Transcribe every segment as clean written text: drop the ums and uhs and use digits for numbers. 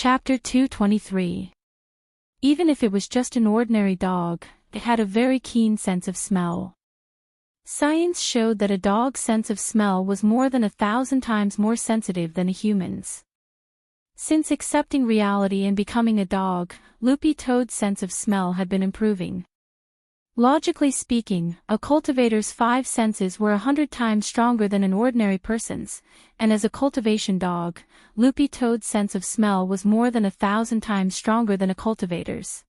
Chapter 223. Even if it was just an ordinary dog, it had a very keen sense of smell. Science showed that a dog's sense of smell was more than 1,000 times more sensitive than a human's. Since accepting reality and becoming a dog, Loopy Toad's sense of smell had been improving. Logically speaking, a cultivator's 5 senses were 100 times stronger than an ordinary person's, and as a cultivation dog, Loopy Toad's sense of smell was more than 1,000 times stronger than a cultivator's.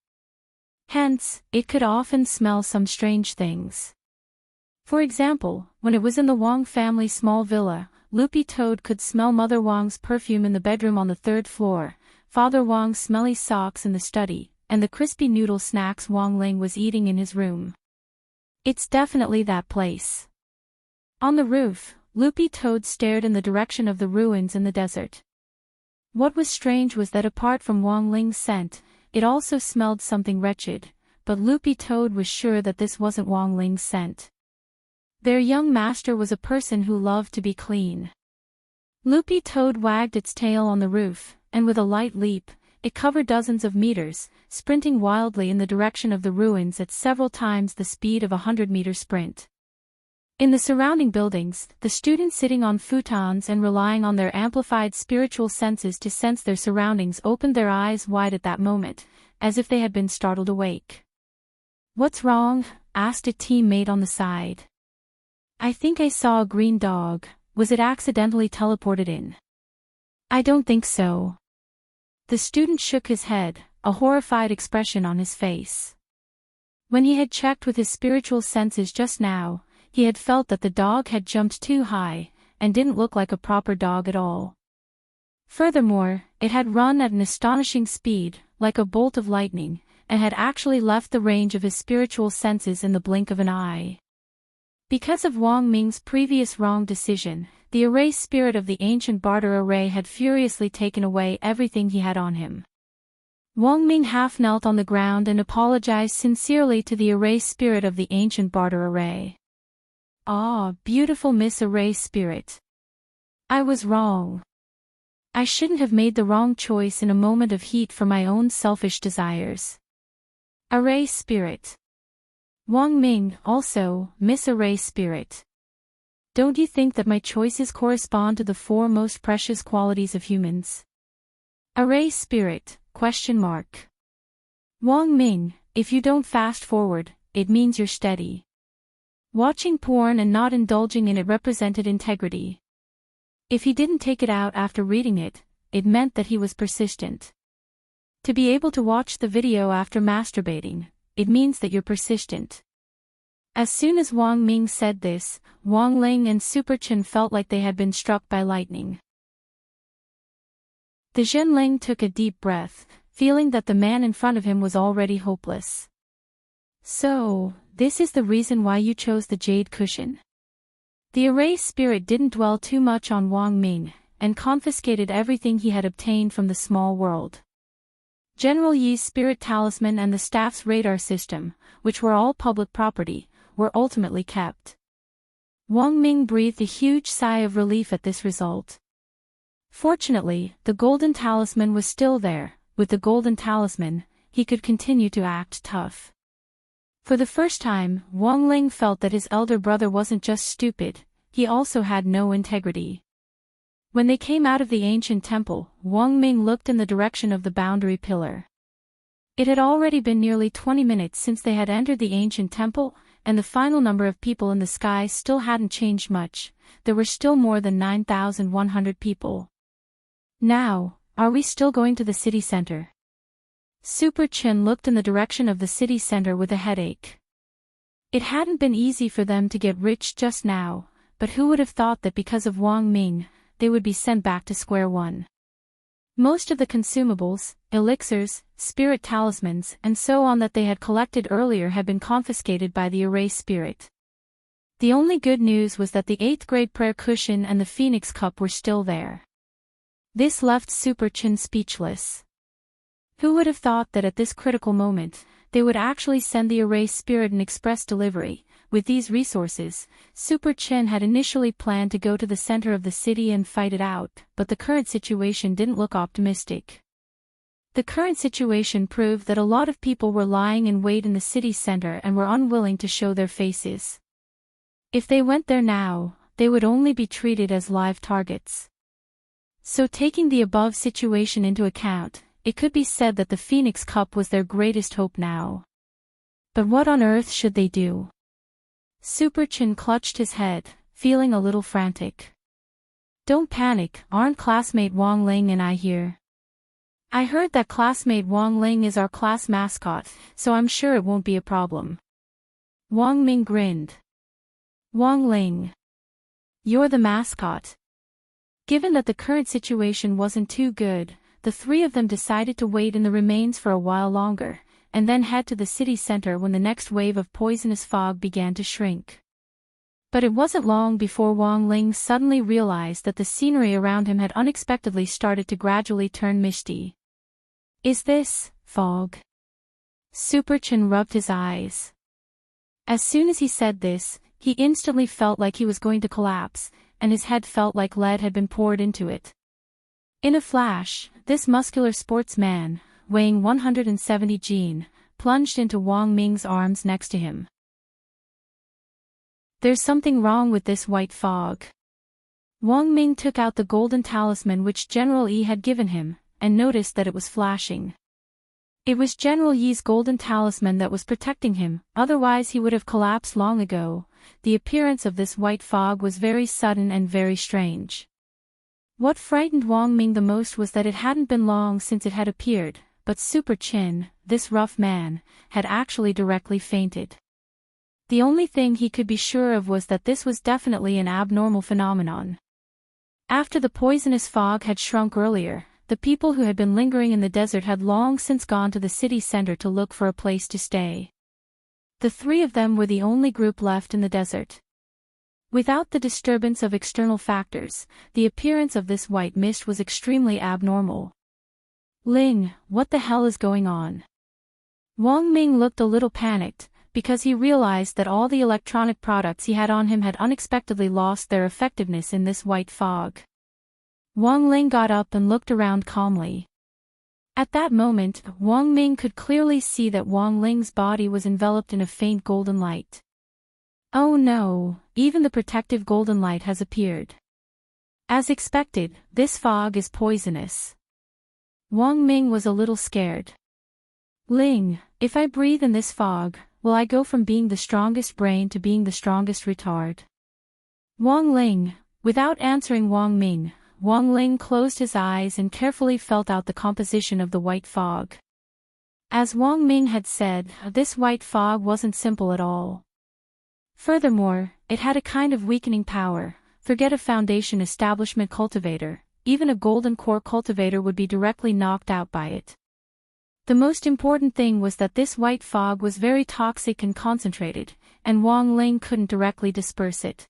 Hence, it could often smell some strange things. For example, when it was in the Wong family's small villa, Loopy Toad could smell Mother Wong's perfume in the bedroom on the 3rd floor, Father Wong's smelly socks in the study, and the crispy noodle snacks Wong Ling was eating in his room. It's definitely that place. On the roof, Loopy Toad stared in the direction of the ruins in the desert. What was strange was that apart from Wong Ling's scent, it also smelled something wretched, but Loopy Toad was sure that this wasn't Wong Ling's scent. Their young master was a person who loved to be clean. Loopy Toad wagged its tail on the roof, and with a light leap, it covered dozens of meters, sprinting wildly in the direction of the ruins at several times the speed of a 100-meter sprint. In the surrounding buildings, the students sitting on futons and relying on their amplified spiritual senses to sense their surroundings opened their eyes wide at that moment, as if they had been startled awake. "What's wrong?" asked a teammate on the side. "I think I saw a green dog. Was it accidentally teleported in?" "I don't think so." The student shook his head, a horrified expression on his face. When he had checked with his spiritual senses just now, he had felt that the dog had jumped too high, and didn't look like a proper dog at all. Furthermore, it had run at an astonishing speed, like a bolt of lightning, and had actually left the range of his spiritual senses in the blink of an eye. Because of Wong Ming's previous wrong decision, the array spirit of the ancient barter array had furiously taken away everything he had on him. Wong Ming half knelt on the ground and apologized sincerely to the array spirit of the ancient barter array. "Ah, beautiful Miss Array Spirit. I was wrong. I shouldn't have made the wrong choice in a moment of heat for my own selfish desires." Array Spirit. Wong Ming, also, Miss Array Spirit. Don't you think that my choices correspond to the 4 most precious qualities of humans? Array Spirit, ? Wong Ming, if you don't fast forward, it means you're steady. Watching porn and not indulging in it represented integrity. If he didn't take it out after reading it, it meant that he was persistent. To be able to watch the video after masturbating, it means that you're persistent. As soon as Wong Ming said this, Wong Ling and Super Chen felt like they had been struck by lightning. The Zhenling took a deep breath, feeling that the man in front of him was already hopeless. "So, this is the reason why you chose the jade cushion?" The array spirit didn't dwell too much on Wong Ming, and confiscated everything he had obtained from the small world. General Yi's spirit talisman and the staff's radar system, which were all public property, were ultimately kept. Wong Ming breathed a huge sigh of relief at this result. Fortunately, the golden talisman was still there. With the golden talisman, he could continue to act tough. For the first time, Wong Ling felt that his elder brother wasn't just stupid, he also had no integrity. When they came out of the ancient temple, Wong Ming looked in the direction of the boundary pillar. It had already been nearly 20 minutes since they had entered the ancient temple, and the final number of people in the sky still hadn't changed much. There were still more than 9,100 people. "Now, are we still going to the city center?" Super Chen looked in the direction of the city center with a headache. It hadn't been easy for them to get rich just now, but who would have thought that because of Wong Ming, they would be sent back to square one. Most of the consumables, elixirs, spirit talismans, and so on that they had collected earlier had been confiscated by the array spirit. The only good news was that the 8th grade prayer cushion and the phoenix cup were still there. This left Super Chen speechless. Who would have thought that at this critical moment, they would actually send the array spirit an express delivery? With these resources, Super Chen had initially planned to go to the center of the city and fight it out, but the current situation didn't look optimistic. The current situation proved that a lot of people were lying in wait in the city center and were unwilling to show their faces. If they went there now, they would only be treated as live targets. So taking the above situation into account, it could be said that the Phoenix Cup was their greatest hope now. But what on earth should they do? Super Chin clutched his head, feeling a little frantic. Don't panic, aren't classmate Wang Ling and I here? I heard that classmate Wang Ling is our class mascot, so I'm sure it won't be a problem. Wang Ming grinned. Wang Ling. You're the mascot. Given that the current situation wasn't too good, the three of them decided to wait in the remains for a while longer, and then head to the city center when the next wave of poisonous fog began to shrink. But it wasn't long before Wang Ling suddenly realized that the scenery around him had unexpectedly started to gradually turn misty. Is this fog? Super Chin rubbed his eyes. As soon as he said this, he instantly felt like he was going to collapse, and his head felt like lead had been poured into it. In a flash, this muscular sportsman, weighing 170 kg, plunged into Wang Ming's arms next to him. There's something wrong with this white fog. Wang Ming took out the golden talisman which General Yi had given him, and noticed that it was flashing. It was General Yi's golden talisman that was protecting him, otherwise he would have collapsed long ago. The appearance of this white fog was very sudden and very strange. What frightened Wang Ming the most was that it hadn't been long since it had appeared, but Super Chin, this rough man, had actually directly fainted. The only thing he could be sure of was that this was definitely an abnormal phenomenon. After the poisonous fog had shrunk earlier, the people who had been lingering in the desert had long since gone to the city center to look for a place to stay. The three of them were the only group left in the desert. Without the disturbance of external factors, the appearance of this white mist was extremely abnormal. Ling, what the hell is going on? Wang Ming looked a little panicked, because he realized that all the electronic products he had on him had unexpectedly lost their effectiveness in this white fog. Wang Ling got up and looked around calmly. At that moment, Wang Ming could clearly see that Wang Ling's body was enveloped in a faint golden light. Oh no, even the protective golden light has appeared. As expected, this fog is poisonous. Wang Ming was a little scared. Ling, if I breathe in this fog, will I go from being the strongest brain to being the strongest retard? Wang Ling, without answering Wang Ming, Wang Ling closed his eyes and carefully felt out the composition of the white fog. As Wang Ming had said, this white fog wasn't simple at all. Furthermore, it had a kind of weakening power. Forget a foundation establishment cultivator, even a golden core cultivator would be directly knocked out by it. The most important thing was that this white fog was very toxic and concentrated, and Wang Ling couldn't directly disperse it.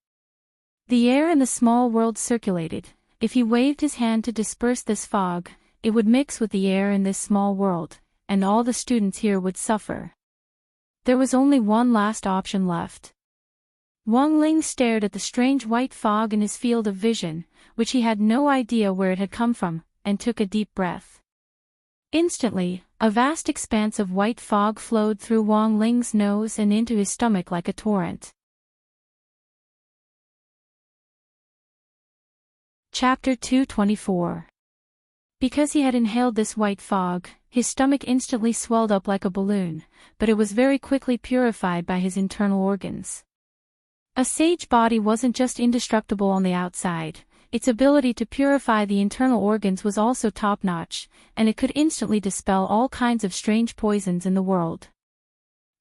The air in the small world circulated. If he waved his hand to disperse this fog, it would mix with the air in this small world, and all the students here would suffer. There was only one last option left. Wang Ling stared at the strange white fog in his field of vision, which he had no idea where it had come from, and took a deep breath. Instantly, a vast expanse of white fog flowed through Wang Ling's nose and into his stomach like a torrent. Chapter 224. Because he had inhaled this white fog, his stomach instantly swelled up like a balloon, but it was very quickly purified by his internal organs. A sage body wasn't just indestructible on the outside, its ability to purify the internal organs was also top-notch, and it could instantly dispel all kinds of strange poisons in the world.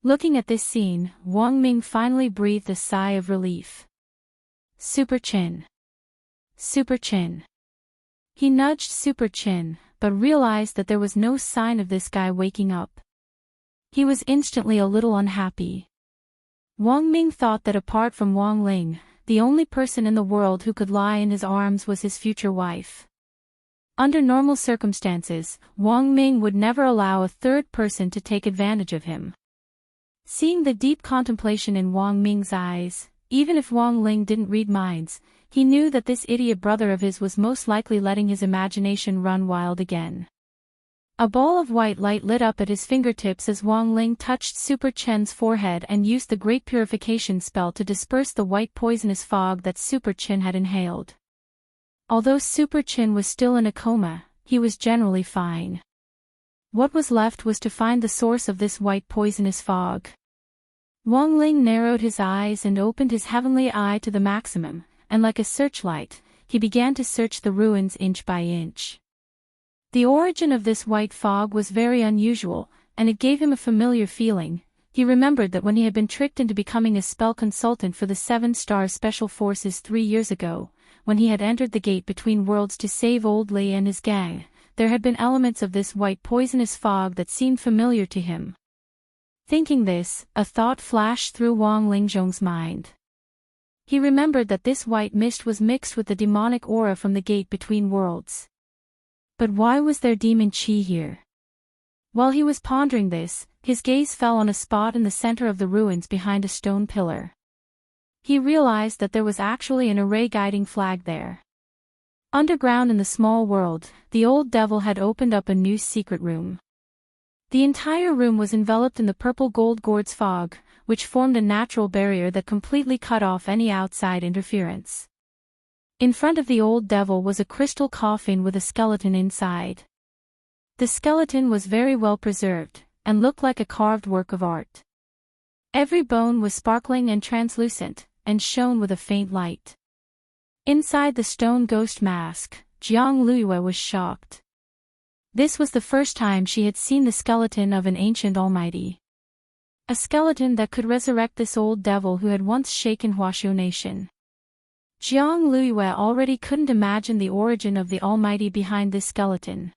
Looking at this scene, Wang Ming finally breathed a sigh of relief. Super Chin. Super Chin. He nudged Super Chin, but realized that there was no sign of this guy waking up. He was instantly a little unhappy. Wang Ming thought that apart from Wang Ling, the only person in the world who could lie in his arms was his future wife. Under normal circumstances, Wang Ming would never allow a third person to take advantage of him. Seeing the deep contemplation in Wang Ming's eyes, even if Wang Ling didn't read minds, he knew that this idiot brother of his was most likely letting his imagination run wild again. A ball of white light lit up at his fingertips as Wang Ling touched Super Chen's forehead and used the Great Purification spell to disperse the white poisonous fog that Super Chen had inhaled. Although Super Chen was still in a coma, he was generally fine. What was left was to find the source of this white poisonous fog. Wang Ling narrowed his eyes and opened his heavenly eye to the maximum, and like a searchlight, he began to search the ruins inch by inch. The origin of this white fog was very unusual, and it gave him a familiar feeling. He remembered that when he had been tricked into becoming a spell consultant for the 7-Star Special Forces 3 years ago, when he had entered the gate between worlds to save Old Li and his gang, there had been elements of this white poisonous fog that seemed familiar to him. Thinking this, a thought flashed through Wang Lingzhong's mind. He remembered that this white mist was mixed with the demonic aura from the gate between worlds. But why was there demon qi here? While he was pondering this, his gaze fell on a spot in the center of the ruins behind a stone pillar. He realized that there was actually an array guiding flag there. Underground in the small world, the old devil had opened up a new secret room. The entire room was enveloped in the purple gold gourds fog, which formed a natural barrier that completely cut off any outside interference. In front of the old devil was a crystal coffin with a skeleton inside. The skeleton was very well preserved, and looked like a carved work of art. Every bone was sparkling and translucent, and shone with a faint light. Inside the stone ghost mask, Jiang Luiyue was shocked. This was the first time she had seen the skeleton of an ancient almighty. A skeleton that could resurrect this old devil who had once shaken Huaxiu Nation. Jiang Luiyue already couldn't imagine the origin of the almighty behind this skeleton.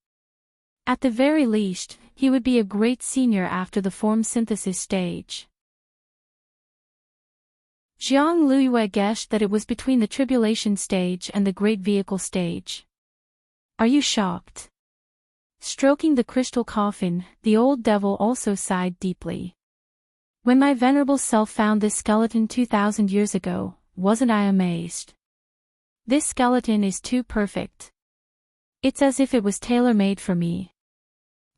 At the very least, he would be a great senior after the form synthesis stage. Jiang Luiyue guessed that it was between the tribulation stage and the great vehicle stage. Are you shocked? Stroking the crystal coffin, the old devil also sighed deeply. When my venerable self found this skeleton 2,000 years ago, wasn't I amazed? This skeleton is too perfect. It's as if it was tailor-made for me.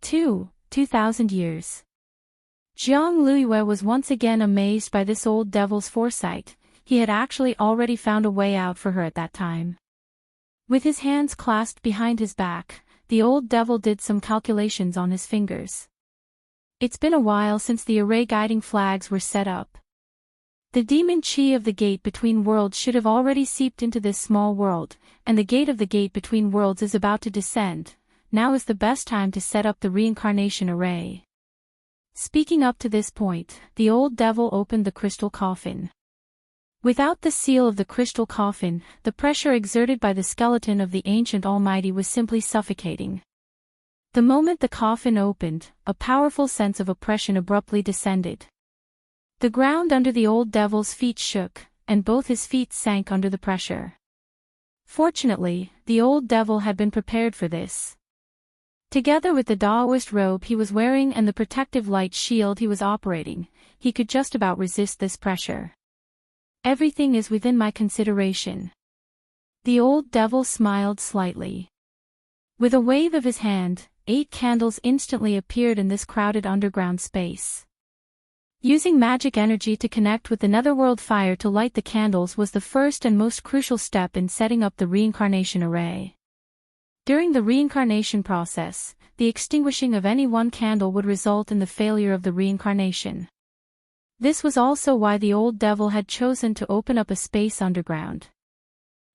2,000 years. Jiang Luiyue was once again amazed by this old devil's foresight. He had actually already found a way out for her at that time. With his hands clasped behind his back, the old devil did some calculations on his fingers. It's been a while since the array guiding flags were set up. The demon qi of the gate between worlds should have already seeped into this small world, and the gate of the gate between worlds is about to descend. Now is the best time to set up the reincarnation array. Speaking up to this point, the old devil opened the crystal coffin. Without the seal of the crystal coffin, the pressure exerted by the skeleton of the ancient almighty was simply suffocating. The moment the coffin opened, a powerful sense of oppression abruptly descended. The ground under the old devil's feet shook, and both his feet sank under the pressure. Fortunately, the old devil had been prepared for this. Together with the Daoist robe he was wearing and the protective light shield he was operating, he could just about resist this pressure. Everything is within my consideration. The old devil smiled slightly. With a wave of his hand, 8 candles instantly appeared in this crowded underground space. Using magic energy to connect with the netherworld fire to light the candles was the first and most crucial step in setting up the reincarnation array. During the reincarnation process, the extinguishing of any one candle would result in the failure of the reincarnation. This was also why the old devil had chosen to open up a space underground.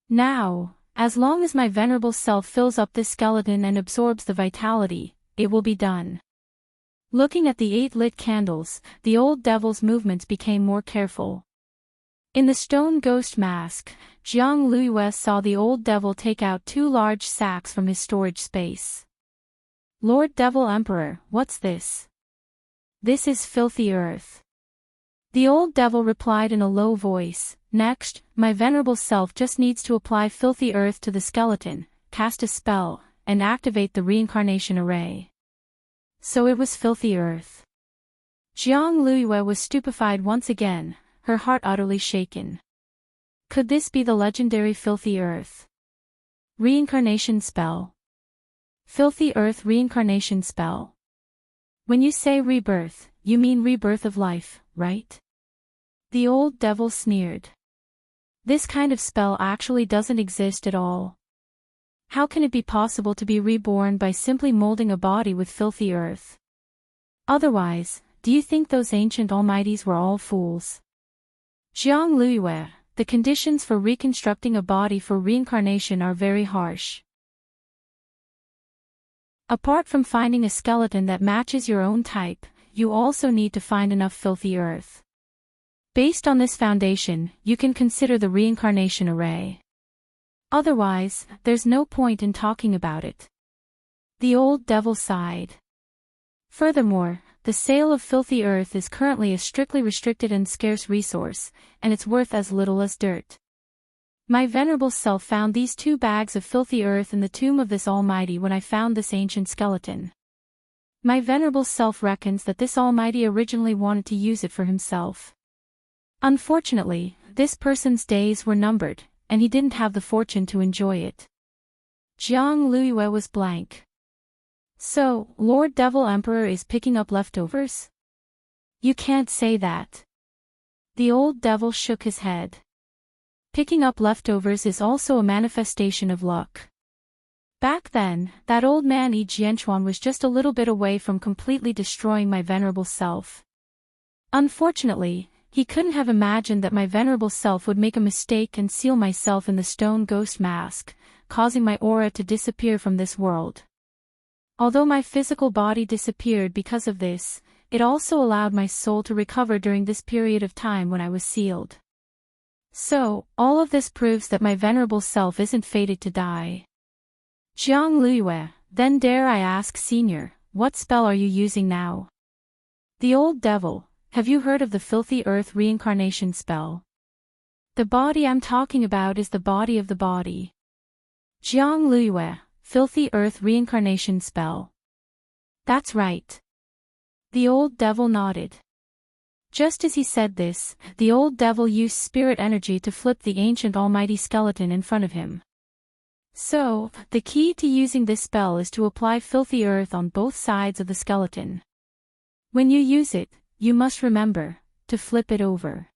Now, as long as my venerable self fills up this skeleton and absorbs the vitality, it will be done. Looking at the 8 lit candles, the old devil's movements became more careful. In the stone ghost mask, Jiang Luiyue saw the old devil take out 2 large sacks from his storage space. Lord Devil Emperor, what's this? This is filthy earth. The old devil replied in a low voice, next, my venerable self just needs to apply filthy earth to the skeleton, cast a spell, and activate the reincarnation array. So it was filthy earth. Jiang Luiyue was stupefied once again, her heart utterly shaken. Could this be the legendary filthy earth? Reincarnation spell. Filthy Earth Reincarnation Spell. When you say rebirth, you mean rebirth of life, right? The old devil sneered. This kind of spell actually doesn't exist at all. How can it be possible to be reborn by simply molding a body with filthy earth? Otherwise, do you think those ancient almighties were all fools? Jiang Luiyue, the conditions for reconstructing a body for reincarnation are very harsh. Apart from finding a skeleton that matches your own type, you also need to find enough filthy earth. Based on this foundation, you can consider the reincarnation array. Otherwise, there's no point in talking about it. The old devil sighed. Furthermore, the sale of filthy earth is currently a strictly restricted and scarce resource, and it's worth as little as dirt. My venerable self found these 2 bags of filthy earth in the tomb of this almighty when I found this ancient skeleton. My venerable self reckons that this almighty originally wanted to use it for himself. Unfortunately, this person's days were numbered, and he didn't have the fortune to enjoy it. Jiang Luiyue was blank. So, Lord Devil Emperor is picking up leftovers? You can't say that. The old devil shook his head. Picking up leftovers is also a manifestation of luck. Back then, that old man Yi Jianchuan was just a little bit away from completely destroying my venerable self. Unfortunately, he couldn't have imagined that my venerable self would make a mistake and seal myself in the stone ghost mask, causing my aura to disappear from this world. Although my physical body disappeared because of this, it also allowed my soul to recover during this period of time when I was sealed. So, all of this proves that my venerable self isn't fated to die. Jiang Luiyue, then dare I ask Senior, what spell are you using now? The old devil, have you heard of the filthy earth reincarnation spell? The body I'm talking about is the body of the body. Jiang Luiyue, filthy earth reincarnation spell. That's right. The old devil nodded. Just as he said this, the old devil used spirit energy to flip the ancient almighty skeleton in front of him. So, the key to using this spell is to apply filthy earth on both sides of the skeleton. When you use it, you must remember to flip it over.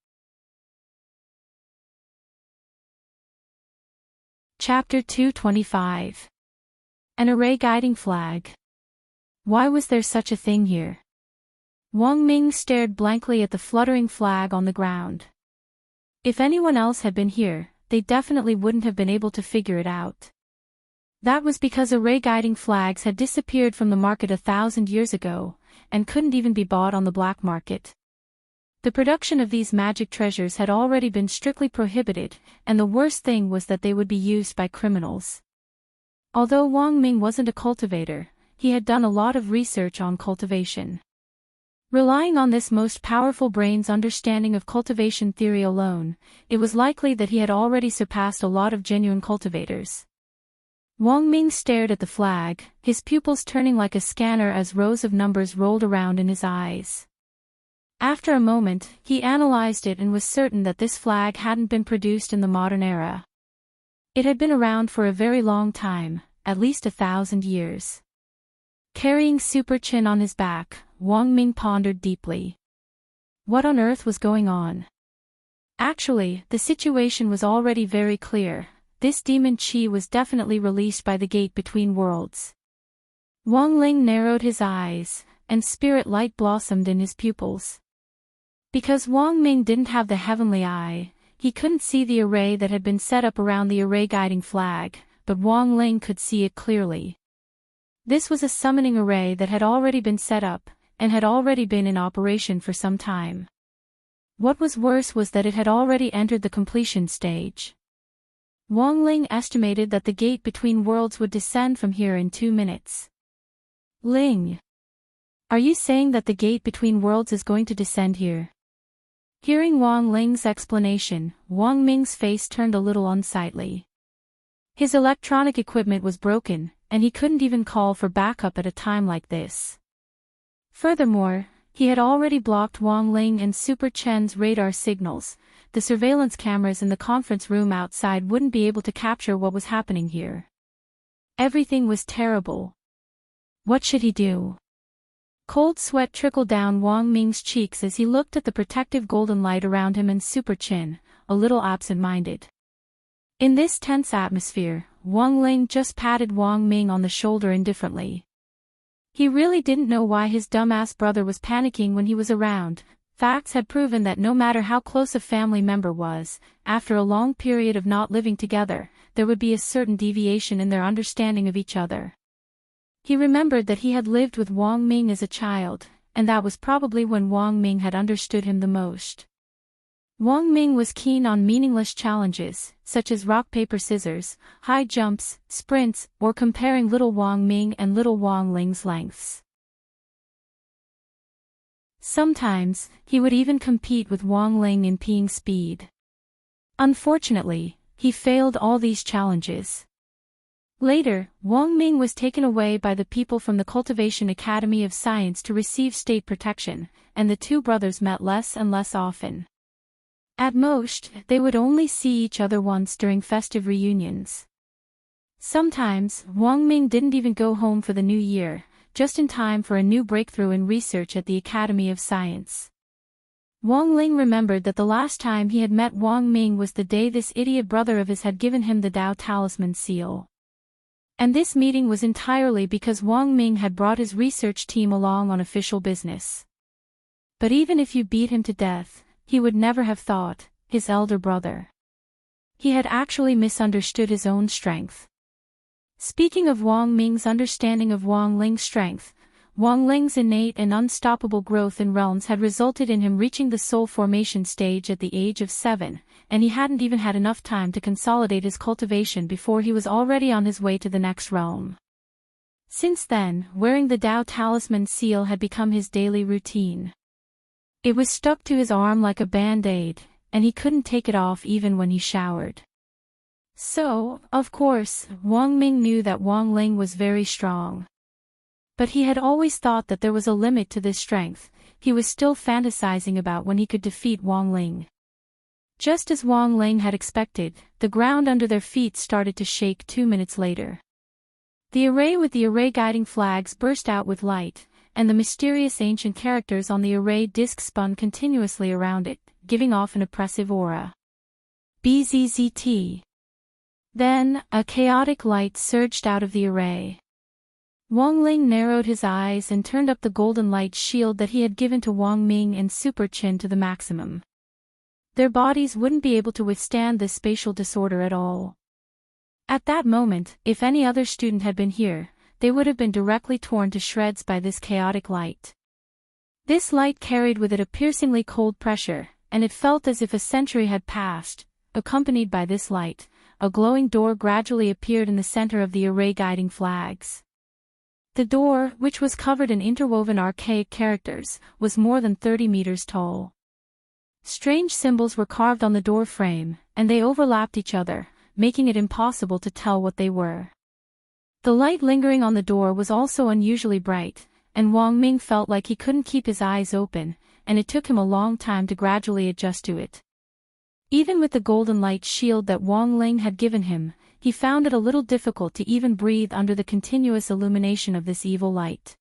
Chapter 225. An array guiding flag. Why was there such a thing here? Wang Ming stared blankly at the fluttering flag on the ground. If anyone else had been here, they definitely wouldn't have been able to figure it out. That was because array guiding flags had disappeared from the market 1,000 years ago, and couldn't even be bought on the black market. The production of these magic treasures had already been strictly prohibited, and the worst thing was that they would be used by criminals. Although Wang Ming wasn't a cultivator, he had done a lot of research on cultivation. Relying on this most powerful brain's understanding of cultivation theory alone, it was likely that he had already surpassed a lot of genuine cultivators. Wang Ming stared at the flag, his pupils turning like a scanner as rows of numbers rolled around in his eyes. After a moment, he analyzed it and was certain that this flag hadn't been produced in the modern era. It had been around for a very long time, at least 1,000 years. Carrying Super Chin on his back, Wang Ming pondered deeply. What on earth was going on? Actually, the situation was already very clear. This demon Qi was definitely released by the gate between worlds. Wang Ling narrowed his eyes, and spirit light blossomed in his pupils. Because Wang Ming didn't have the heavenly eye, he couldn't see the array that had been set up around the array guiding flag, but Wang Ling could see it clearly. This was a summoning array that had already been set up, and had already been in operation for some time. What was worse was that it had already entered the completion stage. Wang Ling estimated that the gate between worlds would descend from here in 2 minutes. Ling! Are you saying that the gate between worlds is going to descend here? Hearing Wang Ling's explanation, Wang Ming's face turned a little unsightly. His electronic equipment was broken, and he couldn't even call for backup at a time like this. Furthermore, he had already blocked Wang Ling and Super Chen's radar signals. The surveillance cameras in the conference room outside wouldn't be able to capture what was happening here. Everything was terrible. What should he do? Cold sweat trickled down Wang Ming's cheeks as he looked at the protective golden light around him and Super Chin, a little absent-minded. In this tense atmosphere, Wang Ling just patted Wang Ming on the shoulder indifferently. He really didn't know why his dumbass brother was panicking when he was around. Facts had proven that no matter how close a family member was, after a long period of not living together, there would be a certain deviation in their understanding of each other. He remembered that he had lived with Wang Ming as a child, and that was probably when Wang Ming had understood him the most. Wang Ming was keen on meaningless challenges, such as rock-paper-scissors, high jumps, sprints, or comparing little Wang Ming and little Wang Ling's lengths. Sometimes, he would even compete with Wang Ling in peeing speed. Unfortunately, he failed all these challenges. Later, Wang Ming was taken away by the people from the Cultivation Academy of Science to receive state protection, and the two brothers met less and less often. At most, they would only see each other once during festive reunions. Sometimes, Wang Ming didn't even go home for the new year, just in time for a new breakthrough in research at the Academy of Science. Wang Ling remembered that the last time he had met Wang Ming was the day this idiot brother of his had given him the Dao Talisman seal. And this meeting was entirely because Wang Ming had brought his research team along on official business. But even if you beat him to death, he would never have thought, his elder brother. He had actually misunderstood his own strength. Speaking of Wang Ming's understanding of Wang Ling's strength, Wang Ling's innate and unstoppable growth in realms had resulted in him reaching the soul formation stage at the age of 7, and he hadn't even had enough time to consolidate his cultivation before he was already on his way to the next realm. Since then, wearing the Dao Talisman seal had become his daily routine. It was stuck to his arm like a band-aid, and he couldn't take it off even when he showered. So, of course, Wang Ming knew that Wang Ling was very strong. But he had always thought that there was a limit to this strength. He was still fantasizing about when he could defeat Wang Ling. Just as Wang Ling had expected, the ground under their feet started to shake 2 minutes later. The array with the array guiding flags burst out with light, and the mysterious ancient characters on the array disc spun continuously around it, giving off an oppressive aura. BZZT. Then, a chaotic light surged out of the array. Wang Ling narrowed his eyes and turned up the golden light shield that he had given to Wang Ming and Super Chin to the maximum. Their bodies wouldn't be able to withstand this spatial disorder at all. At that moment, if any other student had been here, they would have been directly torn to shreds by this chaotic light. This light carried with it a piercingly cold pressure, and it felt as if a century had passed. Accompanied by this light, a glowing door gradually appeared in the center of the array guiding flags. The door, which was covered in interwoven archaic characters, was more than 30 meters tall. Strange symbols were carved on the door frame, and they overlapped each other, making it impossible to tell what they were. The light lingering on the door was also unusually bright, and Wang Ming felt like he couldn't keep his eyes open, and it took him a long time to gradually adjust to it. Even with the golden light shield that Wang Ling had given him, he found it a little difficult to even breathe under the continuous illumination of this evil light.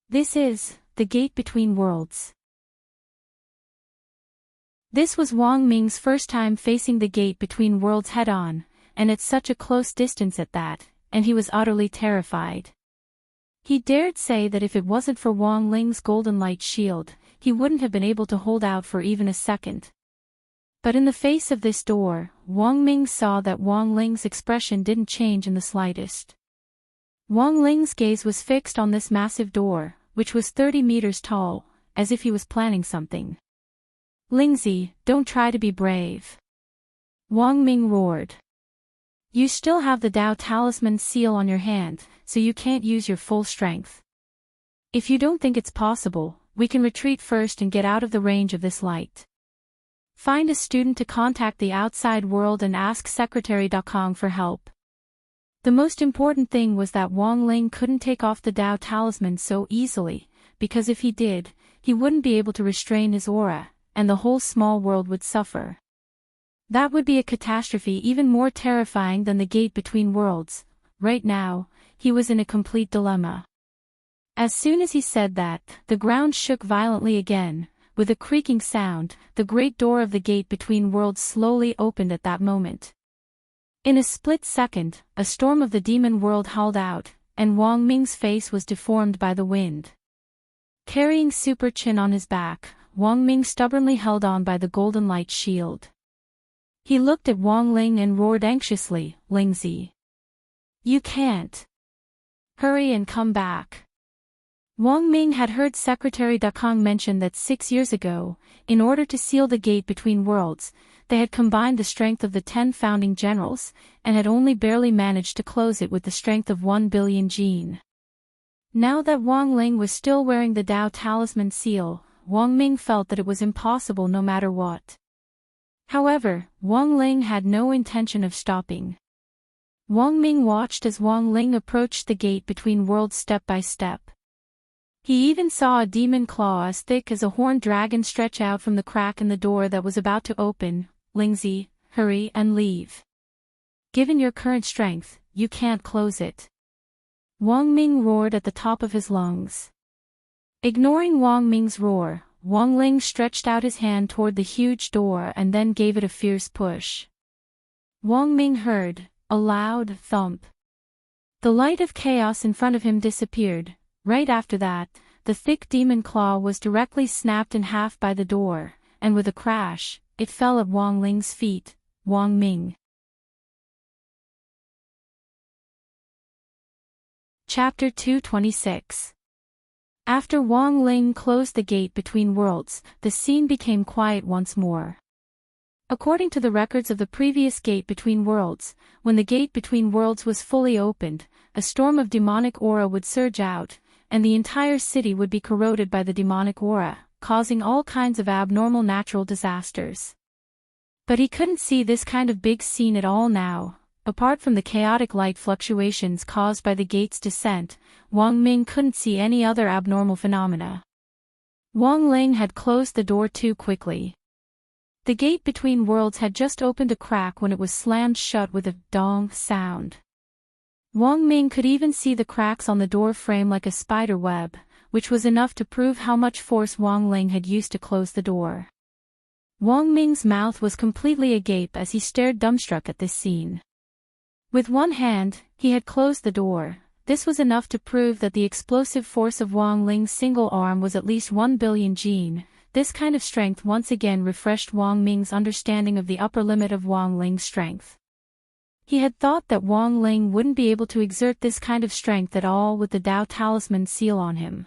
This is the gate between worlds. This was Wang Ming's first time facing the gate between worlds head-on, and at such a close distance at that, and he was utterly terrified. He dared say that if it wasn't for Wang Ling's golden light shield, he wouldn't have been able to hold out for even a second. But in the face of this door, Wang Ming saw that Wang Ling's expression didn't change in the slightest. Wang Ling's gaze was fixed on this massive door, which was 30 meters tall, as if he was planning something. "Lingzi, don't try to be brave," Wang Ming roared. "You still have the Dao Talisman seal on your hand, so you can't use your full strength. If you don't think it's possible, we can retreat first and get out of the range of this light. Find a student to contact the outside world and ask Secretary Dakong for help." The most important thing was that Wang Ling couldn't take off the Dao Talisman so easily, because if he did, he wouldn't be able to restrain his aura, and the whole small world would suffer. That would be a catastrophe even more terrifying than the gate between worlds. Right now, he was in a complete dilemma. As soon as he said that, the ground shook violently again. With a creaking sound, the great door of the gate between worlds slowly opened at that moment. In a split second, a storm of the demon world howled out, and Wang Ming's face was deformed by the wind. Carrying Super Chin on his back, Wang Ming stubbornly held on by the golden light shield. He looked at Wang Ling and roared anxiously, "Lingzi, you can't. Hurry and come back." Wang Ming had heard Secretary Dakang mention that 6 years ago, in order to seal the gate between worlds, they had combined the strength of the 10 founding generals, and had only barely managed to close it with the strength of 1 billion jin. Now that Wang Ling was still wearing the Dao Talisman seal, Wang Ming felt that it was impossible no matter what. However, Wang Ling had no intention of stopping. Wang Ming watched as Wang Ling approached the gate between worlds step by step. He even saw a demon claw as thick as a horned dragon stretch out from the crack in the door that was about to open. "Lingzi, hurry and leave. Given your current strength, you can't close it." Wang Ming roared at the top of his lungs. Ignoring Wang Ming's roar, Wang Ling stretched out his hand toward the huge door and then gave it a fierce push. Wang Ming heard a loud thump. The light of chaos in front of him disappeared. Right after that, the thick demon claw was directly snapped in half by the door, and with a crash, it fell at Wang Ling's feet. Wang Ming. Chapter 226. After Wang Ling closed the gate between worlds, the scene became quiet once more. According to the records of the previous gate between worlds, when the gate between worlds was fully opened, a storm of demonic aura would surge out, and the entire city would be corroded by the demonic aura, causing all kinds of abnormal natural disasters. But he couldn't see this kind of big scene at all now. Apart from the chaotic light fluctuations caused by the gate's descent, Wang Ming couldn't see any other abnormal phenomena. Wang Ling had closed the door too quickly. The gate between worlds had just opened a crack when it was slammed shut with a dong sound. Wang Ming could even see the cracks on the door frame like a spider web, which was enough to prove how much force Wang Ling had used to close the door. Wang Ming's mouth was completely agape as he stared dumbstruck at this scene. With one hand, he had closed the door. This was enough to prove that the explosive force of Wang Ling's single arm was at least 1 billion jin. This kind of strength once again refreshed Wang Ming's understanding of the upper limit of Wang Ling's strength. He had thought that Wang Ling wouldn't be able to exert this kind of strength at all with the Dao Talisman seal on him.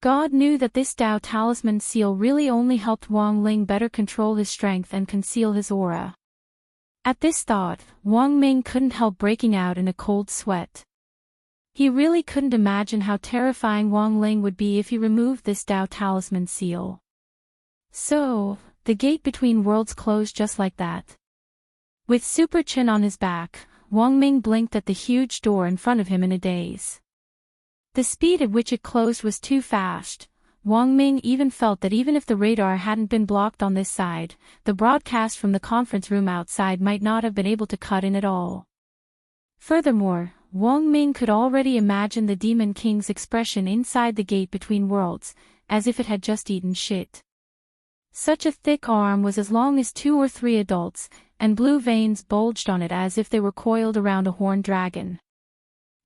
God knew that this Dao Talisman seal really only helped Wang Ling better control his strength and conceal his aura. At this thought, Wang Ming couldn't help breaking out in a cold sweat. He really couldn't imagine how terrifying Wang Ling would be if he removed this Dao Talisman seal. So, the gate between worlds closed just like that. With Super Chin on his back, Wang Ming blinked at the huge door in front of him in a daze. The speed at which it closed was too fast. Wang Ming even felt that even if the radar hadn't been blocked on this side, the broadcast from the conference room outside might not have been able to cut in at all. Furthermore, Wang Ming could already imagine the Demon King's expression inside the gate between worlds, as if it had just eaten shit. Such a thick arm was as long as 2 or 3 adults, and blue veins bulged on it as if they were coiled around a horned dragon.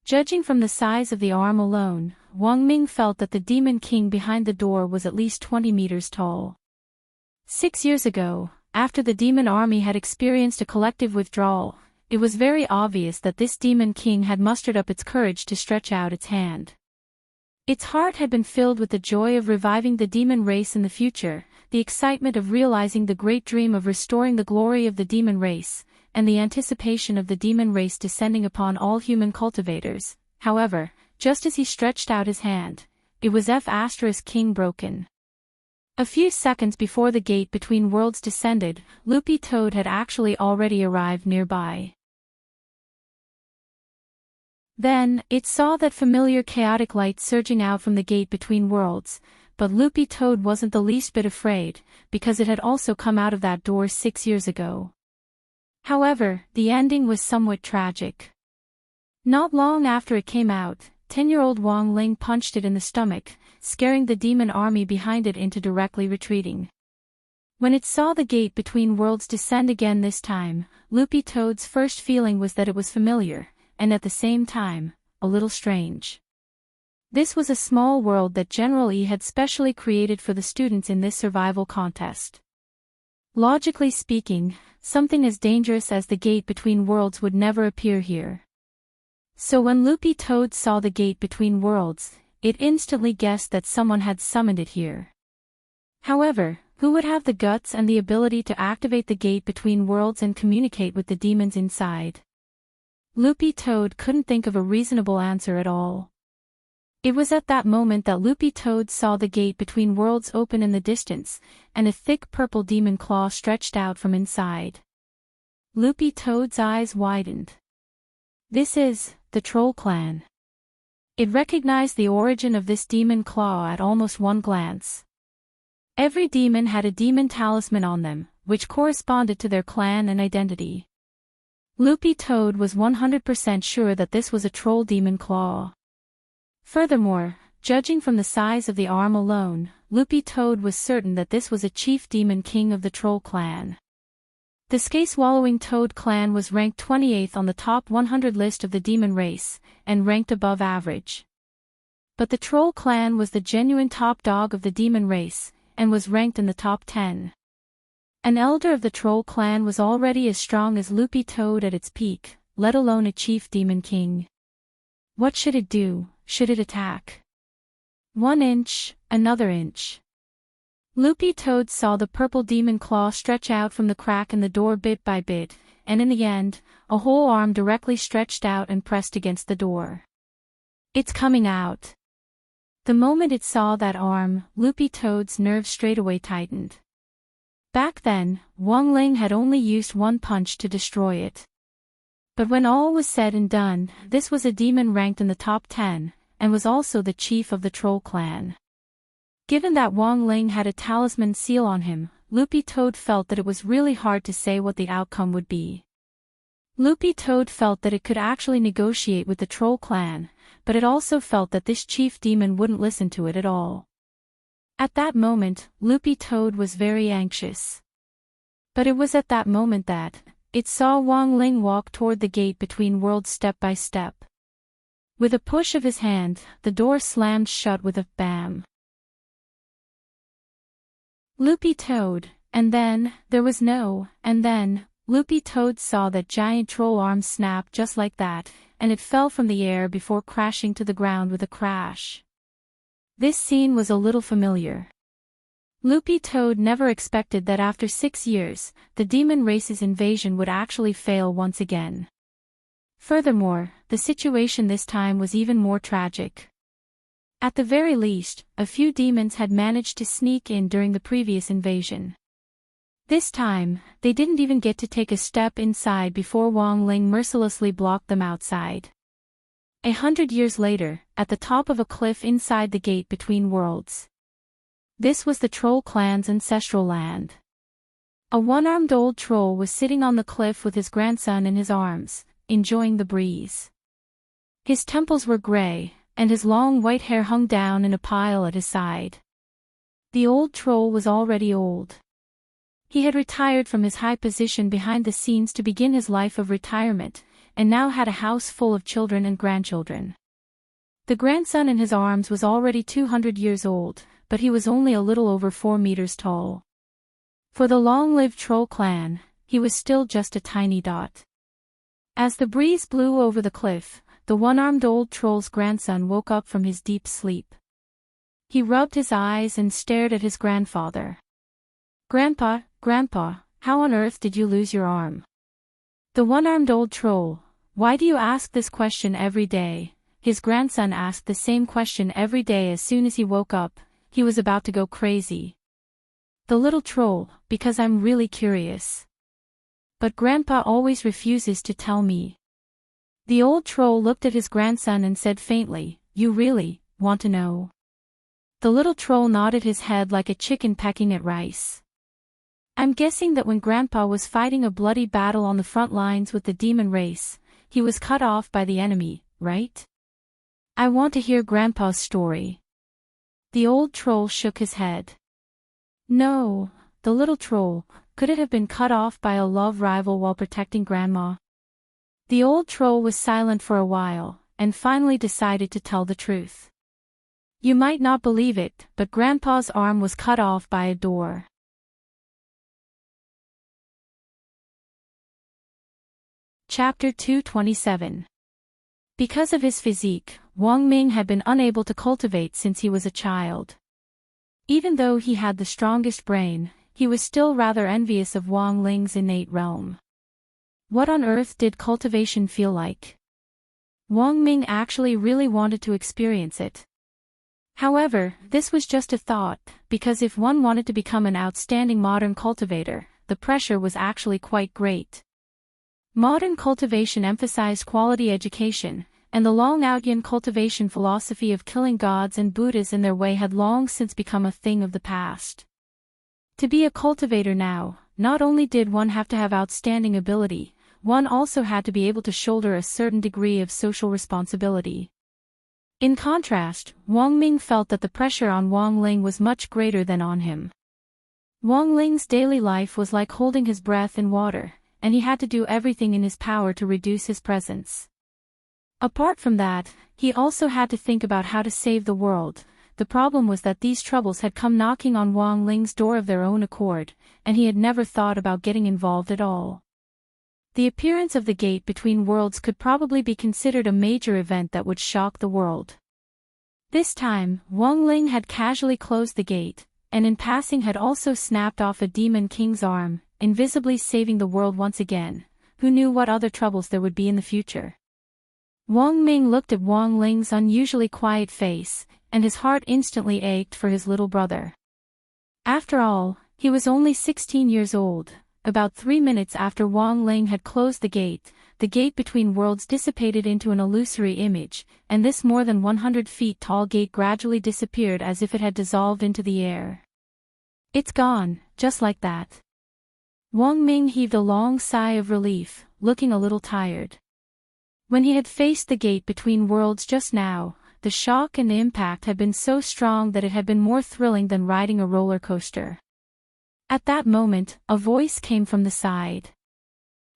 Judging from the size of the arm alone, Wang Ming felt that the Demon King behind the door was at least 20 meters tall. 6 years ago, after the demon army had experienced a collective withdrawal, it was very obvious that this Demon King had mustered up its courage to stretch out its hand. Its heart had been filled with the joy of reviving the demon race in the future, the excitement of realizing the great dream of restoring the glory of the demon race, and the anticipation of the demon race descending upon all human cultivators. However, just as he stretched out his hand, it was King broken. A few seconds before the gate between worlds descended, Loopy Toad had actually already arrived nearby. Then, it saw that familiar chaotic light surging out from the gate between worlds, but Loopy Toad wasn't the least bit afraid, because it had also come out of that door 6 years ago. However, the ending was somewhat tragic. Not long after it came out, 10-year-old Wang Ling punched it in the stomach, scaring the demon army behind it into directly retreating. When it saw the gate between worlds descend again this time, Loopy Toad's first feeling was that it was familiar, and at the same time, a little strange. This was a small world that General E had specially created for the students in this survival contest. Logically speaking, something as dangerous as the gate between worlds would never appear here. So when Loopy Toad saw the gate between worlds, it instantly guessed that someone had summoned it here. However, who would have the guts and the ability to activate the gate between worlds and communicate with the demons inside? Loopy Toad couldn't think of a reasonable answer at all. It was at that moment that Loopy Toad saw the gate between worlds open in the distance, and a thick purple demon claw stretched out from inside. Loopy Toad's eyes widened. This is the Troll Clan. It recognized the origin of this demon claw at almost one glance. Every demon had a demon talisman on them, which corresponded to their clan and identity. Loopy Toad was 100% sure that this was a troll demon claw. Furthermore, judging from the size of the arm alone, Loopy Toad was certain that this was a chief demon king of the Troll Clan. The Sky-swallowing Toad clan was ranked 28th on the top 100 list of the demon race, and ranked above average. But the Troll Clan was the genuine top dog of the demon race, and was ranked in the top 10. An elder of the Troll Clan was already as strong as Loopy Toad at its peak, let alone a chief demon king. What should it do? Should it attack? 1 inch, another inch. Loopy Toad saw the purple demon claw stretch out from the crack in the door bit by bit, and in the end, a whole arm directly stretched out and pressed against the door. It's coming out. The moment it saw that arm, Loopy Toad's nerves straightaway tightened. Back then, Wang Ling had only used one punch to destroy it. But when all was said and done, this was a demon ranked in the top 10, and was also the chief of the Troll Clan. Given that Wang Ling had a talisman seal on him, Loopy Toad felt that it was really hard to say what the outcome would be. Loopy Toad felt that it could actually negotiate with the Troll Clan, but it also felt that this chief demon wouldn't listen to it at all. At that moment, Loopy Toad was very anxious. But it was at that moment that it saw Wang Ling walk toward the gate between worlds step by step. With a push of his hand, the door slammed shut with a bam. Loopy Toad, and then, there was no, and then, Loopy Toad saw that giant troll arm snap just like that, and it fell from the air before crashing to the ground with a crash. This scene was a little familiar. Loopy Toad never expected that after 6 years, the demon race's invasion would actually fail once again. Furthermore, the situation this time was even more tragic. At the very least, a few demons had managed to sneak in during the previous invasion. This time, they didn't even get to take a step inside before Wang Ling mercilessly blocked them outside. 100 years later, at the top of a cliff inside the gate between worlds. This was the Troll Clan's ancestral land. A one-armed old troll was sitting on the cliff with his grandson in his arms, enjoying the breeze. His temples were gray, and his long white hair hung down in a pile at his side. The old troll was already old. He had retired from his high position behind the scenes to begin his life of retirement, and now had a house full of children and grandchildren. The grandson in his arms was already 200 years old, but he was only a little over 4 meters tall. For the long-lived Troll Clan, he was still just a tiny dot. As the breeze blew over the cliff, the one-armed old troll's grandson woke up from his deep sleep. He rubbed his eyes and stared at his grandfather. "Grandpa, how on earth did you lose your arm?" "The one-armed old troll, why do you ask this question every day?" His grandson asked the same question every day as soon as he woke up. He was about to go crazy. "The little troll, because I'm really curious. But Grandpa always refuses to tell me." The old troll looked at his grandson and said faintly, "You really want to know?" The little troll nodded his head like a chicken pecking at rice. "I'm guessing that when Grandpa was fighting a bloody battle on the front lines with the demon race, he was cut off by the enemy, right?" I want to hear Grandpa's story. The old troll shook his head. No, the little troll, could it have been cut off by a love rival while protecting Grandma? The old troll was silent for a while, and finally decided to tell the truth. You might not believe it, but Grandpa's arm was cut off by a door. Chapter 227. Because of his physique, Wang Ming had been unable to cultivate since he was a child. Even though he had the strongest brain, he was still rather envious of Wang Ling's innate realm. What on earth did cultivation feel like? Wang Ming actually really wanted to experience it. However, this was just a thought, because if one wanted to become an outstanding modern cultivator, the pressure was actually quite great. Modern cultivation emphasized quality education, and the Long-Outyan cultivation philosophy of killing gods and Buddhas in their way had long since become a thing of the past. To be a cultivator now, not only did one have to have outstanding ability, one also had to be able to shoulder a certain degree of social responsibility. In contrast, Wang Ming felt that the pressure on Wang Ling was much greater than on him. Wang Ling's daily life was like holding his breath in water, and he had to do everything in his power to reduce his presence. Apart from that, he also had to think about how to save the world. The problem was that these troubles had come knocking on Wang Ling's door of their own accord, and he had never thought about getting involved at all. The appearance of the gate between worlds could probably be considered a major event that would shock the world. This time, Wang Ling had casually closed the gate, and in passing had also snapped off a demon king's arm, invisibly saving the world once again. Who knew what other troubles there would be in the future? Wang Ming looked at Wang Ling's unusually quiet face, and his heart instantly ached for his little brother. After all, he was only 16 years old. About 3 minutes after Wang Ling had closed the gate between worlds dissipated into an illusory image, and this more than 100 feet tall gate gradually disappeared as if it had dissolved into the air. It's gone, just like that. Wang Ming heaved a long sigh of relief, looking a little tired. When he had faced the gate between worlds just now, the shock and the impact had been so strong that it had been more thrilling than riding a roller coaster. At that moment, a voice came from the side.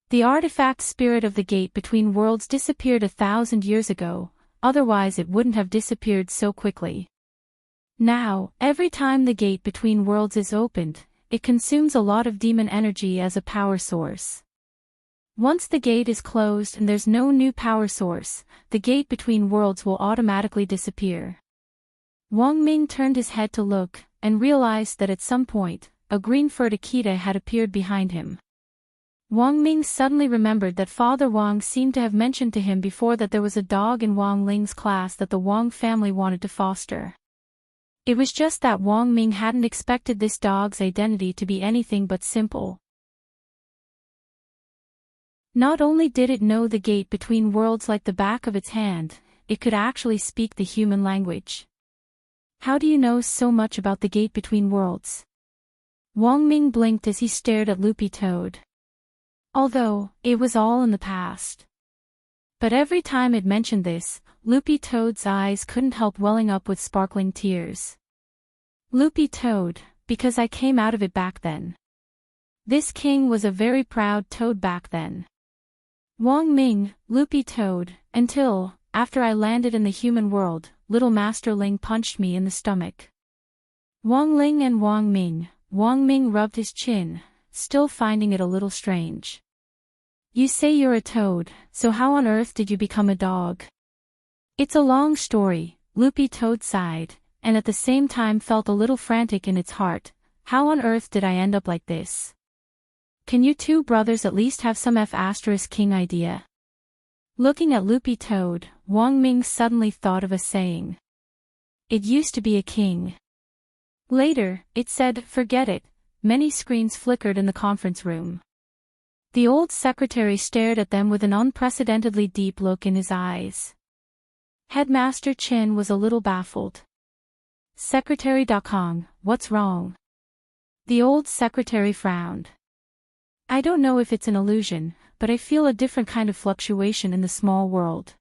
The artifact spirit of the gate between worlds disappeared 1,000 years ago, otherwise it wouldn't have disappeared so quickly. Now, every time the gate between worlds is opened, it consumes a lot of demon energy as a power source. Once the gate is closed and there's no new power source, the gate between worlds will automatically disappear. Wang Ming turned his head to look, and realized that at some point, a green-furred Akita had appeared behind him. Wang Ming suddenly remembered that Father Wang seemed to have mentioned to him before that there was a dog in Wang Ling's class that the Wang family wanted to foster. It was just that Wang Ming hadn't expected this dog's identity to be anything but simple. Not only did it know the gate between worlds like the back of its hand, it could actually speak the human language. How do you know so much about the gate between worlds? Wang Ming blinked as he stared at Loopy Toad. Although, it was all in the past. But every time it mentioned this, Loopy Toad's eyes couldn't help welling up with sparkling tears. Loopy Toad, because I came out of it back then. This king was a very proud toad back then. Wang Ming, Loopy Toad, until, after I landed in the human world, little Master Ling punched me in the stomach. Wang Ling and Wang Ming rubbed his chin, still finding it a little strange. You say you're a toad, so how on earth did you become a dog? It's a long story, Loopy Toad sighed, and at the same time felt a little frantic in its heart. How on earth did I end up like this? Can you two brothers at least have some F***king idea? Looking at Loopy Toad, Wang Ming suddenly thought of a saying. It used to be a king. Later, it said, forget it. Many screens flickered in the conference room. The old secretary stared at them with an unprecedentedly deep look in his eyes. Headmaster Chen was a little baffled. Secretary Dakong, what's wrong? The old secretary frowned. I don't know if it's an illusion, but I feel a different kind of fluctuation in the small world.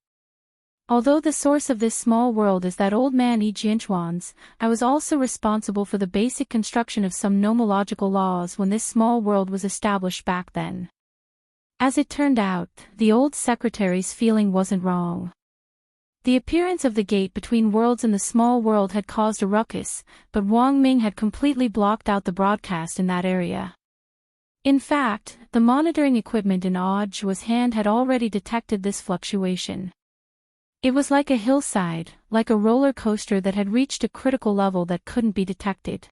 Although the source of this small world is that old man Ejianchuan's, I was also responsible for the basic construction of some nomological laws when this small world was established back then. As it turned out, the old secretary's feeling wasn't wrong. The appearance of the gate between worlds in the small world had caused a ruckus, but Wang Ming had completely blocked out the broadcast in that area. In fact, the monitoring equipment in Audiobook's hand had already detected this fluctuation. It was like a hillside, like a roller coaster that had reached a critical level that couldn't be detected.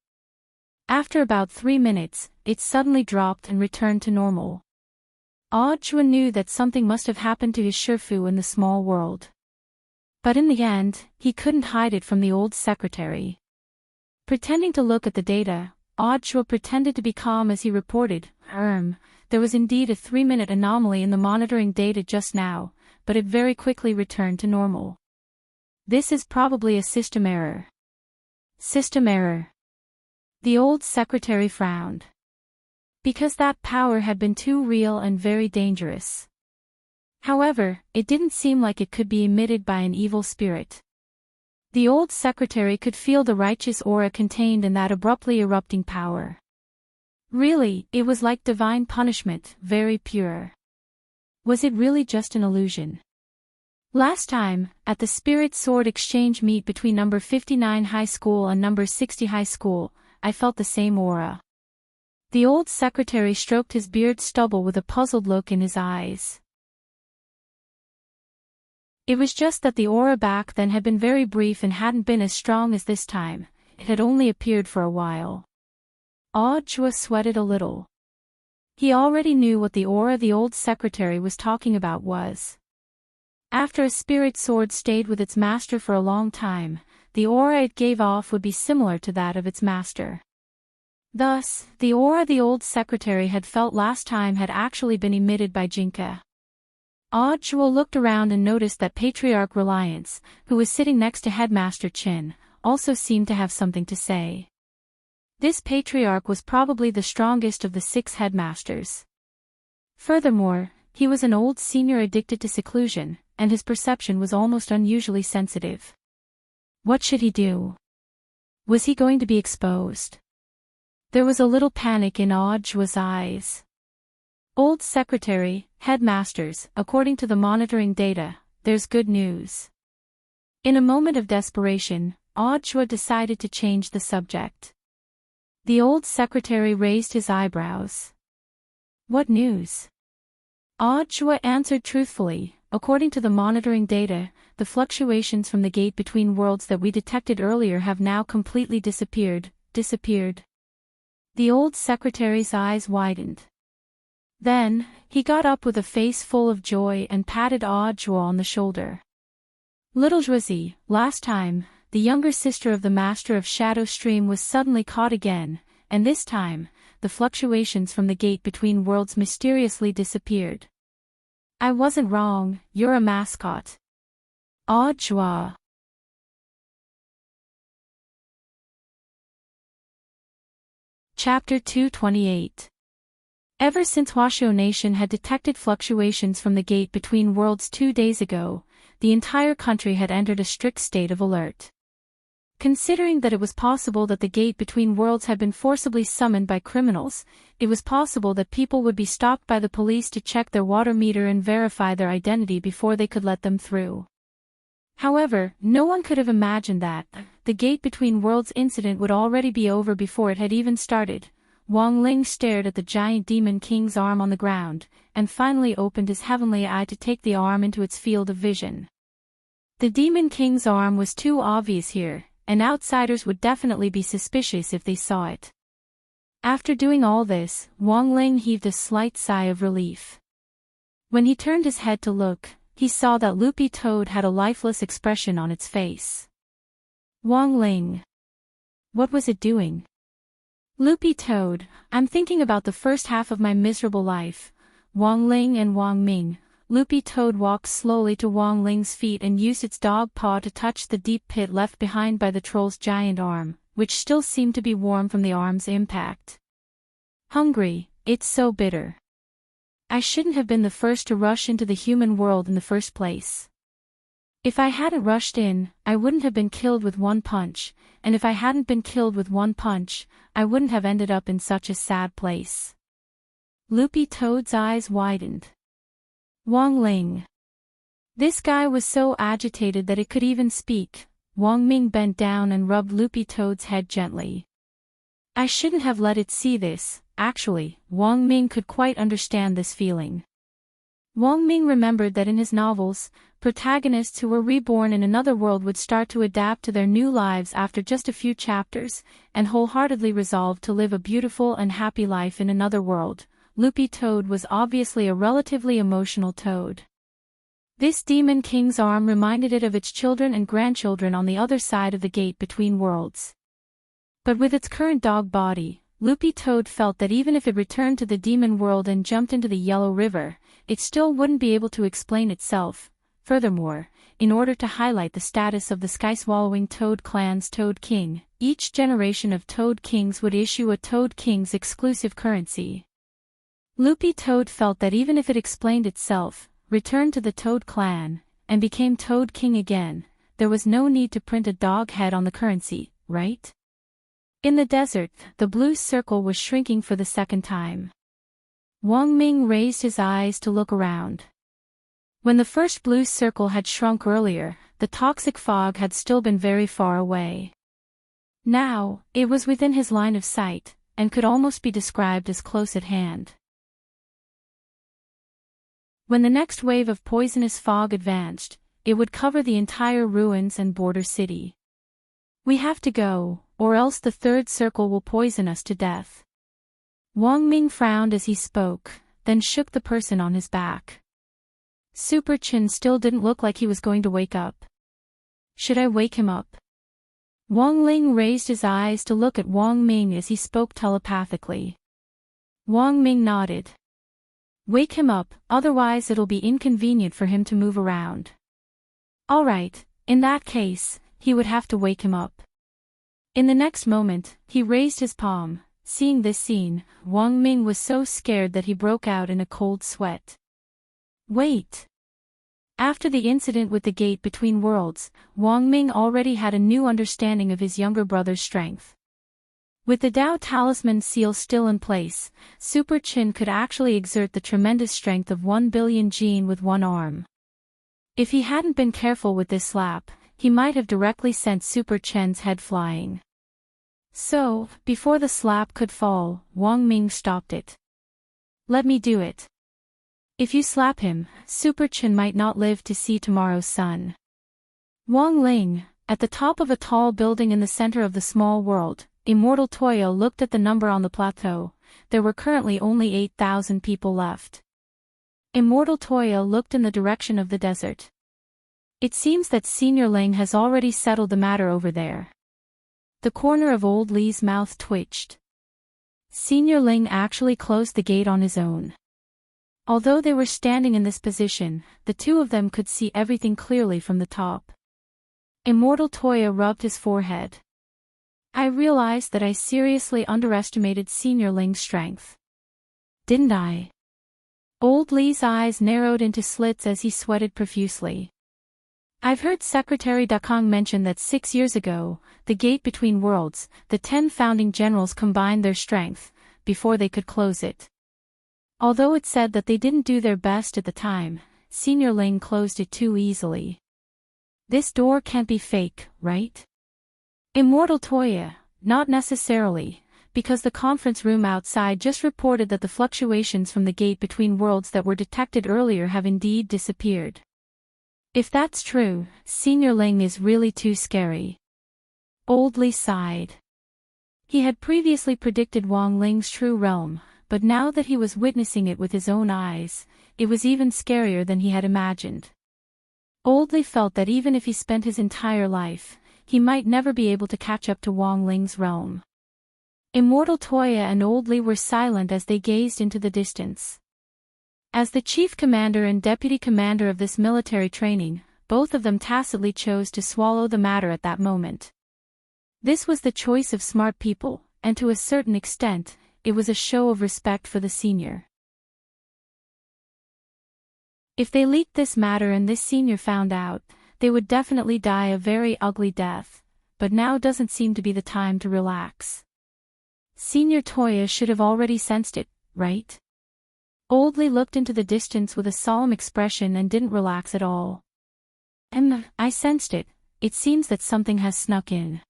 After about 3 minutes, it suddenly dropped and returned to normal. Audiobook knew that something must have happened to his Shifu in the small world. But in the end, he couldn't hide it from the old secretary. Pretending to look at the data, Audiobook pretended to be calm as he reported, there was indeed a 3-minute anomaly in the monitoring data just now, but it very quickly returned to normal. This is probably a system error. System error. The old secretary frowned. Because that power had been too real and very dangerous. However, it didn't seem like it could be emitted by an evil spirit. The old secretary could feel the righteous aura contained in that abruptly erupting power. Really, it was like divine punishment, very pure. Was it really just an illusion? Last time, at the Spirit Sword exchange meet between number 59 High School and number 60 High School, I felt the same aura. The old secretary stroked his beard stubble with a puzzled look in his eyes. It was just that the aura back then had been very brief and hadn't been as strong as this time. It had only appeared for a while. Audiobook sweated a little. He already knew what the aura the old secretary was talking about was. After a spirit sword stayed with its master for a long time, the aura it gave off would be similar to that of its master. Thus, the aura the old secretary had felt last time had actually been emitted by Jinka. Audiobook looked around and noticed that Patriarch Reliance, who was sitting next to Headmaster Chin, also seemed to have something to say. This patriarch was probably the strongest of the 6 headmasters. Furthermore, he was an old senior addicted to seclusion, and his perception was almost unusually sensitive. What should he do? Was he going to be exposed? There was a little panic in Audiobook's eyes. Old secretary, headmasters, according to the monitoring data, there's good news. In a moment of desperation, Audiobook decided to change the subject. The old secretary raised his eyebrows. What news? Audiobook answered truthfully, according to the monitoring data, the fluctuations from the gate between worlds that we detected earlier have now completely disappeared. The old secretary's eyes widened. Then, he got up with a face full of joy and patted Audiobook on the shoulder. Little Josie, last time, the younger sister of the master of Shadow Stream was suddenly caught again, and this time, the fluctuations from the gate between worlds mysteriously disappeared. I wasn't wrong, you're a mascot. Audiobook. Chapter 228. Ever since Huaxiao Nation had detected fluctuations from the gate between worlds 2 days ago, the entire country had entered a strict state of alert. Considering that it was possible that the gate between worlds had been forcibly summoned by criminals, it was possible that people would be stopped by the police to check their water meter and verify their identity before they could let them through. However, no one could have imagined that the gate between worlds incident would already be over before it had even started. Wang Ling stared at the giant Demon King's arm on the ground, and finally opened his heavenly eye to take the arm into its field of vision. The Demon King's arm was too obvious here, and outsiders would definitely be suspicious if they saw it. After doing all this, Wang Ling heaved a slight sigh of relief. When he turned his head to look, he saw that Loopy Toad had a lifeless expression on its face. Wang Ling. What was it doing? Loopy Toad, I'm thinking about the first half of my miserable life. Wang Ling and Wang Ming. Loopy Toad walked slowly to Wang Ling's feet and used its dog paw to touch the deep pit left behind by the troll's giant arm, which still seemed to be warm from the arm's impact. Hungry, it's so bitter. I shouldn't have been the first to rush into the human world in the first place. If I hadn't rushed in, I wouldn't have been killed with one punch, and if I hadn't been killed with one punch, I wouldn't have ended up in such a sad place. Loopy Toad's eyes widened. Wang Ling. This guy was so agitated that it could even speak. Wang Ming bent down and rubbed Loopy Toad's head gently. I shouldn't have let it see this. Actually, Wang Ming could quite understand this feeling. Wang Ming remembered that in his novels, protagonists who were reborn in another world would start to adapt to their new lives after just a few chapters, and wholeheartedly resolved to live a beautiful and happy life in another world. Loopy Toad was obviously a relatively emotional toad. This Demon King's arm reminded it of its children and grandchildren on the other side of the gate between worlds. But with its current dog body, Loopy Toad felt that even if it returned to the demon world and jumped into the Yellow River, it still wouldn't be able to explain itself. Furthermore, in order to highlight the status of the sky-swallowing Toad clan's Toad King, each generation of Toad Kings would issue a Toad King's exclusive currency. Loopy Toad felt that even if it explained itself, returned to the Toad clan, and became Toad King again, there was no need to print a dog head on the currency, right? In the desert, the blue circle was shrinking for the second time. Wang Ming raised his eyes to look around. When the first blue circle had shrunk earlier, the toxic fog had still been very far away. Now, it was within his line of sight, and could almost be described as close at hand. When the next wave of poisonous fog advanced, it would cover the entire ruins and border city. We have to go, or else the third circle will poison us to death. Wang Ming frowned as he spoke, then shook the person on his back. Super Chin still didn't look like he was going to wake up. Should I wake him up? Wang Ling raised his eyes to look at Wang Ming as he spoke telepathically. Wang Ming nodded. Wake him up, otherwise it'll be inconvenient for him to move around. All right, in that case, he would have to wake him up. In the next moment, he raised his palm. Seeing this scene, Wang Ming was so scared that he broke out in a cold sweat. Wait! After the incident with the gate between worlds, Wang Ming already had a new understanding of his younger brother's strength. With the Dao Talisman seal still in place, Super Chin could actually exert the tremendous strength of 1 billion Jin with one arm. If he hadn't been careful with this slap, he might have directly sent Super Chen's head flying. So, before the slap could fall, Wang Ming stopped it. Let me do it. If you slap him, Super Chen might not live to see tomorrow's sun. Wang Ling, at the top of a tall building in the center of the small world, Immortal Toya looked at the number on the plateau. There were currently only 8,000 people left. Immortal Toya looked in the direction of the desert. It seems that Senior Ling has already settled the matter over there. The corner of Old Li's mouth twitched. Senior Ling actually closed the gate on his own. Although they were standing in this position, the two of them could see everything clearly from the top. Immortal Toya rubbed his forehead. I realized that I seriously underestimated Senior Ling's strength. Didn't I? Old Li's eyes narrowed into slits as he sweated profusely. I've heard Secretary Dakong mention that 6 years ago, the gate between worlds, the 10 founding generals combined their strength, before they could close it. Although it said that they didn't do their best at the time, Senior Ling closed it too easily. This door can't be fake, right? Immortal Toya, not necessarily, because the conference room outside just reported that the fluctuations from the gate between worlds that were detected earlier have indeed disappeared. If that's true, Senior Ling is really too scary. Old Li sighed. He had previously predicted Wang Ling's true realm, but now that he was witnessing it with his own eyes, it was even scarier than he had imagined. Old Li felt that even if he spent his entire life, he might never be able to catch up to Wang Ling's realm. Immortal Toya and Old Li were silent as they gazed into the distance. As the chief commander and deputy commander of this military training, both of them tacitly chose to swallow the matter at that moment. This was the choice of smart people, and to a certain extent, it was a show of respect for the senior. If they leaked this matter and this senior found out, they would definitely die a very ugly death, but now doesn't seem to be the time to relax. Senior Toya should have already sensed it, right? Oldly looked into the distance with a solemn expression and didn't relax at all. I sensed it. It seems that something has snuck in.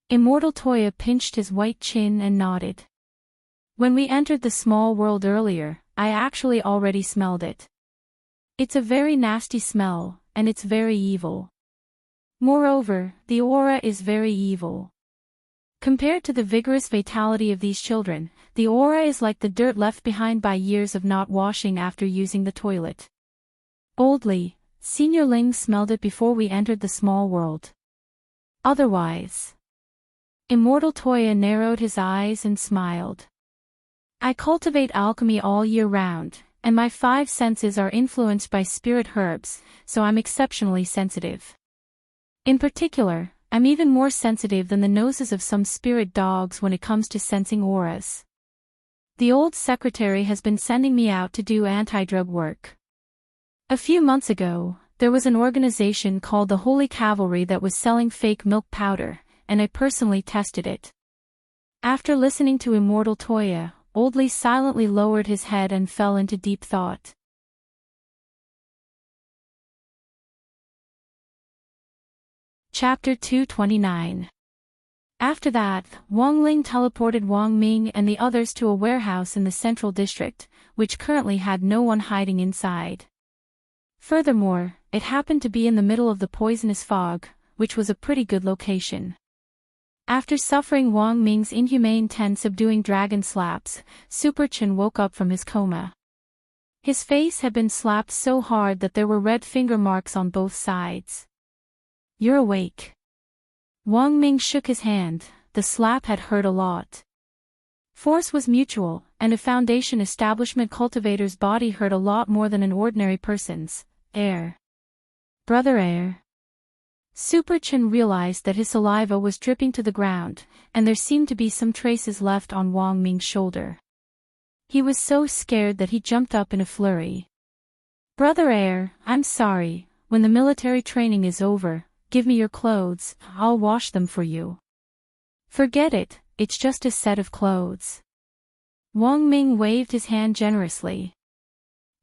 Immortal Toya pinched his white chin and nodded. When we entered the small world earlier, I actually already smelled it. It's a very nasty smell, and it's very evil. Moreover, the aura is very evil. Compared to the vigorous vitality of these children, the aura is like the dirt left behind by years of not washing after using the toilet. Oldly, Senior Ling smelled it before we entered the small world. Otherwise. Immortal Toya narrowed his eyes and smiled. I cultivate alchemy all year round, and my 5 senses are influenced by spirit herbs, so I'm exceptionally sensitive. In particular, I'm even more sensitive than the noses of some spirit dogs when it comes to sensing auras. The old secretary has been sending me out to do anti-drug work. A few months ago, there was an organization called the Holy Cavalry that was selling fake milk powder, and I personally tested it. After listening to Immortal Toya, Oldly silently lowered his head and fell into deep thought. Chapter 229. After that, Wang Ling teleported Wang Ming and the others to a warehouse in the central district, which currently had no one hiding inside. Furthermore, it happened to be in the middle of the poisonous fog, which was a pretty good location. After suffering Wang Ming's inhumane 10 subduing dragon slaps, Super Chen woke up from his coma. His face had been slapped so hard that there were red finger marks on both sides. You're awake. Wang Ming shook his hand. The slap had hurt a lot. Force was mutual, and a Foundation establishment cultivator's body hurt a lot more than an ordinary person's. Brother Air. Super Chen realized that his saliva was dripping to the ground, and there seemed to be some traces left on Wang Ming's shoulder. He was so scared that he jumped up in a flurry. Brother Air, I'm sorry, when the military training is over, give me your clothes, I'll wash them for you. Forget it, it's just a set of clothes. Wang Ming waved his hand generously.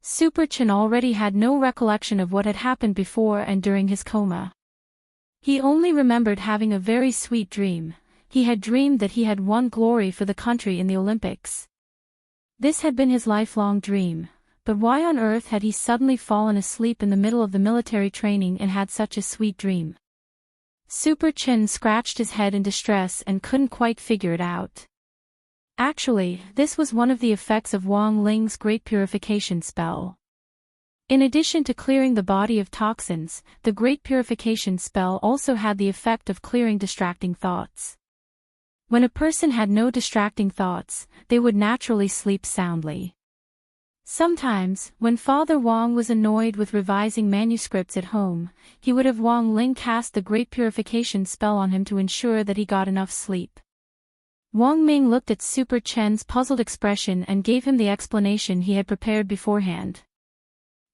Super Chen already had no recollection of what had happened before and during his coma. He only remembered having a very sweet dream. He had dreamed that he had won glory for the country in the Olympics. This had been his lifelong dream, but why on earth had he suddenly fallen asleep in the middle of the military training and had such a sweet dream? Super Chen scratched his head in distress and couldn't quite figure it out. Actually, this was one of the effects of Wang Ling's great purification spell. In addition to clearing the body of toxins, the great purification spell also had the effect of clearing distracting thoughts. When a person had no distracting thoughts, they would naturally sleep soundly. Sometimes, when Father Wang was annoyed with revising manuscripts at home, he would have Wang Ling cast the great purification spell on him to ensure that he got enough sleep. Wang Ming looked at Super Chen's puzzled expression and gave him the explanation he had prepared beforehand.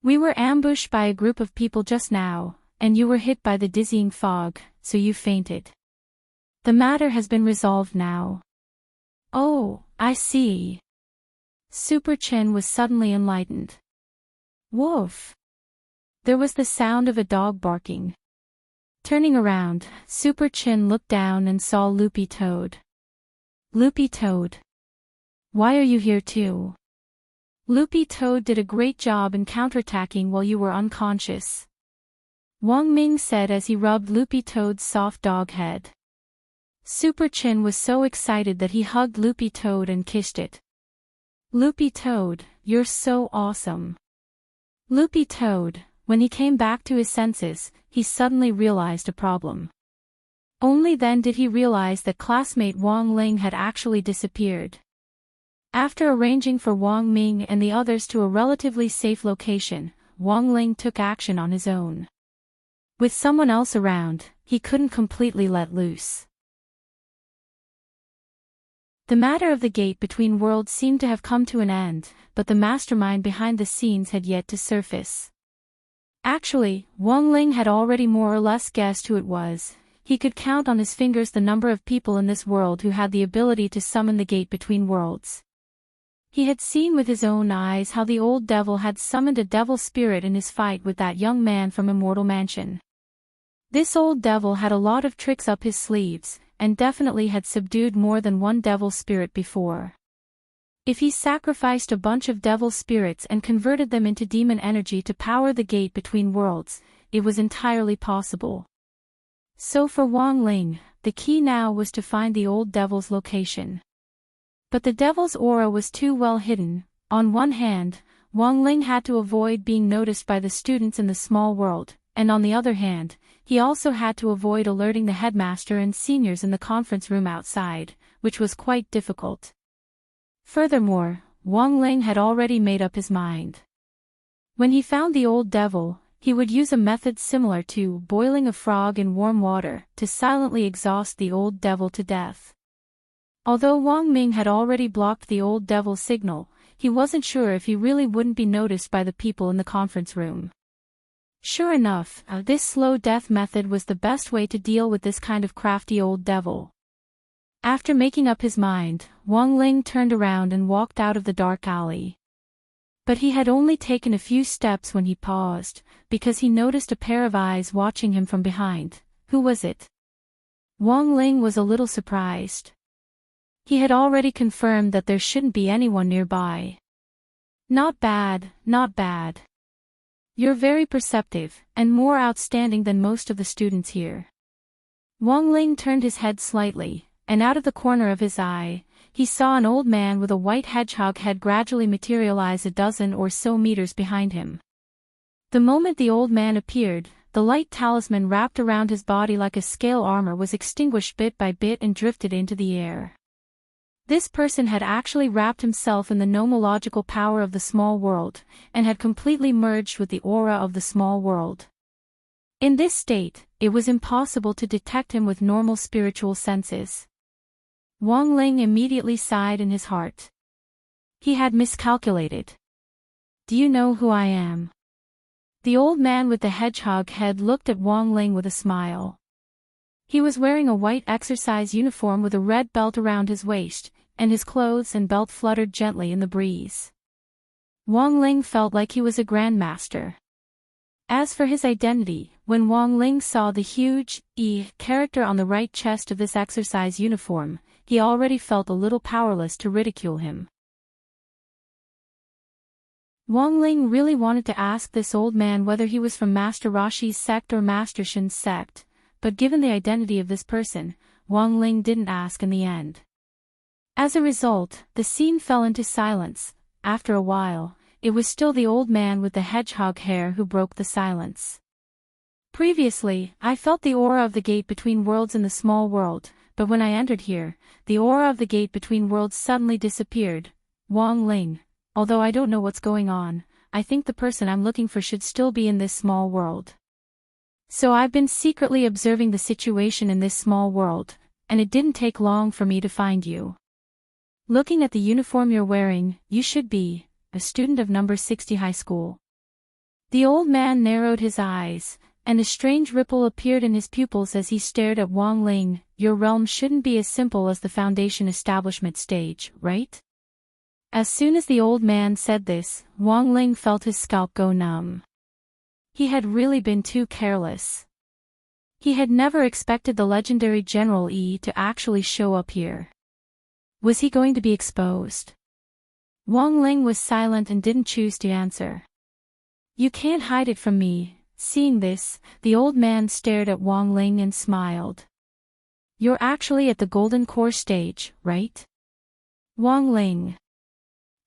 We were ambushed by a group of people just now, and you were hit by the dizzying fog, so you fainted. The matter has been resolved now. Oh, I see. Super Chen was suddenly enlightened. Woof! There was the sound of a dog barking. Turning around, Super Chen looked down and saw Loopy Toad. Loopy Toad. Why are you here too? Loopy Toad did a great job in counterattacking while you were unconscious. Wang Ming said as he rubbed Loopy Toad's soft dog head. Super Chen was so excited that he hugged Loopy Toad and kissed it. Loopy Toad, you're so awesome. Loopy Toad, when he came back to his senses, he suddenly realized a problem. Only then did he realize that classmate Wang Ling had actually disappeared. After arranging for Wang Ming and the others to a relatively safe location, Wang Ling took action on his own. With someone else around, he couldn't completely let loose. The matter of the gate between worlds seemed to have come to an end, but the mastermind behind the scenes had yet to surface. Actually, Wang Ling had already more or less guessed who it was. He could count on his fingers the number of people in this world who had the ability to summon the gate between worlds. He had seen with his own eyes how the old devil had summoned a devil spirit in his fight with that young man from Immortal Mansion. This old devil had a lot of tricks up his sleeves, and definitely had subdued more than one devil spirit before. If he sacrificed a bunch of devil spirits and converted them into demon energy to power the gate between worlds, it was entirely possible. So for Wang Ling, the key now was to find the old devil's location. But the devil's aura was too well hidden. On one hand, Wang Ling had to avoid being noticed by the students in the small world, and on the other hand, he also had to avoid alerting the headmaster and seniors in the conference room outside, which was quite difficult. Furthermore, Wang Ling had already made up his mind. When he found the old devil, he would use a method similar to boiling a frog in warm water to silently exhaust the old devil to death. Although Wang Ming had already blocked the old devil's signal, he wasn't sure if he really wouldn't be noticed by the people in the conference room. Sure enough, this slow death method was the best way to deal with this kind of crafty old devil. After making up his mind, Wang Ling turned around and walked out of the dark alley. But he had only taken a few steps when he paused, because he noticed a pair of eyes watching him from behind. Who was it? Wang Ling was a little surprised. He had already confirmed that there shouldn't be anyone nearby. Not bad, not bad. You're very perceptive, and more outstanding than most of the students here. Wang Ling turned his head slightly, and out of the corner of his eye, he saw an old man with a white hedgehog head gradually materialize a dozen or so meters behind him. The moment the old man appeared, the light talisman wrapped around his body like a scale armor was extinguished bit by bit and drifted into the air. This person had actually wrapped himself in the nomological power of the small world, and had completely merged with the aura of the small world. In this state, it was impossible to detect him with normal spiritual senses. Wang Ling immediately sighed in his heart. He had miscalculated. Do you know who I am? The old man with the hedgehog head looked at Wang Ling with a smile. He was wearing a white exercise uniform with a red belt around his waist, and his clothes and belt fluttered gently in the breeze. Wang Ling felt like he was a grandmaster. As for his identity, when Wang Ling saw the huge E character on the right chest of this exercise uniform, he already felt a little powerless to ridicule him. Wang Ling really wanted to ask this old man whether he was from Master Rashi's sect or Master Shin's sect, but given the identity of this person, Wang Ling didn't ask in the end. As a result, the scene fell into silence. After a while, it was still the old man with the hedgehog hair who broke the silence. Previously, I felt the aura of the gate between worlds in the small world, but when I entered here, the aura of the gate between worlds suddenly disappeared. Wang Ling, although I don't know what's going on, I think the person I'm looking for should still be in this small world. So I've been secretly observing the situation in this small world, and it didn't take long for me to find you. Looking at the uniform you're wearing, you should be a student of number 60 high school. The old man narrowed his eyes, and a strange ripple appeared in his pupils as he stared at Wang Ling. Your realm shouldn't be as simple as the Foundation establishment stage, right? As soon as the old man said this, Wang Ling felt his scalp go numb. He had really been too careless. He had never expected the legendary General Yi to actually show up here. Was he going to be exposed? Wang Ling was silent and didn't choose to answer. You can't hide it from me. Seeing this, the old man stared at Wang Ling and smiled. You're actually at the Golden Core stage, right? Wang Ling.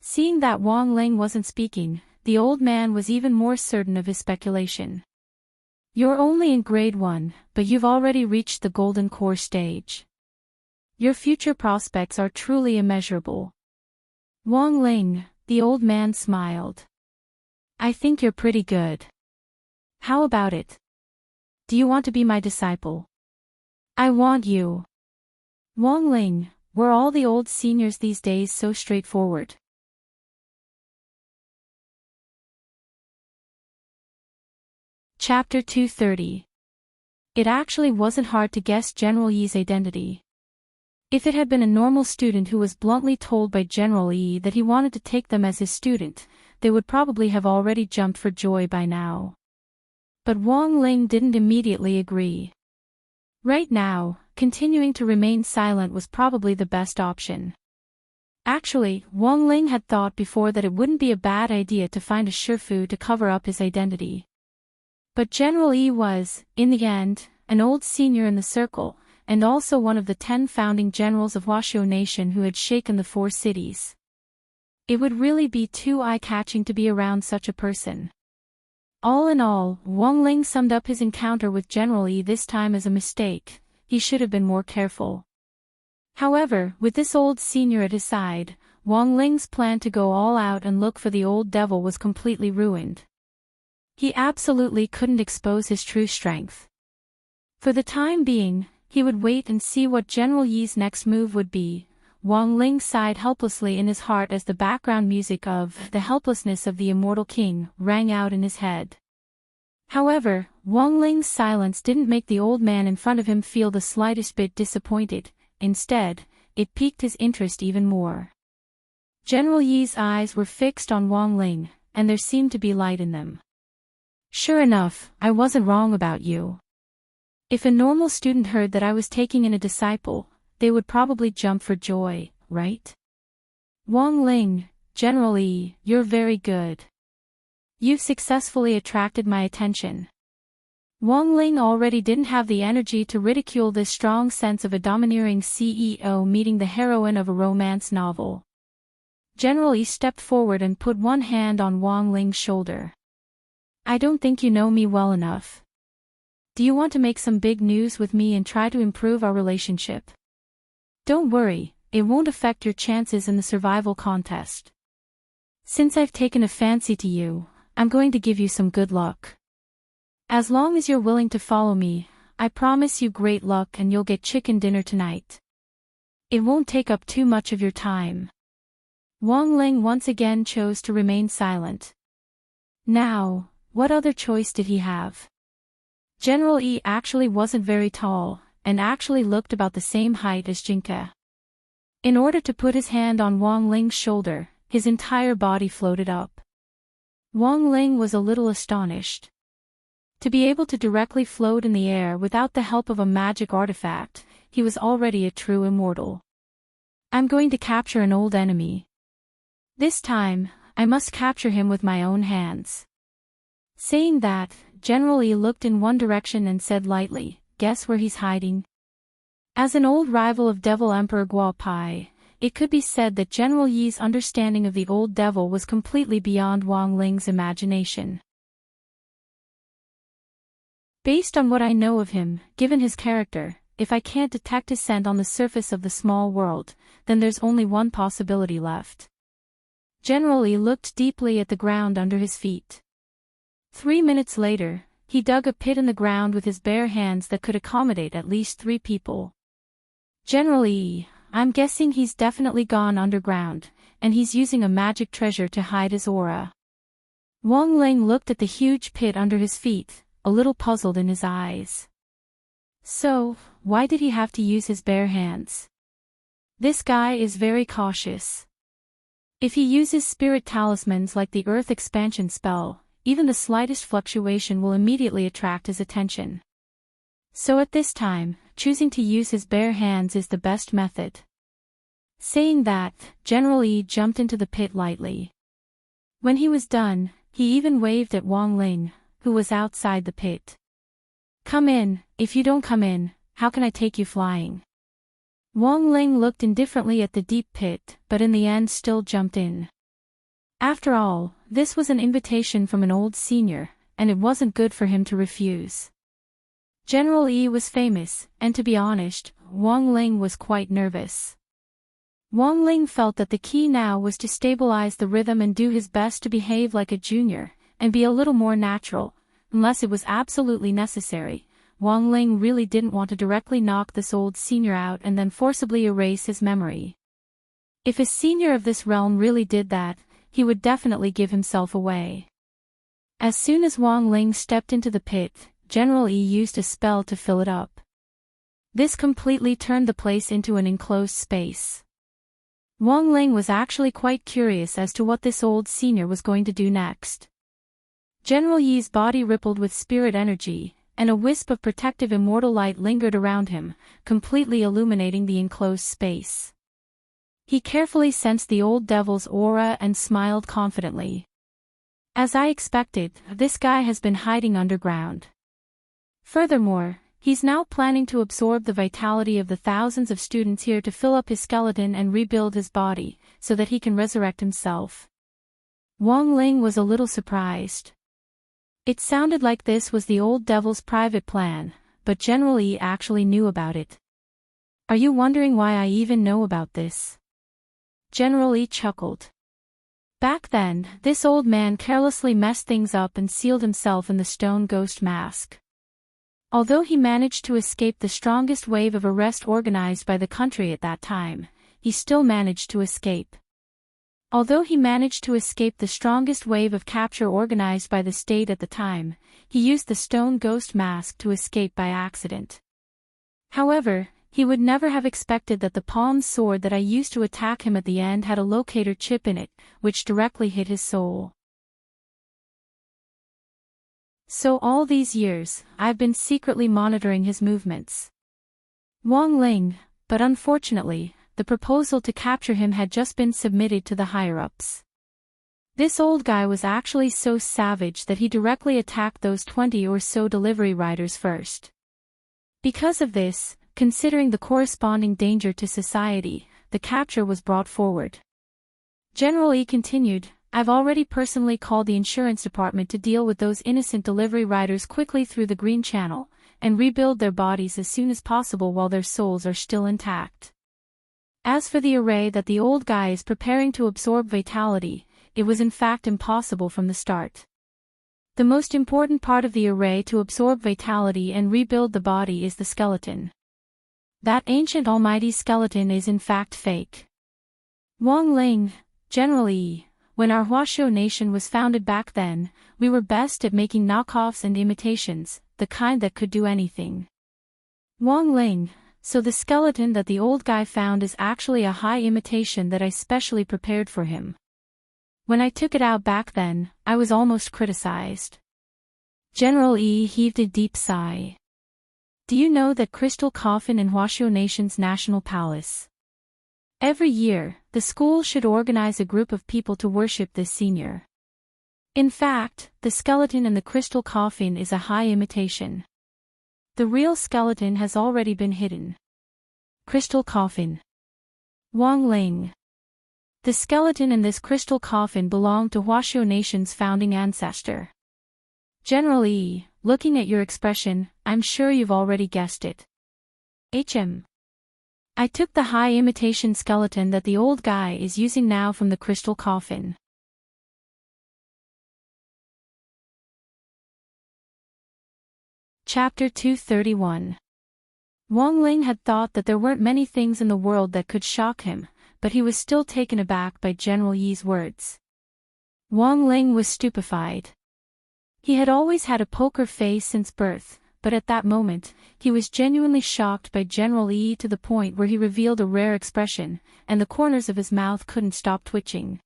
Seeing that Wang Ling wasn't speaking, the old man was even more certain of his speculation. You're only in grade 1, but you've already reached the Golden Core stage. Your future prospects are truly immeasurable. Wang Ling, the old man smiled. I think you're pretty good. How about it? Do you want to be my disciple? I want you. Wang Ling, were all the old seniors these days so straightforward? Chapter 230. It actually wasn't hard to guess General Yi's identity. If it had been a normal student who was bluntly told by General Yi that he wanted to take them as his student, they would probably have already jumped for joy by now. But Wang Ling didn't immediately agree. Right now, continuing to remain silent was probably the best option. Actually, Wang Ling had thought before that it wouldn't be a bad idea to find a shifu to cover up his identity. But General Yi was, in the end, an old senior in the circle, and also one of the 10 founding generals of Huaxiu Nation who had shaken the 4 cities. It would really be too eye-catching to be around such a person. All in all, Wang Ling summed up his encounter with General Yi this time as a mistake. He should have been more careful. However, with this old senior at his side, Wang Ling's plan to go all out and look for the old devil was completely ruined. He absolutely couldn't expose his true strength. For the time being, he would wait and see what General Yi's next move would be. Wang Ling sighed helplessly in his heart as the background music of "The Helplessness of the Immortal King" rang out in his head. However, Wang Ling's silence didn't make the old man in front of him feel the slightest bit disappointed. Instead, it piqued his interest even more. General Yi's eyes were fixed on Wang Ling, and there seemed to be light in them. Sure enough, I wasn't wrong about you. If a normal student heard that I was taking in a disciple, they would probably jump for joy, right? Wang Ling, General Yi, you're very good. You've successfully attracted my attention. Wang Ling already didn't have the energy to ridicule this strong sense of a domineering CEO meeting the heroine of a romance novel. General Yi stepped forward and put one hand on Wang Ling's shoulder. I don't think you know me well enough. Do you want to make some big news with me and try to improve our relationship? Don't worry, it won't affect your chances in the survival contest. Since I've taken a fancy to you, I'm going to give you some good luck. As long as you're willing to follow me, I promise you great luck and you'll get chicken dinner tonight. It won't take up too much of your time. Wang Ling once again chose to remain silent. Now, what other choice did he have? General Yi actually wasn't very tall, and actually looked about the same height as Jinke. In order to put his hand on Wang Ling's shoulder, his entire body floated up. Wang Ling was a little astonished. To be able to directly float in the air without the help of a magic artifact, he was already a true immortal. I'm going to capture an old enemy. This time, I must capture him with my own hands. Saying that, General Yi looked in one direction and said lightly, guess where he's hiding? As an old rival of Devil Emperor Guo Pai, it could be said that General Yi's understanding of the old devil was completely beyond Wang Ling's imagination. Based on what I know of him, given his character, if I can't detect his scent on the surface of the small world, then there's only one possibility left. General Yi looked deeply at the ground under his feet. 3 minutes later, he dug a pit in the ground with his bare hands that could accommodate at least 3 people. General Yi, I'm guessing he's definitely gone underground, and he's using a magic treasure to hide his aura. Wang Ling looked at the huge pit under his feet, a little puzzled in his eyes. So, why did he have to use his bare hands? This guy is very cautious. If he uses spirit talismans like the Earth Expansion spell, even the slightest fluctuation will immediately attract his attention. So at this time, choosing to use his bare hands is the best method. Saying that, General Yi jumped into the pit lightly. When he was done, he even waved at Wang Ling, who was outside the pit. Come in, if you don't come in, how can I take you flying? Wang Ling looked indifferently at the deep pit, but in the end still jumped in. After all, this was an invitation from an old senior, and it wasn't good for him to refuse. General Yi was famous, and to be honest, Wang Ling was quite nervous. Wang Ling felt that the key now was to stabilize the rhythm and do his best to behave like a junior, and be a little more natural, unless it was absolutely necessary. Wang Ling really didn't want to directly knock this old senior out and then forcibly erase his memory. If a senior of this realm really did that, he would definitely give himself away. As soon as Wang Ling stepped into the pit, General Yi used a spell to fill it up. This completely turned the place into an enclosed space. Wang Ling was actually quite curious as to what this old senior was going to do next. General Yi's body rippled with spirit energy, and a wisp of protective immortal light lingered around him, completely illuminating the enclosed space. He carefully sensed the old devil's aura and smiled confidently. As I expected, this guy has been hiding underground. Furthermore, he's now planning to absorb the vitality of the thousands of students here to fill up his skeleton and rebuild his body, so that he can resurrect himself. Wang Ling was a little surprised. It sounded like this was the old devil's private plan, but General Yi actually knew about it. Are you wondering why I even know about this? General Yi chuckled. Back then, this old man carelessly messed things up and sealed himself in the stone ghost mask. Although he managed to escape the strongest wave of arrest organized by the country at that time, he still managed to escape. Although he managed to escape the strongest wave of capture organized by the state at the time, he used the stone ghost mask to escape by accident. However, he would never have expected that the palm sword that I used to attack him at the end had a locator chip in it, which directly hit his soul. So all these years, I've been secretly monitoring his movements. Wang Ling, but unfortunately, the proposal to capture him had just been submitted to the higher-ups. This old guy was actually so savage that he directly attacked those 20 or so delivery riders first. Because of this, considering the corresponding danger to society, the capture was brought forward. General Yi continued, I've already personally called the insurance department to deal with those innocent delivery riders quickly through the Green Channel, and rebuild their bodies as soon as possible while their souls are still intact. As for the array that the old guy is preparing to absorb vitality, it was in fact impossible from the start. The most important part of the array to absorb vitality and rebuild the body is the skeleton. That ancient almighty skeleton is in fact fake. Wang Ling, General Yi, when our Huashu nation was founded back then, we were best at making knockoffs and imitations, the kind that could do anything. Wang Ling, so the skeleton that the old guy found is actually a high imitation that I specially prepared for him. When I took it out back then, I was almost criticized. General Yi heaved a deep sigh. Do you know that crystal coffin in Huashu Nation's national palace? Every year, the school should organize a group of people to worship this senior. In fact, the skeleton in the crystal coffin is a high imitation. The real skeleton has already been hidden. Crystal coffin. Wang Ling. The skeleton in this crystal coffin belonged to Huashu Nation's founding ancestor. General Yi, looking at your expression, I'm sure you've already guessed it. I took the high imitation skeleton that the old guy is using now from the crystal coffin. Chapter 231. Wang Ling had thought that there weren't many things in the world that could shock him, but he was still taken aback by General Yi's words. Wang Ling was stupefied. He had always had a poker face since birth, but at that moment, he was genuinely shocked by General Yi to the point where he revealed a rare expression, and the corners of his mouth couldn't stop twitching.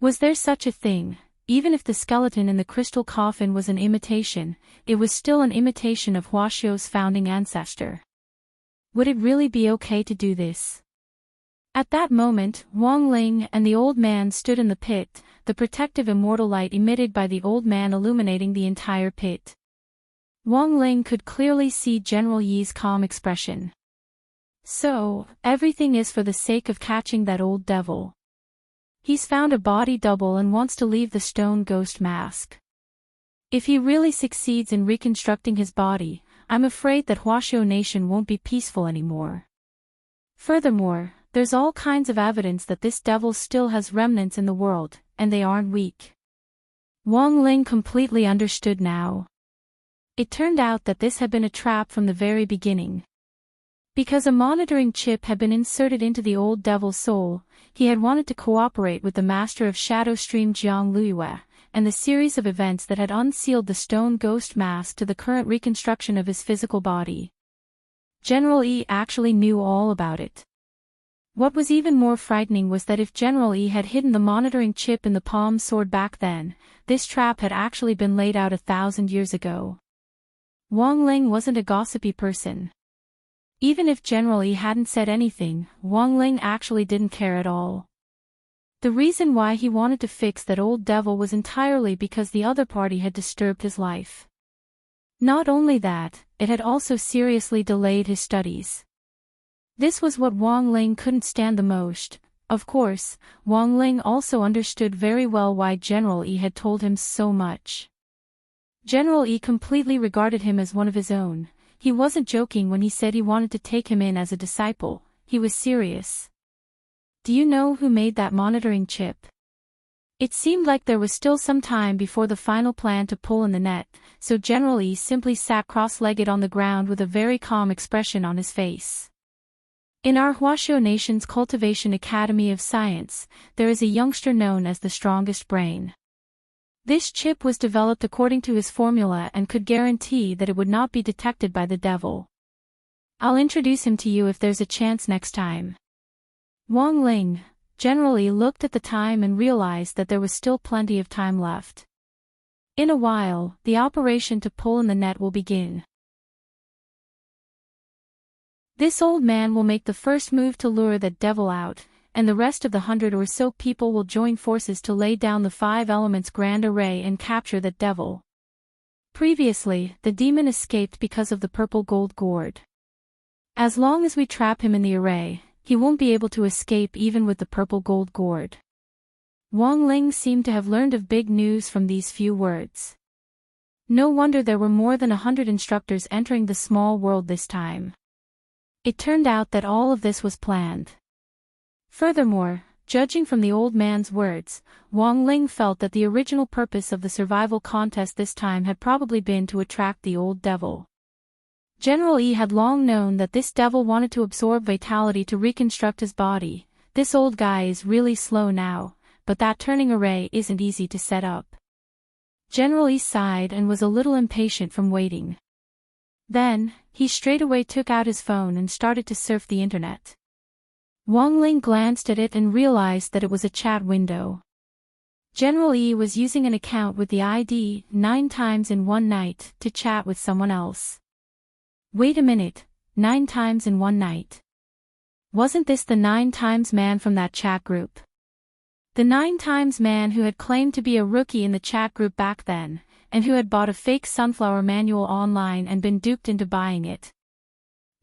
Was there such a thing? Even if the skeleton in the crystal coffin was an imitation, it was still an imitation of Huashu's founding ancestor. Would it really be okay to do this? At that moment, Wang Ling and the old man stood in the pit, the protective immortal light emitted by the old man illuminating the entire pit. Wang Ling could clearly see General Yi's calm expression. So, everything is for the sake of catching that old devil. He's found a body double and wants to leave the stone ghost mask. If he really succeeds in reconstructing his body, I'm afraid that Huashu Nation won't be peaceful anymore. Furthermore, there's all kinds of evidence that this devil still has remnants in the world, and they aren't weak. Wang Ling completely understood now. It turned out that this had been a trap from the very beginning. Because a monitoring chip had been inserted into the old devil's soul, he had wanted to cooperate with the master of Shadow Stream Jiang Luiyue, and the series of events that had unsealed the stone ghost mask to the current reconstruction of his physical body. General E actually knew all about it. What was even more frightening was that if General E had hidden the monitoring chip in the palm sword back then, this trap had actually been laid out 1,000 years ago. Wang Ling wasn't a gossipy person. Even if General E hadn't said anything, Wang Ling actually didn't care at all. The reason why he wanted to fix that old devil was entirely because the other party had disturbed his life. Not only that, it had also seriously delayed his studies. This was what Wang Ling couldn't stand the most. Of course, Wang Ling also understood very well why General E had told him so much. General E completely regarded him as one of his own. He wasn't joking when he said he wanted to take him in as a disciple, he was serious. Do you know who made that monitoring chip? It seemed like there was still some time before the final plan to pull in the net, so General E simply sat cross-legged on the ground with a very calm expression on his face. In our Huaxiao Nation's Cultivation Academy of Science, there is a youngster known as the strongest brain. This chip was developed according to his formula and could guarantee that it would not be detected by the devil. I'll introduce him to you if there's a chance next time. Wang Ling, General E looked at the time and realized that there was still plenty of time left. In a while, the operation to pull in the net will begin. This old man will make the first move to lure that devil out, and the rest of the 100 or so people will join forces to lay down the 5 elements grand array and capture that devil. Previously, the demon escaped because of the purple gold gourd. As long as we trap him in the array, he won't be able to escape even with the purple gold gourd. Wang Ling seemed to have learned of big news from these few words. No wonder there were more than 100 instructors entering the small world this time. It turned out that all of this was planned. Furthermore, judging from the old man's words, Wang Ling felt that the original purpose of the survival contest this time had probably been to attract the old devil. General E had long known that this devil wanted to absorb vitality to reconstruct his body. This old guy is really slow now, but that turning array isn't easy to set up. General E sighed and was a little impatient from waiting. Then, he straightaway took out his phone and started to surf the internet. Wang Ling glanced at it and realized that it was a chat window. General E was using an account with the ID 9 times in one night to chat with someone else. Wait a minute, 9 times in one night. Wasn't this the 9 times man from that chat group? The 9 times man who had claimed to be a rookie in the chat group back then, and who had bought a fake sunflower manual online and been duped into buying it.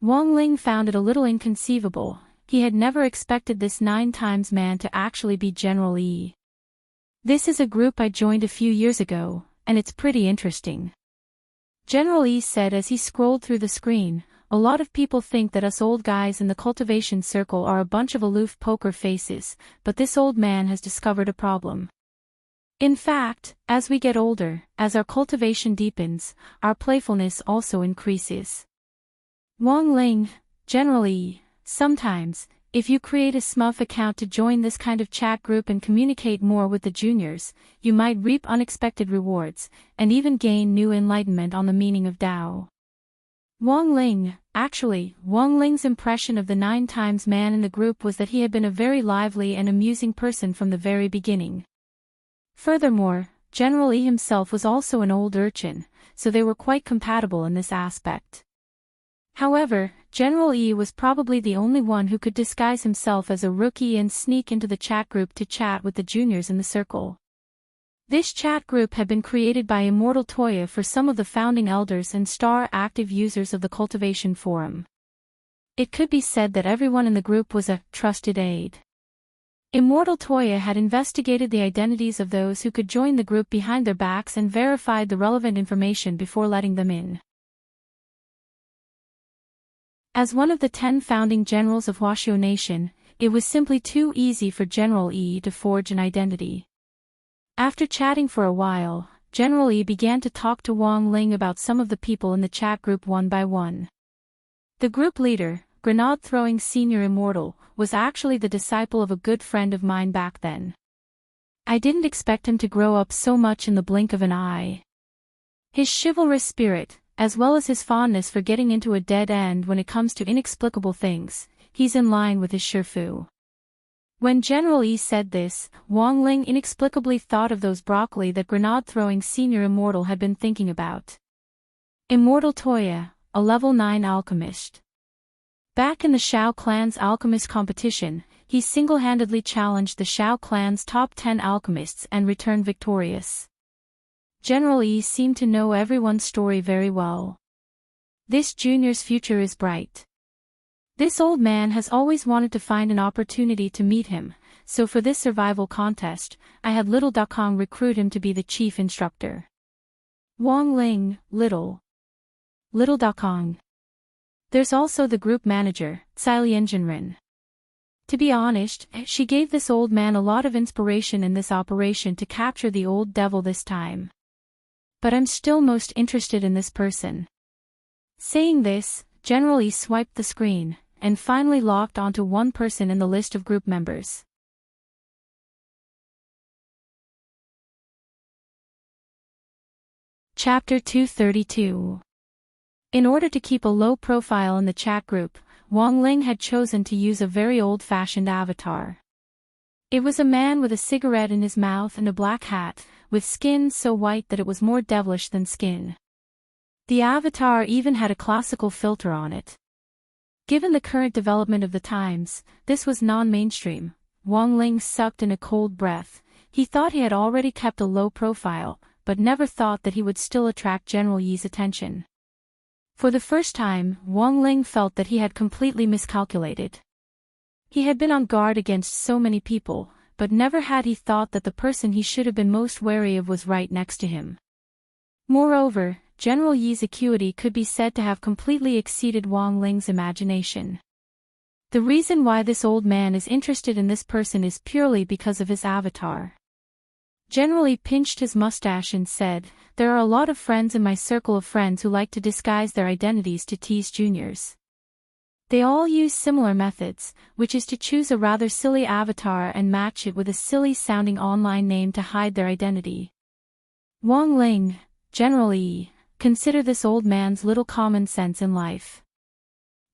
Wang Ling found it a little inconceivable. He had never expected this 9 times man to actually be General E. This is a group I joined a few years ago, and it's pretty interesting. General E said as he scrolled through the screen. A lot of people think that us old guys in the cultivation circle are a bunch of aloof poker faces, but this old man has discovered a problem. In fact, as we get older, as our cultivation deepens, our playfulness also increases. Wang Ling, General E, sometimes, if you create a Smurf account to join this kind of chat group and communicate more with the juniors, you might reap unexpected rewards, and even gain new enlightenment on the meaning of Tao. Wang Ling, actually, Wang Ling's impression of the 9 times man in the group was that he had been a very lively and amusing person from the very beginning. Furthermore, General E himself was also an old urchin, so they were quite compatible in this aspect. However, General E was probably the only one who could disguise himself as a rookie and sneak into the chat group to chat with the juniors in the circle. This chat group had been created by Immortal Toya for some of the founding elders and star active users of the Cultivation Forum. It could be said that everyone in the group was a trusted aide. Immortal Toya had investigated the identities of those who could join the group behind their backs and verified the relevant information before letting them in. As one of the 10 founding generals of Huaxiao Nation, it was simply too easy for General E to forge an identity. After chatting for a while, General E began to talk to Wang Ling about some of the people in the chat group one by one. The group leader, grenade-throwing senior immortal, was actually the disciple of a good friend of mine back then. I didn't expect him to grow up so much in the blink of an eye. His chivalrous spirit, as well as his fondness for getting into a dead end when it comes to inexplicable things, he's in line with his Shifu. When General Yi said this, Wang Ling inexplicably thought of those broccoli that grenade-throwing senior immortal had been thinking about. Immortal Toya, a level 9 alchemist. Back in the Shao clan's alchemist competition, he single-handedly challenged the Shao clan's top 10 alchemists and returned victorious. General Yi seemed to know everyone's story very well. This junior's future is bright. This old man has always wanted to find an opportunity to meet him, so for this survival contest, I had Little Dakong recruit him to be the chief instructor. Wang Ling, Little Dakong. There's also the group manager, Cai Lianjinren. To be honest, she gave this old man a lot of inspiration in this operation to capture the old devil this time. But I'm still most interested in this person. Saying this, General Yi swiped the screen, and finally locked onto one person in the list of group members. Chapter 232. In order to keep a low profile in the chat group, Wang Ling had chosen to use a very old-fashioned avatar. It was a man with a cigarette in his mouth and a black hat, with skin so white that it was more devilish than skin. The avatar even had a classical filter on it. Given the current development of the times, this was non-mainstream. Wang Ling sucked in a cold breath. He thought he had already kept a low profile, but never thought that he would still attract General Yi's attention. For the first time, Wang Ling felt that he had completely miscalculated. He had been on guard against so many people, but never had he thought that the person he should have been most wary of was right next to him. Moreover, General Yi's acuity could be said to have completely exceeded Wang Ling's imagination. The reason why this old man is interested in this person is purely because of his avatar. General Yi pinched his mustache and said, "There are a lot of friends in my circle of friends who like to disguise their identities to tease juniors. They all use similar methods, which is to choose a rather silly avatar and match it with a silly-sounding online name to hide their identity. Wang Ling, General Yi, consider this old man's little common sense in life.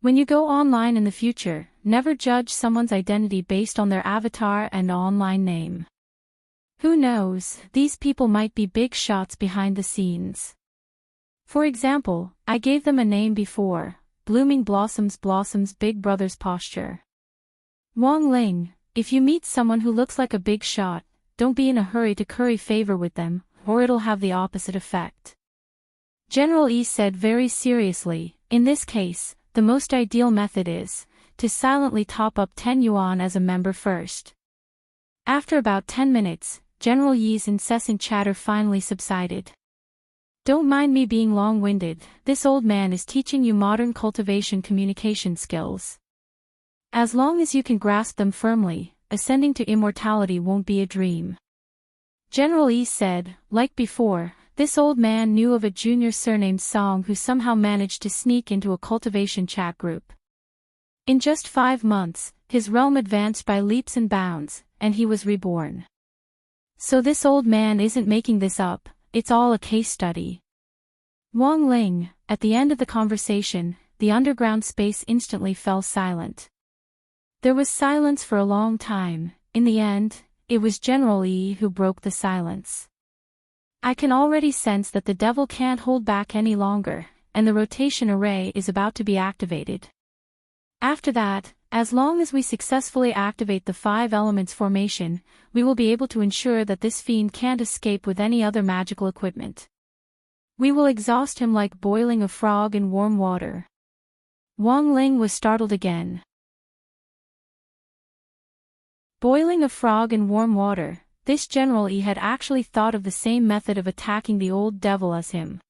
When you go online in the future, never judge someone's identity based on their avatar and online name. Who knows, these people might be big shots behind the scenes. For example, I gave them a name before, Blooming Blossoms Big Brother's Posture. Wang Ling, if you meet someone who looks like a big shot, don't be in a hurry to curry favor with them, or it'll have the opposite effect." General Yi said very seriously, "In this case, the most ideal method is to silently top up 10 yuan as a member first." After about 10 minutes, General Yi's incessant chatter finally subsided. "Don't mind me being long-winded, this old man is teaching you modern cultivation communication skills. As long as you can grasp them firmly, ascending to immortality won't be a dream." General Yi said, like before, this old man knew of a junior surnamed Song who somehow managed to sneak into a cultivation chat group. In just 5 months, his realm advanced by leaps and bounds, and he was reborn. So this old man isn't making this up, it's all a case study. Wang Ling, at the end of the conversation, the underground space instantly fell silent. There was silence for a long time. In the end, it was General Yi who broke the silence. "I can already sense that the devil can't hold back any longer, and the rotation array is about to be activated. After that, as long as we successfully activate the 5 elements formation, we will be able to ensure that this fiend can't escape with any other magical equipment. We will exhaust him like boiling a frog in warm water." Wang Ling was startled again. Boiling a frog in warm water, this General Yi had actually thought of the same method of attacking the old devil as him.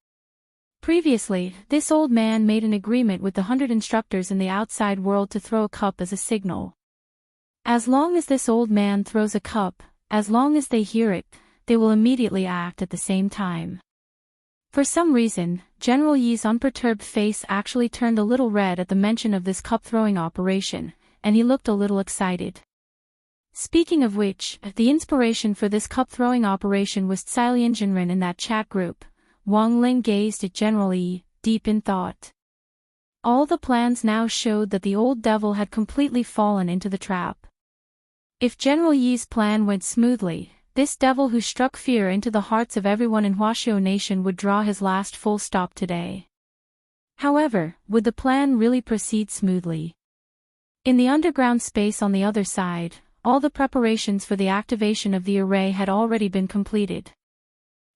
Previously, this old man made an agreement with the 100 instructors in the outside world to throw a cup as a signal. As long as this old man throws a cup, as long as they hear it, they will immediately act at the same time. For some reason, General Yi's unperturbed face actually turned a little red at the mention of this cup-throwing operation, and he looked a little excited. Speaking of which, the inspiration for this cup-throwing operation was Tsilianjinren in that chat group. Wang Ling gazed at General Yi, deep in thought. All the plans now showed that the old devil had completely fallen into the trap. If General Yi's plan went smoothly, this devil who struck fear into the hearts of everyone in Huaxiao Nation would draw his last full stop today. However, would the plan really proceed smoothly? In the underground space on the other side, all the preparations for the activation of the array had already been completed.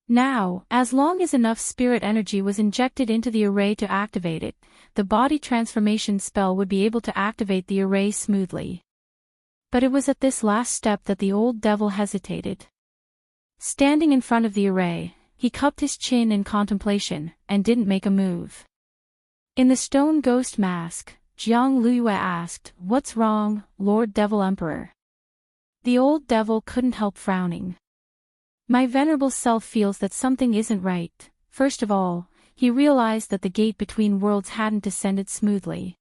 Now, as long as enough spirit energy was injected into the array to activate it, the body transformation spell would be able to activate the array smoothly. But it was at this last step that the old devil hesitated. Standing in front of the array, he cupped his chin in contemplation, and didn't make a move. In the stone ghost mask, Jiang Luyue asked, "What's wrong, Lord Devil Emperor?" The old devil couldn't help frowning. My venerable self feels that something isn't right. First of all, he realized that the gate between worlds hadn't descended smoothly.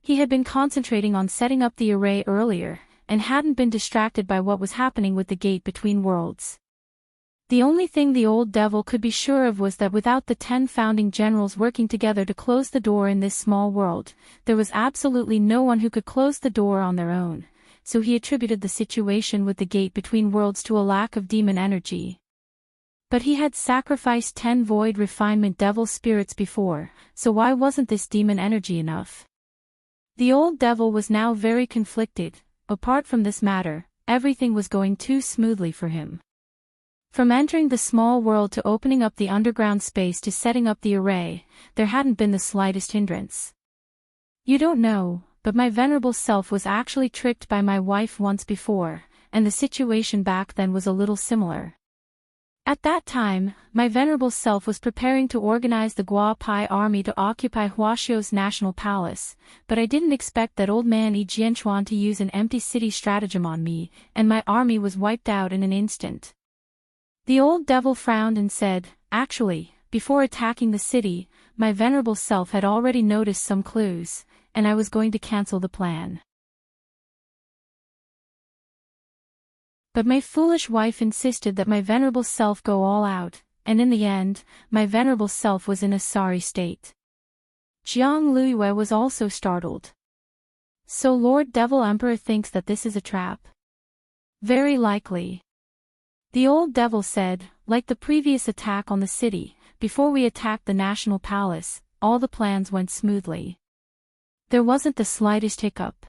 He had been concentrating on setting up the array earlier, and hadn't been distracted by what was happening with the gate between worlds. The only thing the old devil could be sure of was that without the 10 founding generals working together to close the door in this small world, there was absolutely no one who could close the door on their own, so he attributed the situation with the gate between worlds to a lack of demon energy. But he had sacrificed 10 void refinement devil spirits before, so why wasn't this demon energy enough? The old devil was now very conflicted. Apart from this matter, everything was going too smoothly for him. From entering the small world to opening up the underground space to setting up the array, there hadn't been the slightest hindrance. You don't know, but my venerable self was actually tricked by my wife once before, and the situation back then was a little similar. At that time, my venerable self was preparing to organize the Gua Pai army to occupy Huaxiao's national palace, but I didn't expect that old man Yi Jianchuan to use an empty city stratagem on me, and my army was wiped out in an instant. The old devil frowned and said, "Actually, before attacking the city, my venerable self had already noticed some clues, and I was going to cancel the plan. But my foolish wife insisted that my venerable self go all out, and in the end, my venerable self was in a sorry state." Jiang Luyue was also startled. "So Lord Devil Emperor thinks that this is a trap?" "Very likely." The old devil said, "Like the previous attack on the city, before we attacked the national palace, all the plans went smoothly. There wasn't the slightest hiccup.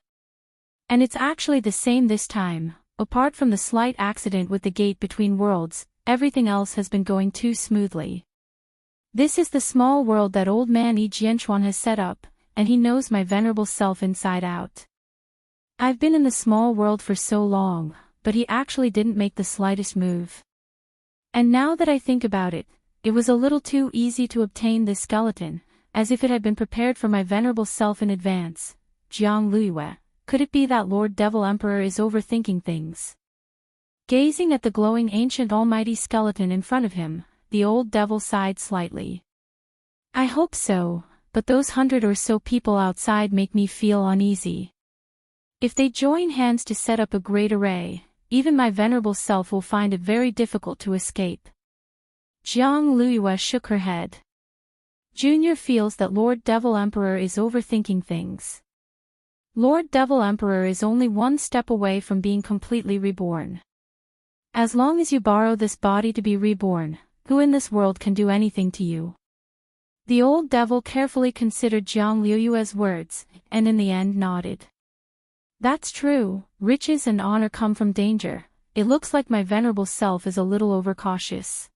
And it's actually the same this time. Apart from the slight accident with the gate between worlds, everything else has been going too smoothly. This is the small world that old man Yi Jianchuan has set up, and he knows my venerable self inside out. I've been in the small world for so long, but he actually didn't make the slightest move. And now that I think about it, it was a little too easy to obtain this skeleton, as if it had been prepared for my venerable self in advance. Jiang Luyue, could it be that Lord Devil Emperor is overthinking things?" Gazing at the glowing ancient almighty skeleton in front of him, the old devil sighed slightly. "I hope so, but those 100 or so people outside make me feel uneasy. If they join hands to set up a great array, even my venerable self will find it very difficult to escape." Jiang Luyue shook her head. "Junior feels that Lord Devil Emperor is overthinking things. Lord Devil Emperor is only one step away from being completely reborn. As long as you borrow this body to be reborn, who in this world can do anything to you?" The old devil carefully considered Jiang Luyue's words, and in the end nodded. "That's true, riches and honor come from danger. It looks like my venerable self is a little overcautious."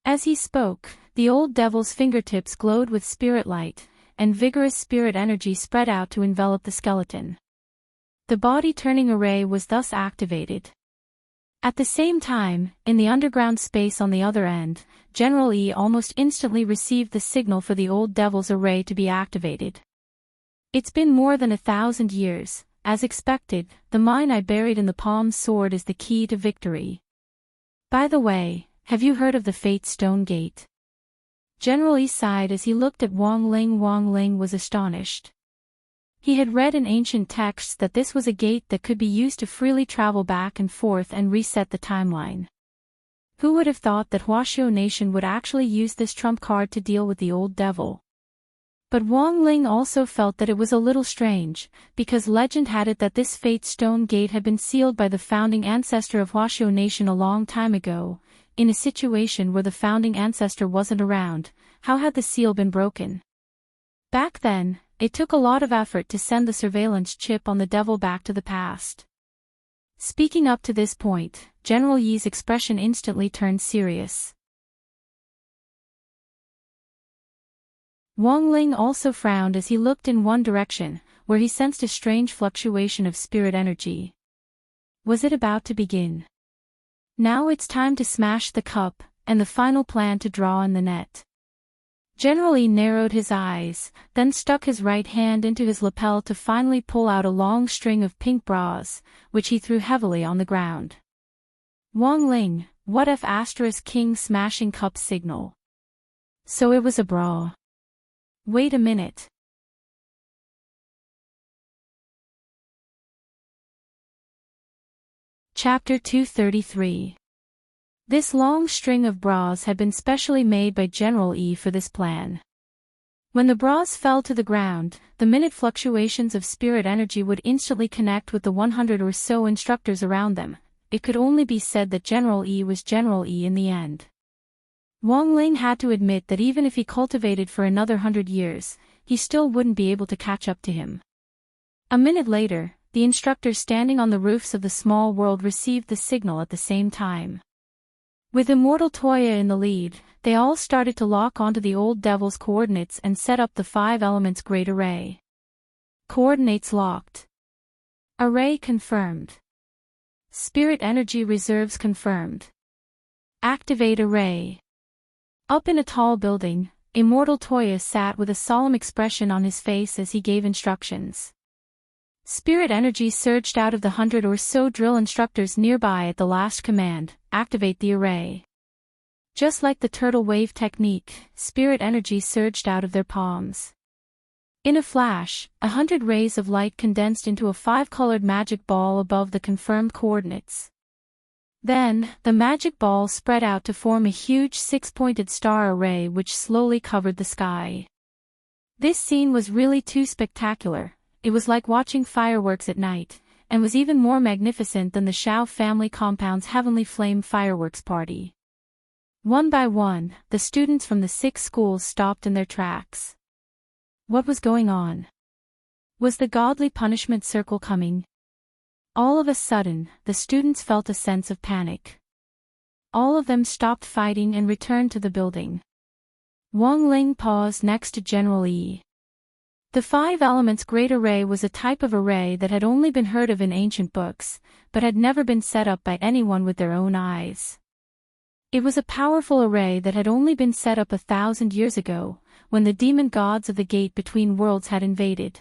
As he spoke, the old devil's fingertips glowed with spirit light, and vigorous spirit energy spread out to envelop the skeleton. The body-turning array was thus activated. At the same time, in the underground space on the other end, General Yi almost instantly received the signal for the old devil's array to be activated. "It's been more than 1,000 years. As expected, the mine I buried in the palm sword is the key to victory. By the way, have you heard of the Fate Stone Gate?" General Yi sighed as he looked at Wang Ling. Wang Ling was astonished. He had read in ancient texts that this was a gate that could be used to freely travel back and forth and reset the timeline. Who would have thought that Huaxiao Nation would actually use this trump card to deal with the old devil? But Wang Ling also felt that it was a little strange, because legend had it that this fate stone gate had been sealed by the founding ancestor of Huaxiao Nation a long time ago. In a situation where the founding ancestor wasn't around, how had the seal been broken? Back then, it took a lot of effort to send the surveillance chip on the devil back to the past. Speaking up to this point, General Yi's expression instantly turned serious. Wang Ling also frowned as he looked in one direction, where he sensed a strange fluctuation of spirit energy. Was it about to begin? Now it's time to smash the cup, and the final plan to draw in the net. General Yi narrowed his eyes, then stuck his right hand into his lapel to finally pull out a long string of pink bras, which he threw heavily on the ground. Wang Ling, what if * king smashing cup signal? So it was a bra. Wait a minute. Chapter 233. This long string of bras had been specially made by General Yi for this plan. When the bras fell to the ground, the minute fluctuations of spirit energy would instantly connect with the 100 or so instructors around them. It could only be said that General Yi was General Yi in the end. Wang Ling had to admit that even if he cultivated for another 100 years, he still wouldn't be able to catch up to him. A minute later, the instructors standing on the roofs of the small world received the signal at the same time. With Immortal Toya in the lead, they all started to lock onto the old devil's coordinates and set up the 5 elements great array. Coordinates locked. Array confirmed. Spirit energy reserves confirmed. Activate array. Up in a tall building, Immortal Toya sat with a solemn expression on his face as he gave instructions. Spirit energy surged out of the 100 or so drill instructors nearby at the last command, activate the array. Just like the turtle wave technique, spirit energy surged out of their palms. In a flash, 100 rays of light condensed into a 5-colored magic ball above the confirmed coordinates. Then, the magic ball spread out to form a huge 6-pointed star array which slowly covered the sky. This scene was really too spectacular. It was like watching fireworks at night, and was even more magnificent than the Shao family compound's heavenly flame fireworks party. One by one, the students from the 6 schools stopped in their tracks. What was going on? Was the godly punishment circle coming? All of a sudden, the students felt a sense of panic. All of them stopped fighting and returned to the building. Wang Ling paused next to General Yi. The 5 elements great array was a type of array that had only been heard of in ancient books, but had never been set up by anyone with their own eyes. It was a powerful array that had only been set up 1,000 years ago, when the demon gods of the gate between worlds had invaded.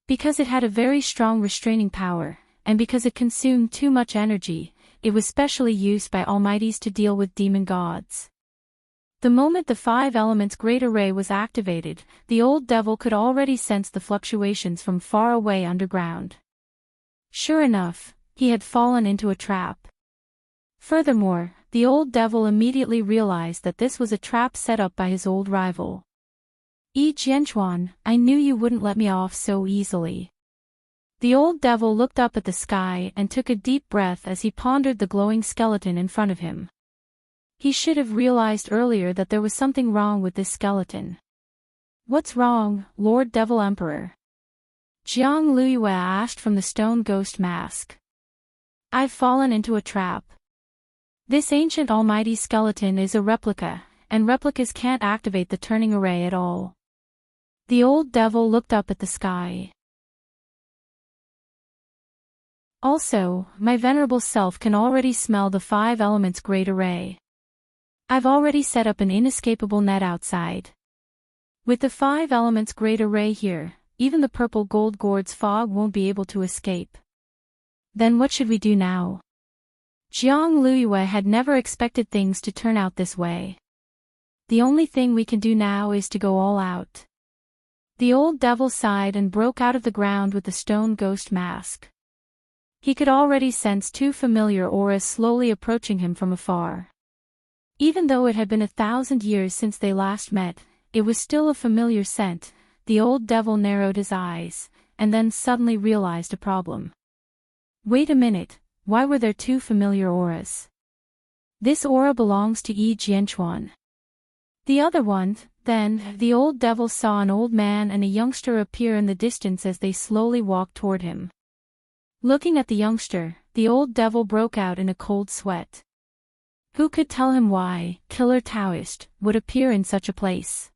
Because it had a very strong restraining power, and because it consumed too much energy, it was specially used by almighties to deal with demon gods. The moment the 5 elements great array was activated, the old devil could already sense the fluctuations from far away underground. Sure enough, he had fallen into a trap. Furthermore, the old devil immediately realized that this was a trap set up by his old rival. Yi Jianchuan, I knew you wouldn't let me off so easily. The old devil looked up at the sky and took a deep breath as he pondered the glowing skeleton in front of him. He should have realized earlier that there was something wrong with this skeleton. What's wrong, Lord Devil Emperor? Jiang Luyue asked from the stone ghost mask. I've fallen into a trap. This ancient almighty skeleton is a replica, and replicas can't activate the turning array at all. The old devil looked up at the sky. Also, my venerable self can already smell the 5 elements great array. I've already set up an inescapable net outside. With the 5 elements great array here, even the purple gold gourd's fog won't be able to escape. Then what should we do now? Jiang Luyue had never expected things to turn out this way. The only thing we can do now is to go all out. The old devil sighed and broke out of the ground with the stone ghost mask. He could already sense two familiar auras slowly approaching him from afar. Even though it had been 1,000 years since they last met, it was still a familiar scent. The old devil narrowed his eyes, and then suddenly realized a problem. Wait a minute, why were there two familiar auras? This aura belongs to Yi Jianchuan. The other one, then, the old devil saw an old man and a youngster appear in the distance as they slowly walked toward him. Looking at the youngster, the old devil broke out in a cold sweat. Who could tell him why Killer Taoist would appear in such a place?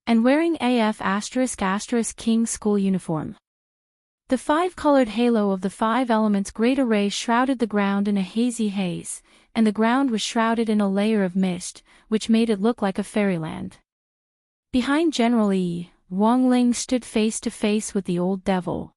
And wearing AF *** King school uniform. The five-colored halo of the five elements' great array shrouded the ground in a hazy haze, and the ground was shrouded in a layer of mist, which made it look like a fairyland. Behind General Yi, Wang Ling stood face to face with the old devil.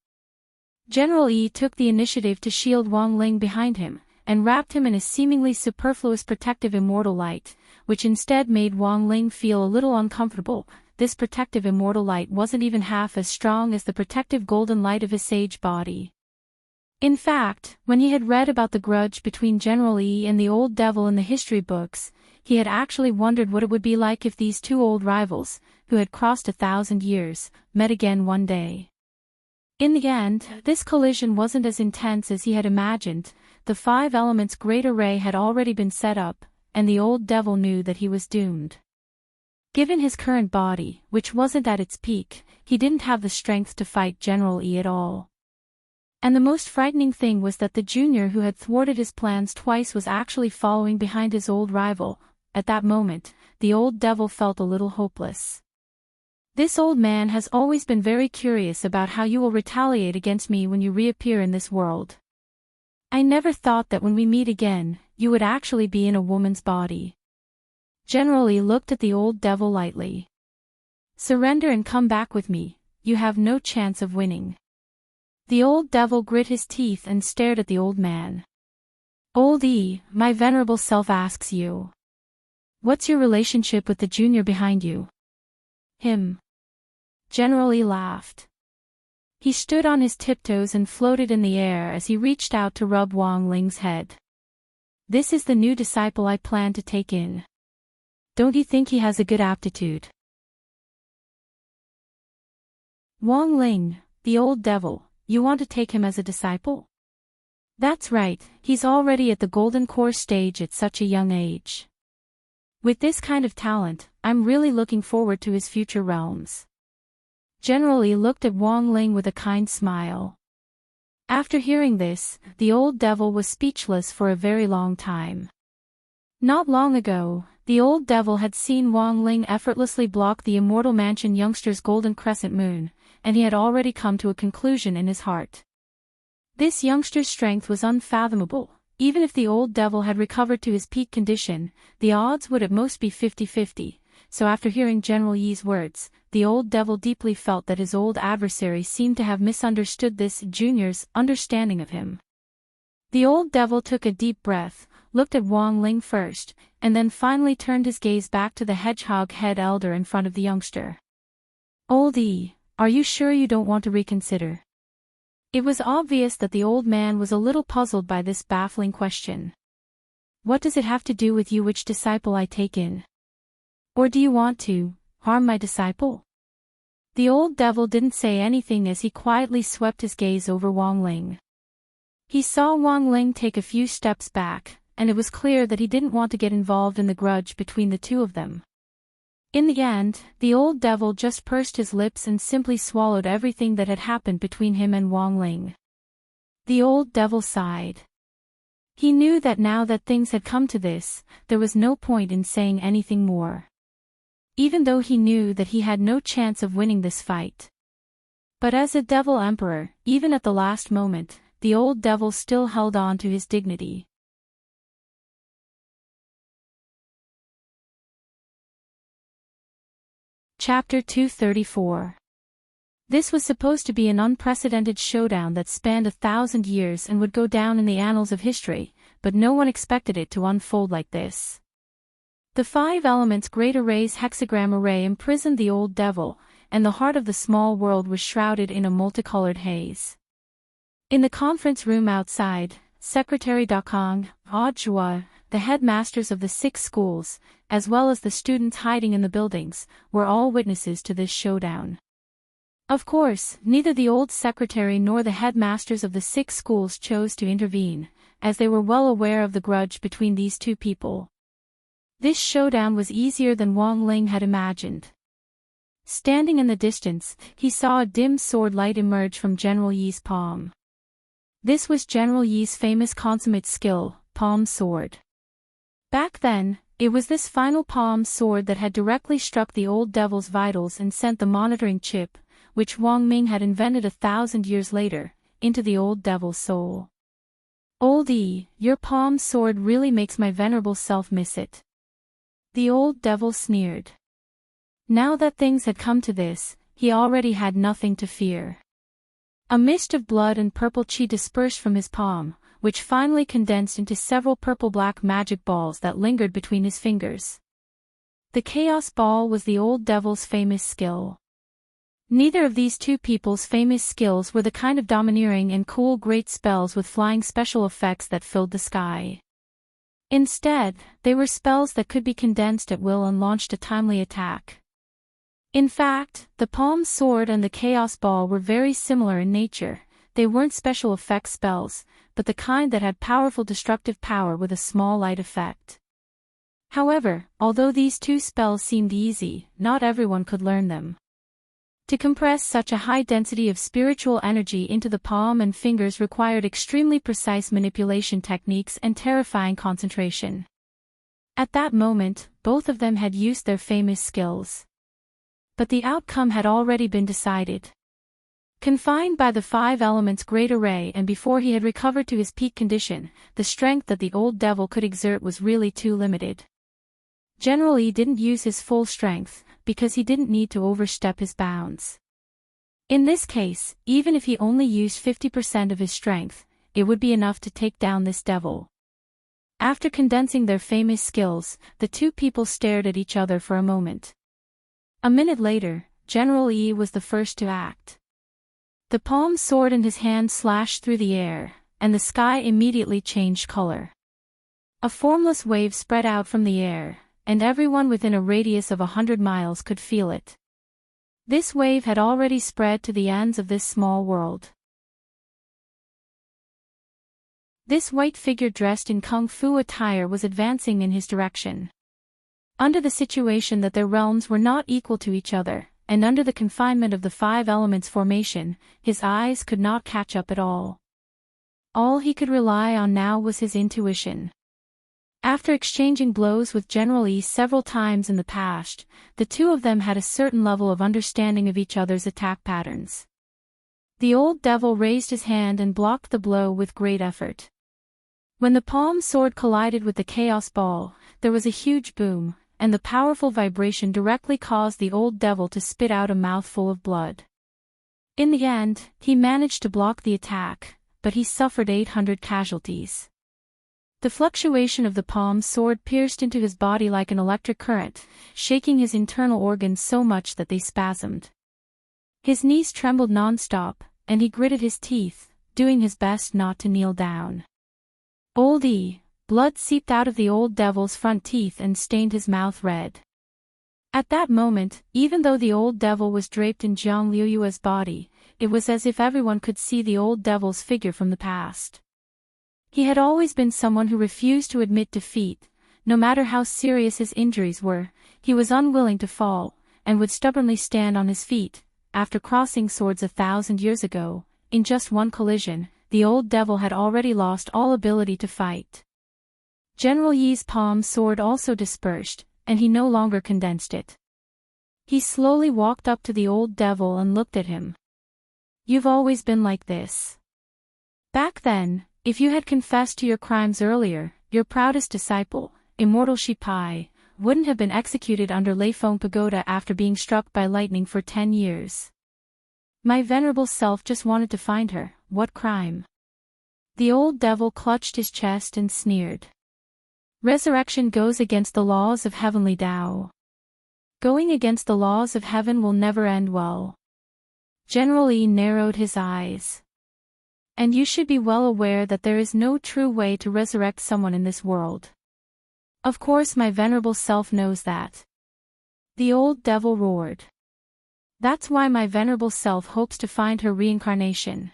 General Yi took the initiative to shield Wang Ling behind him, and wrapped him in a seemingly superfluous protective immortal light, which instead made Wang Ling feel a little uncomfortable. This protective immortal light wasn't even half as strong as the protective golden light of his sage body. In fact, when he had read about the grudge between General Yi and the old devil in the history books, he had actually wondered what it would be like if these two old rivals, who had crossed 1,000 years, met again one day. In the end, this collision wasn't as intense as he had imagined. The five elements' great array had already been set up, and the old devil knew that he was doomed. Given his current body, which wasn't at its peak, he didn't have the strength to fight General Yi at all. And the most frightening thing was that the junior who had thwarted his plans twice was actually following behind his old rival. At that moment, the old devil felt a little hopeless. This old man has always been very curious about how you will retaliate against me when you reappear in this world. I never thought that when we meet again, you would actually be in a woman's body. General Yi looked at the old devil lightly. Surrender and come back with me, you have no chance of winning. The old devil grit his teeth and stared at the old man. Old Yi, my venerable self asks you. What's your relationship with the junior behind you? Him. General Yi laughed. He stood on his tiptoes and floated in the air as he reached out to rub Wang Ling's head. This is the new disciple I plan to take in. Don't you think he has a good aptitude? Wang Ling, the old devil, you want to take him as a disciple? That's right, he's already at the golden core stage at such a young age. With this kind of talent, I'm really looking forward to his future realms. General Yi looked at Wang Ling with a kind smile. After hearing this, the old devil was speechless for a very long time. Not long ago, the old devil had seen Wang Ling effortlessly block the Immortal Mansion youngster's golden crescent moon, and he had already come to a conclusion in his heart. This youngster's strength was unfathomable. Even if the old devil had recovered to his peak condition, the odds would at most be 50-50, so after hearing General Yi's words, the old devil deeply felt that his old adversary seemed to have misunderstood this junior's understanding of him. The old devil took a deep breath, looked at Wang Ling first, and then finally turned his gaze back to the hedgehog head elder in front of the youngster. Old Yi, are you sure you don't want to reconsider? It was obvious that the old man was a little puzzled by this baffling question. What does it have to do with you, which disciple I take in? Or do you want to harm my disciple? The old devil didn't say anything as he quietly swept his gaze over Wang Ling. He saw Wang Ling take a few steps back, and it was clear that he didn't want to get involved in the grudge between the two of them. In the end, the old devil just pursed his lips and simply swallowed everything that had happened between him and Wang Ling. The old devil sighed. He knew that now that things had come to this, there was no point in saying anything more. Even though he knew that he had no chance of winning this fight. But as a devil emperor, even at the last moment, the old devil still held on to his dignity. Chapter 234. This was supposed to be an unprecedented showdown that spanned 1,000 years and would go down in the annals of history, but no one expected it to unfold like this. The five elements' great array's hexagram array imprisoned the old devil, and the heart of the small world was shrouded in a multicolored haze. In the conference room outside, Secretary Dakang, Ajwa, the headmasters of the 6 schools, as well as the students hiding in the buildings, were all witnesses to this showdown. Of course, neither the old secretary nor the headmasters of the 6 schools chose to intervene, as they were well aware of the grudge between these two people. This showdown was easier than Wang Ling had imagined. Standing in the distance, he saw a dim sword light emerge from General Yi's palm. This was General Yi's famous consummate skill, palm sword. Back then, it was this final palm sword that had directly struck the old devil's vitals and sent the monitoring chip, which Wang Ming had invented 1,000 years later, into the old devil's soul. "Old Yi, your palm sword really makes my venerable self miss it." The old devil sneered. Now that things had come to this, he already had nothing to fear. A mist of blood and purple chi dispersed from his palm, which finally condensed into several purple-black magic balls that lingered between his fingers. The chaos ball was the old devil's famous skill. Neither of these two people's famous skills were the kind of domineering and cool great spells with flying special effects that filled the sky. Instead, they were spells that could be condensed at will and launched a timely attack. In fact, the palm sword and the chaos ball were very similar in nature. They weren't special effects spells, but the kind that had powerful destructive power with a small light effect. However, although these two spells seemed easy, not everyone could learn them. To compress such a high density of spiritual energy into the palm and fingers required extremely precise manipulation techniques and terrifying concentration. At that moment, both of them had used their famous skills. But the outcome had already been decided. Confined by the 5 elements' great array and before he had recovered to his peak condition, the strength that the old devil could exert was really too limited. General Yi didn't use his full strength, because he didn't need to overstep his bounds. In this case, even if he only used 50% of his strength, it would be enough to take down this devil. After condensing their famous skills, the two people stared at each other for a moment. A minute later, General Yi was the first to act. The palm sword in his hand slashed through the air, and the sky immediately changed color. A formless wave spread out from the air, and everyone within a radius of 100 miles could feel it. This wave had already spread to the ends of this small world. This white figure dressed in kung fu attire was advancing in his direction. Under the situation that their realms were not equal to each other, and under the confinement of the 5 elements formation, his eyes could not catch up at all. All he could rely on now was his intuition. After exchanging blows with General Yi several times in the past, the two of them had a certain level of understanding of each other's attack patterns. The old devil raised his hand and blocked the blow with great effort. When the palm sword collided with the chaos ball, there was a huge boom, and the powerful vibration directly caused the old devil to spit out a mouthful of blood. In the end, he managed to block the attack, but he suffered 800 casualties. The fluctuation of the palm sword pierced into his body like an electric current, shaking his internal organs so much that they spasmed. His knees trembled non-stop, and he gritted his teeth, doing his best not to kneel down. Old Yi, blood seeped out of the old devil's front teeth and stained his mouth red. At that moment, even though the old devil was draped in Jiang Liuyue's body, it was as if everyone could see the old devil's figure from the past. He had always been someone who refused to admit defeat. No matter how serious his injuries were, he was unwilling to fall, and would stubbornly stand on his feet. After crossing swords 1,000 years ago, in just one collision, the old devil had already lost all ability to fight. General Yi's palm sword also dispersed, and he no longer condensed it. He slowly walked up to the old devil and looked at him. "You've always been like this. Back then, if you had confessed to your crimes earlier, your proudest disciple, Immortal Shi Pai, wouldn't have been executed under Leifeng Pagoda after being struck by lightning for 10 years. My venerable self just wanted to find her. What crime?" The old devil clutched his chest and sneered. "Resurrection goes against the laws of heavenly Tao. Going against the laws of heaven will never end well. General Yi narrowed his eyes. And you should be well aware that there is no true way to resurrect someone in this world. Of course my venerable self knows that. The old devil roared. That's why my venerable self hopes to find her reincarnation.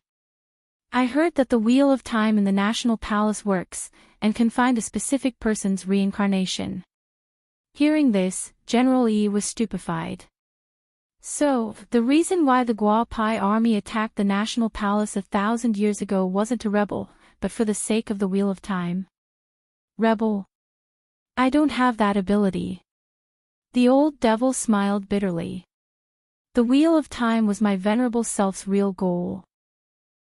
I heard that the wheel of time in the National Palace works, and can find a specific person's reincarnation. Hearing this, General Yi was stupefied. So, the reason why the Guopai army attacked the National Palace 1,000 years ago wasn't to rebel, but for the sake of the wheel of time? Rebel? I don't have that ability. The old devil smiled bitterly. The wheel of time was my venerable self's real goal.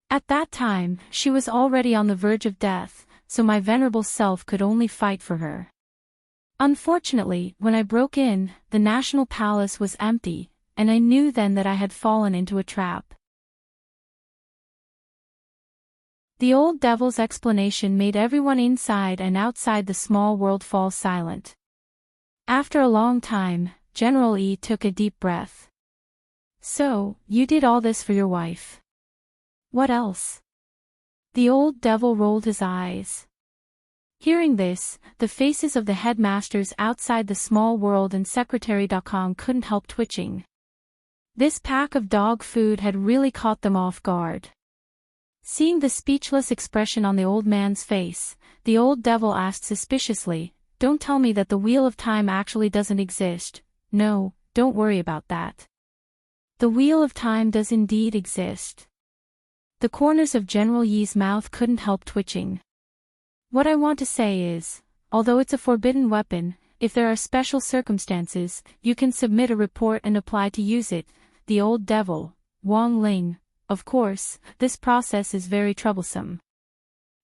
At that time, she was already on the verge of death, so my venerable self could only fight for her. Unfortunately, when I broke in, the National Palace was empty, and I knew then that I had fallen into a trap. The old devil's explanation made everyone inside and outside the small world fall silent. After a long time, General Yi took a deep breath. So, you did all this for your wife. What else? The old devil rolled his eyes. Hearing this, the faces of the headmasters outside the small world and Secretary Dakong couldn't help twitching. This pack of dog food had really caught them off guard. Seeing the speechless expression on the old man's face, the old devil asked suspiciously, "Don't tell me that the wheel of time actually doesn't exist." "No, don't worry about that. The wheel of time does indeed exist." The corners of General Yi's mouth couldn't help twitching. What I want to say is, although it's a forbidden weapon, if there are special circumstances, you can submit a report and apply to use it. The old devil, Wang Ling. Of course, this process is very troublesome.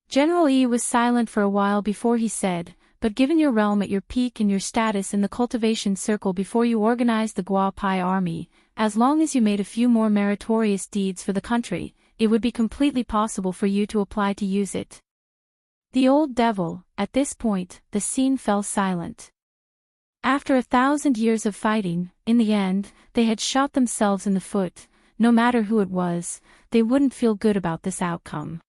General Yi was silent for a while before he said, "But given your realm at your peak and your status in the cultivation circle before you organized the Guopai army, as long as you made a few more meritorious deeds for the country, it would be completely possible for you to apply to use it." The old devil, at this point, the scene fell silent. After 1,000 years of fighting, in the end, they had shot themselves in the foot. No matter who it was, they wouldn't feel good about this outcome.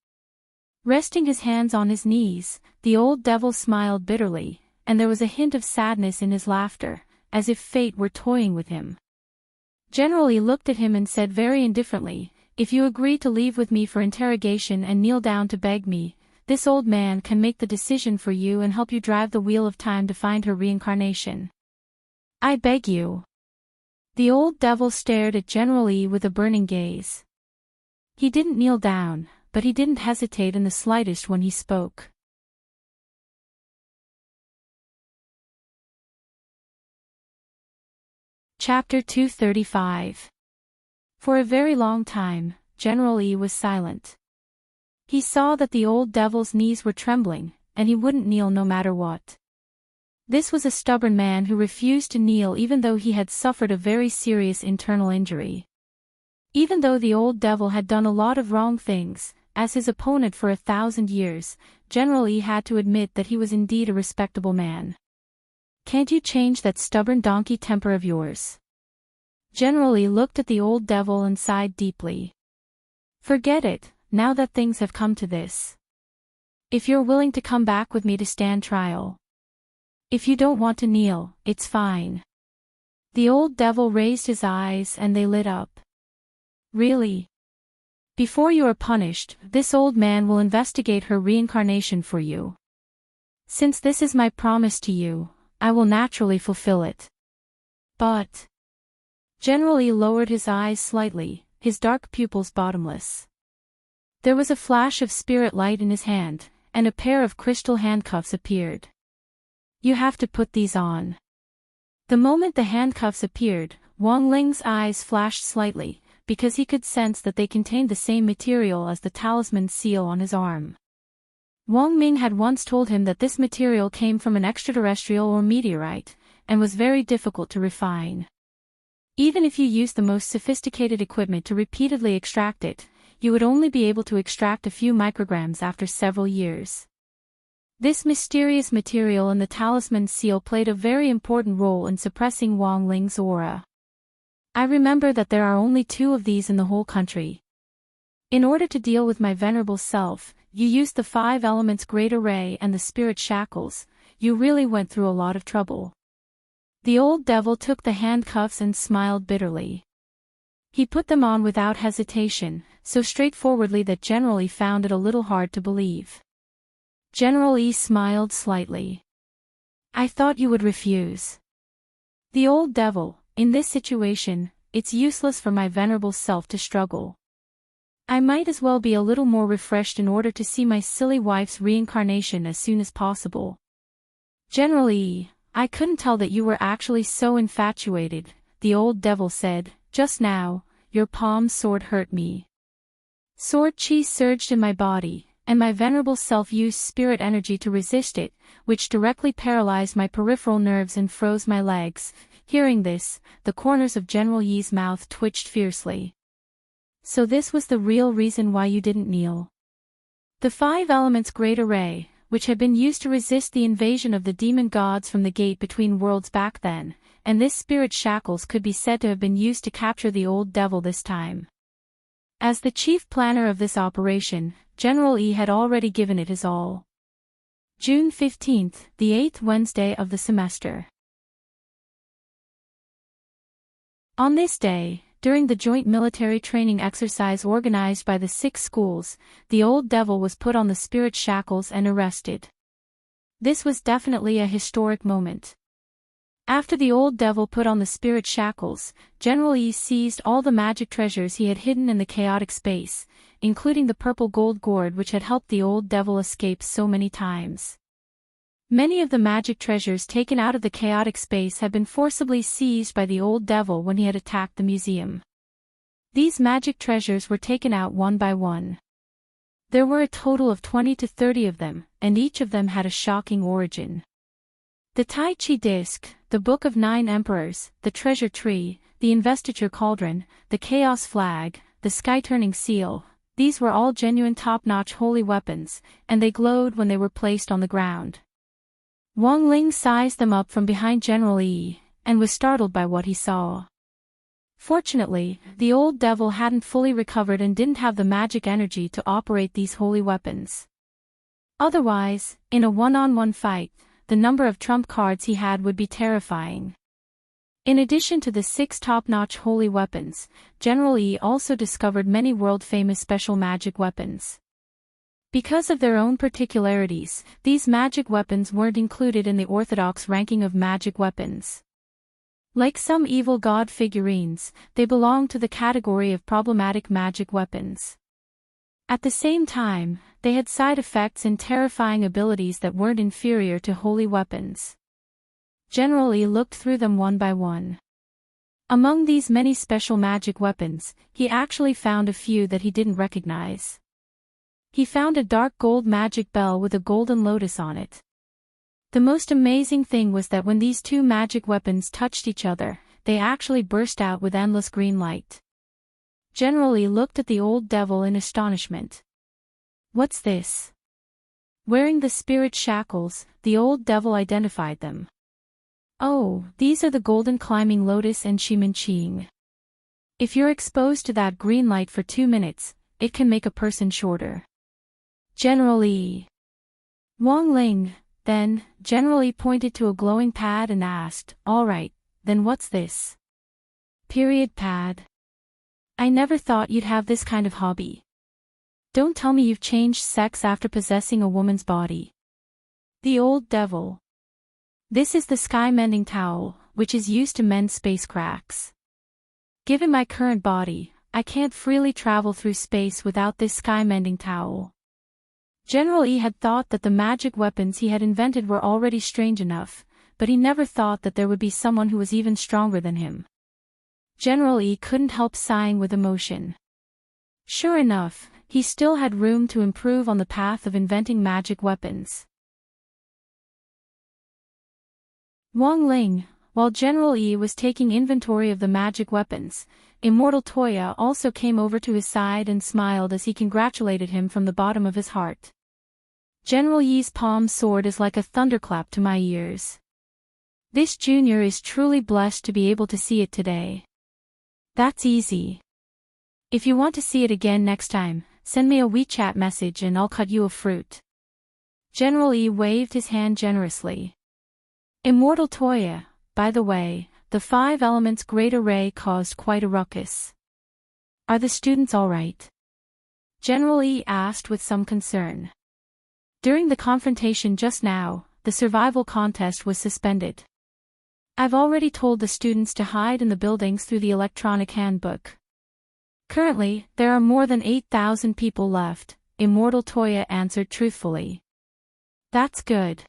Resting his hands on his knees, the old devil smiled bitterly, and there was a hint of sadness in his laughter, as if fate were toying with him. General Yi looked at him and said very indifferently, "If you agree to leave with me for interrogation and kneel down to beg me, this old man can make the decision for you and help you drive the wheel of time to find her reincarnation." "I beg you." The old devil stared at General Yi with a burning gaze. He didn't kneel down, but he didn't hesitate in the slightest when he spoke. Chapter 235. For a very long time, General Yi was silent. He saw that the old devil's knees were trembling, and he wouldn't kneel no matter what. This was a stubborn man who refused to kneel even though he had suffered a very serious internal injury. Even though the old devil had done a lot of wrong things, as his opponent for 1,000 years, General Yi had to admit that he was indeed a respectable man. "Can't you change that stubborn donkey temper of yours?" General Yi looked at the old devil and sighed deeply. "Forget it, now that things have come to this. If you're willing to come back with me to stand trial. If you don't want to kneel, it's fine." The old devil raised his eyes and they lit up. "Really? Before you are punished, this old man will investigate her reincarnation for you. Since this is my promise to you, I will naturally fulfill it. But..." General Yi lowered his eyes slightly, his dark pupils bottomless. There was a flash of spirit light in his hand, and a pair of crystal handcuffs appeared. "You have to put these on." The moment the handcuffs appeared, Wang Ling's eyes flashed slightly, because he could sense that they contained the same material as the talisman seal on his arm. Wang Ming had once told him that this material came from an extraterrestrial or meteorite, and was very difficult to refine. Even if you used the most sophisticated equipment to repeatedly extract it, you would only be able to extract a few micrograms after several years. This mysterious material in the talisman seal played a very important role in suppressing Wang Ling's aura. I remember that there are only 2 of these in the whole country. In order to deal with my venerable self, you used the 5 elements great array and the spirit shackles. You really went through a lot of trouble. The old devil took the handcuffs and smiled bitterly. He put them on without hesitation, so straightforwardly that General E found it a little hard to believe. General E smiled slightly. I thought you would refuse. The old devil, in this situation, it's useless for my venerable self to struggle. I might as well be a little more refreshed in order to see my silly wife's reincarnation as soon as possible. General E, I couldn't tell that you were actually so infatuated, the old devil said. Just now, your palm sword hurt me. Sword chi surged in my body, and my venerable self used spirit energy to resist it, which directly paralyzed my peripheral nerves and froze my legs. Hearing this, the corners of General Yi's mouth twitched fiercely. So this was the real reason why you didn't kneel. The 5 elements great array, which had been used to resist the invasion of the demon gods from the gate between worlds back then, and this spirit shackles could be said to have been used to capture the old devil this time. As the chief planner of this operation, General E had already given it his all. June 15th, the 8th Wednesday of the semester. On this day, during the joint military training exercise organized by the 6 schools, the old devil was put on the spirit shackles and arrested. This was definitely a historic moment. After the old devil put on the spirit shackles, General E seized all the magic treasures he had hidden in the chaotic space, including the purple gold gourd which had helped the old devil escape so many times. Many of the magic treasures taken out of the chaotic space had been forcibly seized by the old devil when he had attacked the museum. These magic treasures were taken out one by one. There were a total of 20 to 30 of them, and each of them had a shocking origin. The Tai Chi disc, the Book of 9 Emperors, the Treasure Tree, the Investiture Cauldron, the Chaos Flag, the Sky-Turning Seal, these were all genuine top-notch holy weapons, and they glowed when they were placed on the ground. Wang Ling sized them up from behind General E, and was startled by what he saw. Fortunately, the old devil hadn't fully recovered and didn't have the magic energy to operate these holy weapons. Otherwise, in a one-on-one fight, the number of trump cards he had would be terrifying. In addition to the 6 top-notch holy weapons, General E also discovered many world-famous special magic weapons. Because of their own particularities, these magic weapons weren't included in the orthodox ranking of magic weapons. Like some evil god figurines, they belonged to the category of problematic magic weapons. At the same time, they had side effects and terrifying abilities that weren't inferior to holy weapons. General E looked through them one by one. Among these many special magic weapons, he actually found a few that he didn't recognize. He found a dark gold magic bell with a golden lotus on it. The most amazing thing was that when these 2 magic weapons touched each other, they actually burst out with endless green light. General E looked at the old devil in astonishment. What's this? Wearing the spirit shackles, the old devil identified them. Oh, these are the golden climbing lotus and Shimen. If you're exposed to that green light for 2 minutes, it can make a person shorter. General E. Wang Ling, then, General E pointed to a glowing pad and asked, all right, then what's this? Period pad. I never thought you'd have this kind of hobby. Don't tell me you've changed sex after possessing a woman's body. The old devil. This is the sky-mending towel, which is used to mend space cracks. Given my current body, I can't freely travel through space without this sky-mending towel. General E had thought that the magic weapons he had invented were already strange enough, but he never thought that there would be someone who was even stronger than him. General E couldn't help sighing with emotion. Sure enough, he still had room to improve on the path of inventing magic weapons. Wang Ling, while General E was taking inventory of the magic weapons, Immortal Toya also came over to his side and smiled as he congratulated him from the bottom of his heart. General Yi's palm soared as like a thunderclap to my ears. This junior is truly blessed to be able to see it today. That's easy. If you want to see it again next time, send me a WeChat message and I'll cut you a fruit. General Yi waved his hand generously. Immortal Toya, by the way, the 5 elements great array caused quite a ruckus. Are the students all right? General Yi asked with some concern. During the confrontation just now, the survival contest was suspended. I've already told the students to hide in the buildings through the electronic handbook. Currently, there are more than 8,000 people left, Immortal Toya answered truthfully. That's good.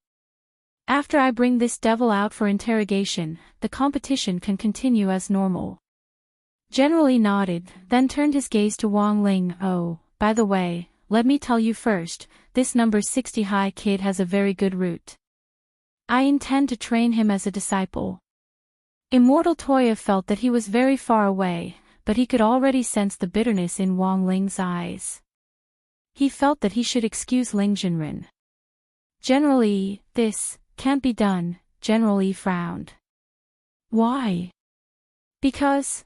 After I bring this devil out for interrogation, the competition can continue as normal. General Yi nodded, then turned his gaze to Wang Ling. Oh, by the way, let me tell you first, this number 60 high kid has a very good root. I intend to train him as a disciple. Immortal Toya felt that he was very far away, but he could already sense the bitterness in Wang Ling's eyes. He felt that he should excuse Ling Jinren. General Yi, this can't be done, General Yi frowned. Why? Because,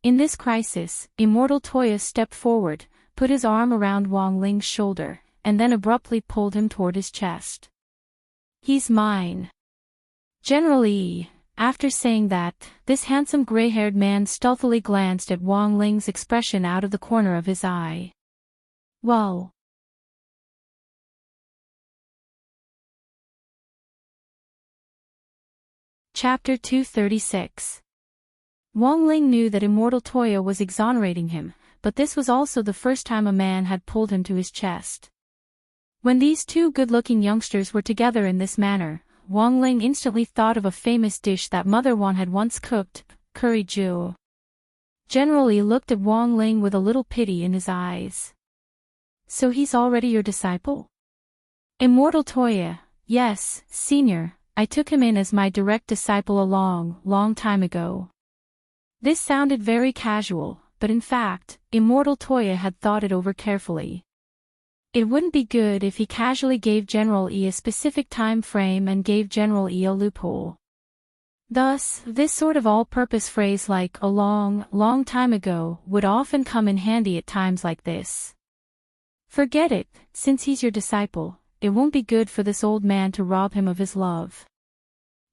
in this crisis, Immortal Toya stepped forward, put his arm around Wang Ling's shoulder, and then abruptly pulled him toward his chest. He's mine. General Yi, after saying that, this handsome gray-haired man stealthily glanced at Wang Ling's expression out of the corner of his eye. Well. Chapter 236. Wang Ling knew that Immortal Toya was exonerating him, but this was also the first time a man had pulled him to his chest. When these 2 good-looking youngsters were together in this manner, Wang Ling instantly thought of a famous dish that Mother Wan had once cooked, curry ju. General Yi looked at Wang Ling with a little pity in his eyes. So he's already your disciple? Immortal Toya, yes, senior, I took him in as my direct disciple a long time ago. This sounded very casual, but in fact, Immortal Toya had thought it over carefully. It wouldn't be good if he casually gave General Yi a specific time frame and gave General Yi a loophole. Thus, this sort of all-purpose phrase like a long time ago would often come in handy at times like this. Forget it, since he's your disciple, it won't be good for this old man to rob him of his love.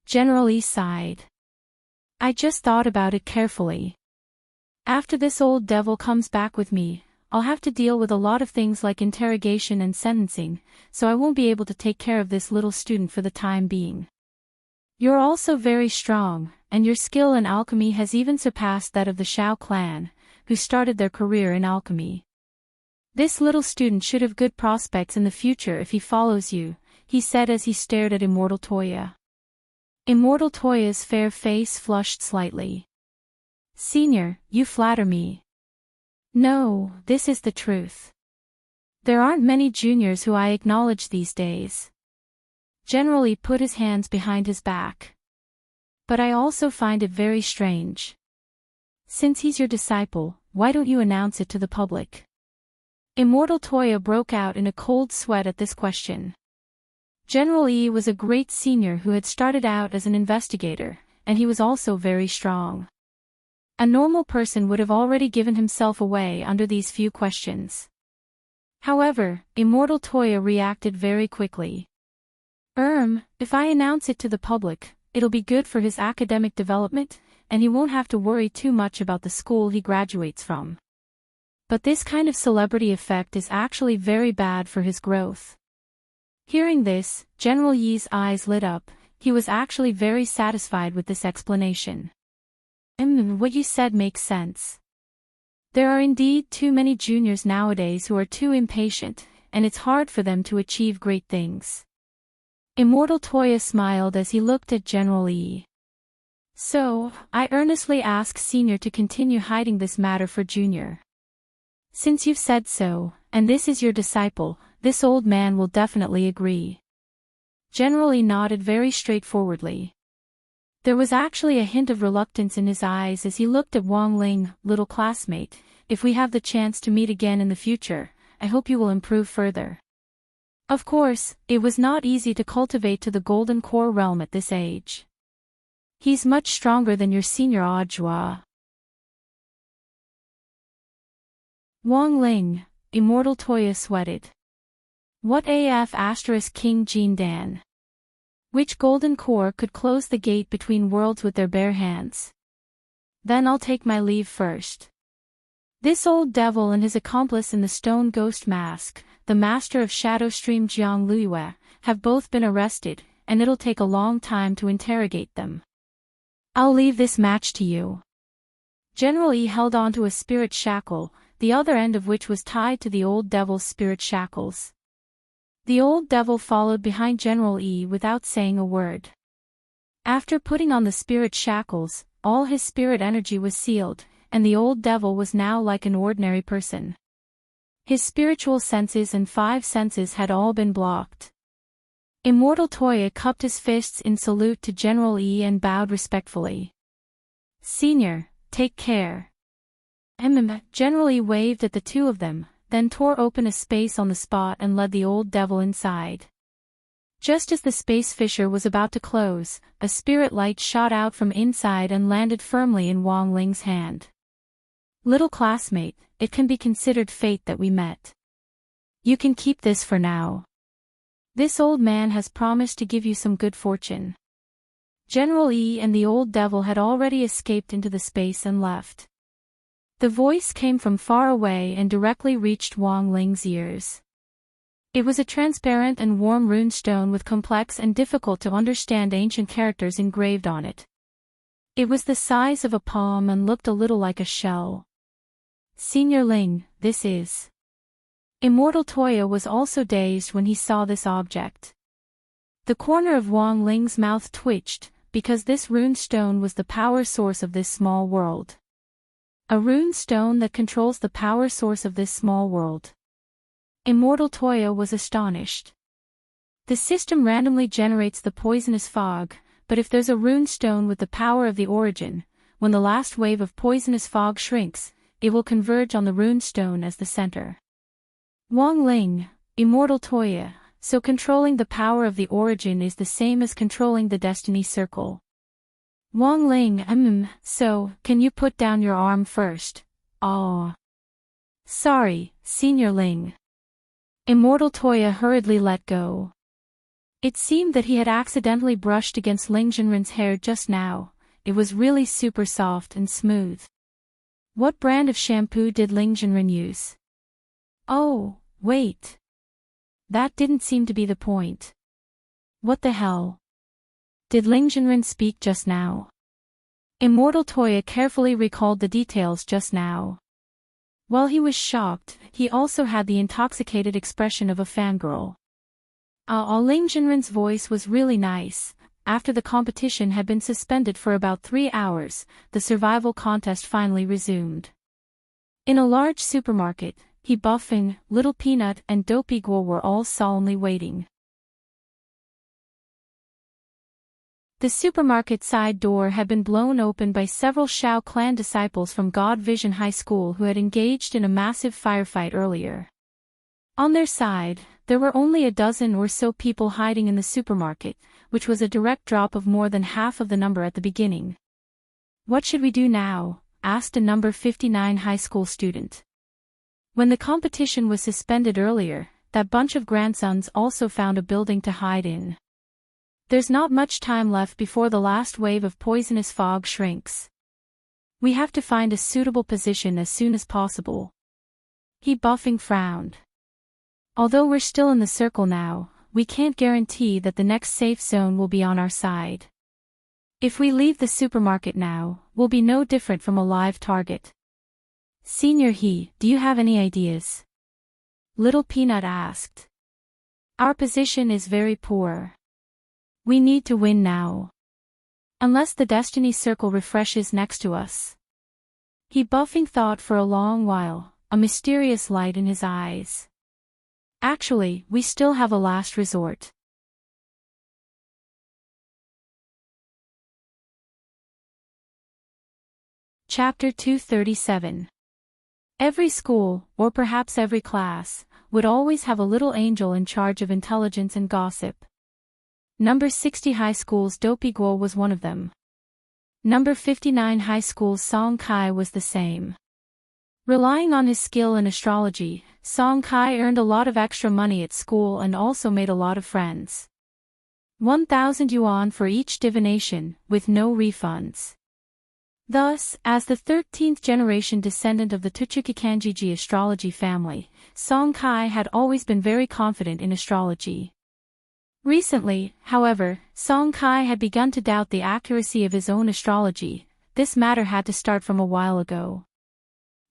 General Yi sighed. I just thought about it carefully. After this old devil comes back with me, I'll have to deal with a lot of things like interrogation and sentencing, so I won't be able to take care of this little student for the time being. You're also very strong, and your skill in alchemy has even surpassed that of the Shao clan, who started their career in alchemy. This little student should have good prospects in the future if he follows you, he said as he stared at Immortal Toya. Immortal Toya's fair face flushed slightly. Senior, you flatter me. No, this is the truth. There aren't many juniors who I acknowledge these days. General Yi put his hands behind his back. But I also find it very strange. Since he's your disciple, why don't you announce it to the public? Immortal Toya broke out in a cold sweat at this question. General Yi was a great senior who had started out as an investigator, and he was also very strong. A normal person would have already given himself away under these few questions. However, Immortal Toya reacted very quickly. If I announce it to the public, it'll be good for his academic development, and he won't have to worry too much about the school he graduates from. But this kind of celebrity effect is actually very bad for his growth. Hearing this, General Yi's eyes lit up. He was actually very satisfied with this explanation. What you said makes sense. There are indeed too many juniors nowadays who are too impatient, and it's hard for them to achieve great things. Immortal Toya smiled as he looked at General Yi. So, I earnestly ask Senior to continue hiding this matter for Junior. Since you've said so, and this is your disciple, this old man will definitely agree. General Yi nodded very straightforwardly. There was actually a hint of reluctance in his eyes as he looked at Wang Ling. Little classmate, if we have the chance to meet again in the future, I hope you will improve further. Of course, it was not easy to cultivate to the Golden Core realm at this age. He's much stronger than your senior Audiobook. Wang Ling, Immortal Toya sweated. What AF * King Jean Dan? Which Golden Core could close the gate between worlds with their bare hands? Then I'll take my leave first. This old devil and his accomplice in the stone ghost mask, the master of Shadow Stream Jiang Luiyue, have both been arrested, and it'll take a long time to interrogate them. I'll leave this match to you. General Yi held onto a spirit shackle, the other end of which was tied to the old devil's spirit shackles. The old devil followed behind General Yi without saying a word. After putting on the spirit shackles, all his spirit energy was sealed, and the old devil was now like an ordinary person. His spiritual senses and 5 senses had all been blocked. Immortal Toya cupped his fists in salute to General Yi and bowed respectfully. Senior, take care. General Yi waved at the two of them, then tore open a space on the spot and led the old devil inside. Just as the space fissure was about to close, a spirit light shot out from inside and landed firmly in Wang Ling's hand. Little classmate, it can be considered fate that we met. You can keep this for now. This old man has promised to give you some good fortune. General Yi and the old devil had already escaped into the space and left. The voice came from far away and directly reached Wang Ling's ears. It was a transparent and warm runestone with complex and difficult to understand ancient characters engraved on it. It was the size of a palm and looked a little like a shell. Senior Ling, this is. Immortal Toya was also dazed when he saw this object. The corner of Wang Ling's mouth twitched, because this runestone was the power source of this small world. A rune stone that controls the power source of this small world. Immortal Toya was astonished. The system randomly generates the poisonous fog, but if there's a rune stone with the power of the origin, when the last wave of poisonous fog shrinks, it will converge on the rune stone as the center. Wang Ling, Immortal Toya, so controlling the power of the origin is the same as controlling the destiny circle. Wang Ling, so, can you put down your arm first? Oh. Sorry, Senior Ling. Immortal Toya hurriedly let go. It seemed that he had accidentally brushed against Ling Jinren's hair just now. It was really super soft and smooth. What brand of shampoo did Ling Jinren use? Oh, wait. That didn't seem to be the point. What the hell? Did Ling Jinren speak just now? Immortal Toya carefully recalled the details just now. While he was shocked, he also had the intoxicated expression of a fangirl. Ling Jinren's voice was really nice. After the competition had been suspended for about 3 hours, the survival contest finally resumed. In a large supermarket, He Buffing, Little Peanut and Dopey Guo were all solemnly waiting. The supermarket side door had been blown open by several Shao clan disciples from God Vision High School who had engaged in a massive firefight earlier. On their side, there were only a dozen or so people hiding in the supermarket, which was a direct drop of more than half of the number at the beginning. What should we do now? Asked a number 59 high school student. When the competition was suspended earlier, that bunch of grandsons also found a building to hide in. There's not much time left before the last wave of poisonous fog shrinks. We have to find a suitable position as soon as possible. He Buffing frowned. Although we're still in the circle now, we can't guarantee that the next safe zone will be on our side. If we leave the supermarket now, we'll be no different from a live target. Senior He, do you have any ideas? Little Peanut asked. Our position is very poor. We need to win now. Unless the destiny circle refreshes next to us. He Buffing thought for a long while, a mysterious light in his eyes. Actually, we still have a last resort. Chapter 237. Every school, or perhaps every class, would always have a little angel in charge of intelligence and gossip. Number 60 High School's Dopey Guo was one of them. Number 59 High School's Song Kai was the same. Relying on his skill in astrology, Song Kai earned a lot of extra money at school and also made a lot of friends. 1,000 yuan for each divination, with no refunds. Thus, as the 13th generation descendant of the Tuchukikanjiji astrology family, Song Kai had always been very confident in astrology. Recently, however, Song Kai had begun to doubt the accuracy of his own astrology. This matter had to start from a while ago.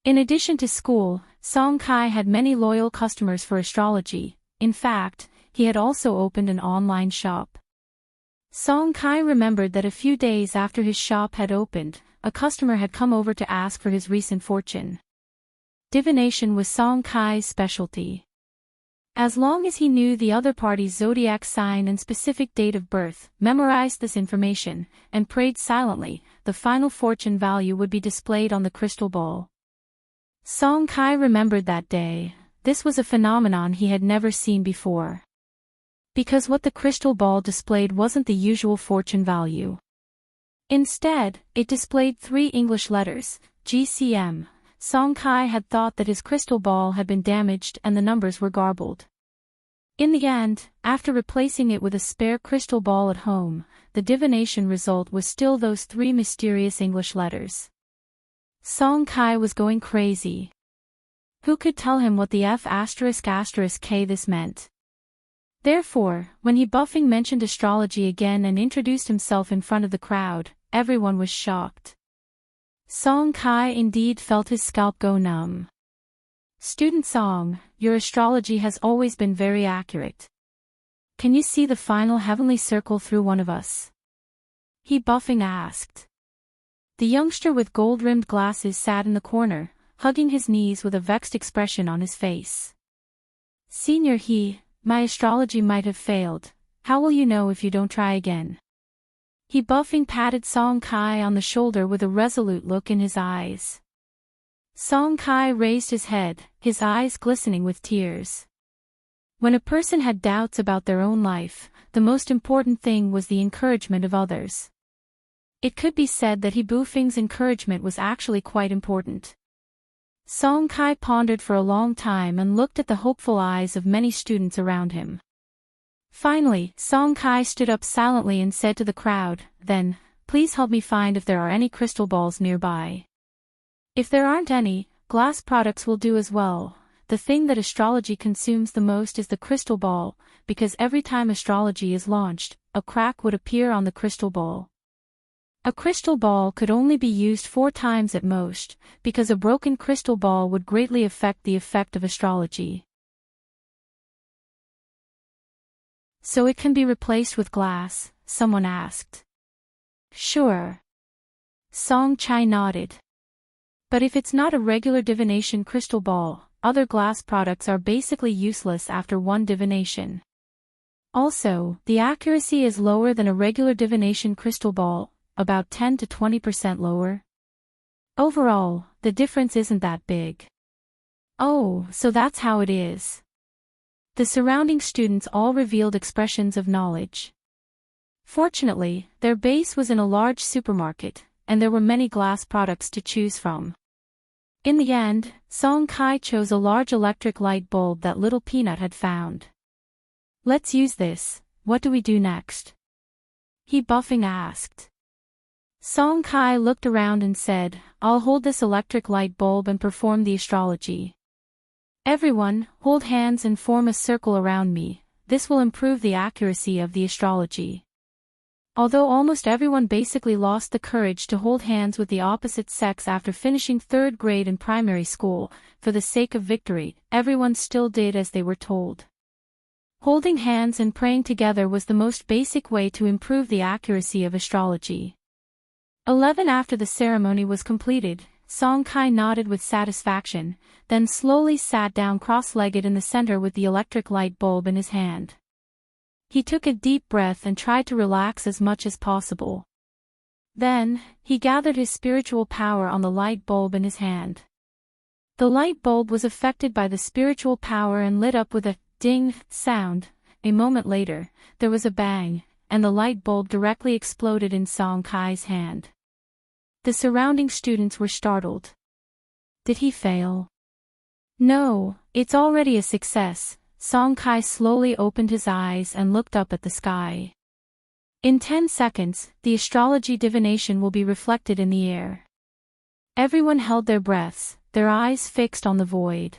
In addition to school, Song Kai had many loyal customers for astrology. In fact, he had also opened an online shop. Song Kai remembered that a few days after his shop had opened, a customer had come over to ask for his recent fortune. Divination was Song Kai's specialty. As long as he knew the other party's zodiac sign and specific date of birth, memorized this information, and prayed silently, the final fortune value would be displayed on the crystal ball. Song Kai remembered that day. This was a phenomenon he had never seen before. Because what the crystal ball displayed wasn't the usual fortune value. Instead, it displayed 3 English letters, GCM. Song Kai had thought that his crystal ball had been damaged and the numbers were garbled. In the end, after replacing it with a spare crystal ball at home, the divination result was still those 3 mysterious English letters. Song Kai was going crazy. Who could tell him what the F***K this meant? Therefore, when he Buffing mentioned astrology again and introduced himself in front of the crowd, everyone was shocked. Song Kai indeed felt his scalp go numb. Student Song, your astrology has always been very accurate. Can you see the final heavenly circle through one of us? He Buffing asked. The youngster with gold-rimmed glasses sat in the corner, hugging his knees with a vexed expression on his face. Senior my astrology might have failed. How will you know if you don't try again? He Buffing patted Song Kai on the shoulder with a resolute look in his eyes. Song Kai raised his head, his eyes glistening with tears. When a person had doubts about their own life, the most important thing was the encouragement of others. It could be said that He Buffing's encouragement was actually quite important. Song Kai pondered for a long time and looked at the hopeful eyes of many students around him. Finally, Song Kai stood up silently and said to the crowd, "Then, please help me find if there are any crystal balls nearby. If there aren't any, glass products will do as well. The thing that astrology consumes the most is the crystal ball, because every time astrology is launched, a crack would appear on the crystal ball. A crystal ball could only be used 4 times at most, because a broken crystal ball would greatly affect the effect of astrology. So it can be replaced with glass?" someone asked. "Sure." Song Kai nodded. "But if it's not a regular divination crystal ball, other glass products are basically useless after one divination. Also, the accuracy is lower than a regular divination crystal ball, about 10 to 20% lower. Overall, the difference isn't that big." "Oh, so that's how it is." The surrounding students all revealed expressions of knowledge. Fortunately, their base was in a large supermarket, and there were many glass products to choose from. In the end, Song Kai chose a large electric light bulb that Little Peanut had found. "Let's use this. What do we do next?" He Buffing asked. Song Kai looked around and said, "I'll hold this electric light bulb and perform the astrology. Everyone, hold hands and form a circle around me. This will improve the accuracy of the astrology." Although almost everyone basically lost the courage to hold hands with the opposite sex after finishing 3rd grade in primary school, for the sake of victory, everyone still did as they were told. Holding hands and praying together was the most basic way to improve the accuracy of astrology. 11 After the ceremony was completed, Song Kai nodded with satisfaction, then slowly sat down cross-legged in the center with the electric light bulb in his hand. He took a deep breath and tried to relax as much as possible. Then, he gathered his spiritual power on the light bulb in his hand. The light bulb was affected by the spiritual power and lit up with a ding sound. A moment later, there was a bang, and the light bulb directly exploded in Song Kai's hand. The surrounding students were startled. Did he fail? No, it's already a success. Song Kai slowly opened his eyes and looked up at the sky. In 10 seconds, the astrology divination will be reflected in the air. Everyone held their breaths, their eyes fixed on the void.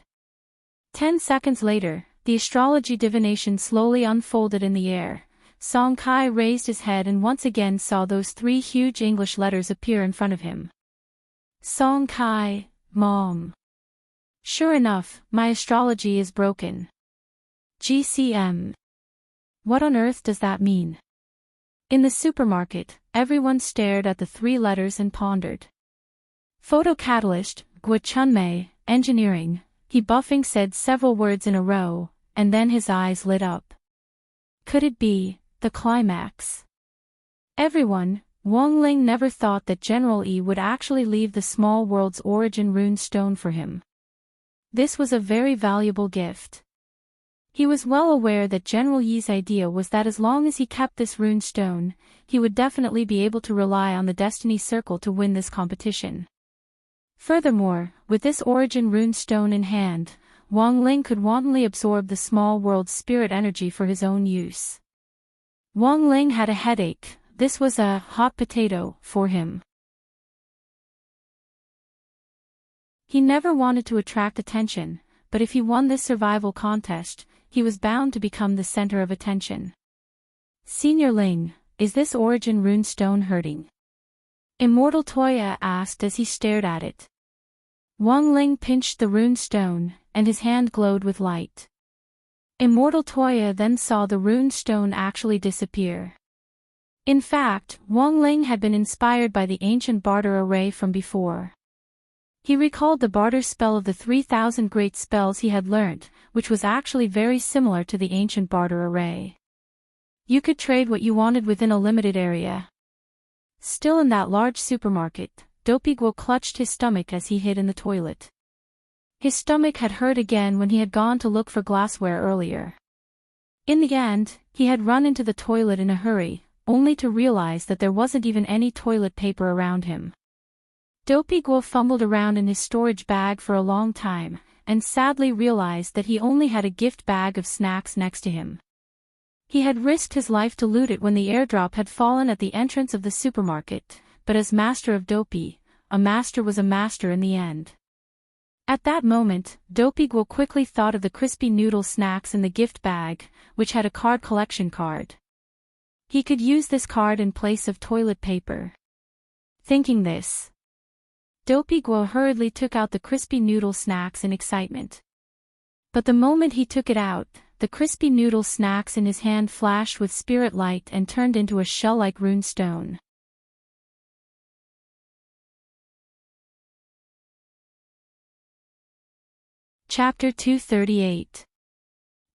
10 seconds later, the astrology divination slowly unfolded in the air. Song Kai raised his head and once again saw those 3 huge English letters appear in front of him. Song Kai, Mom. Sure enough, my astrology is broken. GCM. What on earth does that mean? In the supermarket, everyone stared at the 3 letters and pondered. Photocatalyst, Gua Chunmei, engineering, he buffing said several words in a row, and then his eyes lit up. Could it be the climax? Everyone, Wang Ling never thought that General Yi would actually leave the small world's origin rune stone for him. This was a very valuable gift. He was well aware that General Yi's idea was that as long as he kept this rune stone, he would definitely be able to rely on the Destiny Circle to win this competition. Furthermore, with this origin rune stone in hand, Wang Ling could wantonly absorb the small world's spirit energy for his own use. Wang Ling had a headache. This was a hot potato for him. He never wanted to attract attention, but if he won this survival contest, he was bound to become the center of attention. Senior Ling, is this origin rune stone hurting? Immortal Toya asked as he stared at it. Wang Ling pinched the rune stone, and his hand glowed with light. Immortal Toya then saw the rune stone actually disappear. In fact, Wang Ling had been inspired by the ancient barter array from before. He recalled the barter spell of the 3,000 great spells he had learnt, which was actually very similar to the ancient barter array. You could trade what you wanted within a limited area. Still in that large supermarket, Dopiguo clutched his stomach as he hid in the toilet. His stomach had hurt again when he had gone to look for glassware earlier. In the end, he had run into the toilet in a hurry, only to realize that there wasn't even any toilet paper around him. Dopiguo fumbled around in his storage bag for a long time, and sadly realized that he only had a gift bag of snacks next to him. He had risked his life to loot it when the airdrop had fallen at the entrance of the supermarket, but as master of Dopey, a master was a master in the end. At that moment, Dopiguo quickly thought of the crispy noodle snacks in the gift bag, which had a card collection card. He could use this card in place of toilet paper. Thinking this, Dopiguo hurriedly took out the crispy noodle snacks in excitement. But the moment he took it out, the crispy noodle snacks in his hand flashed with spirit light and turned into a shell-like rune stone. Chapter 238.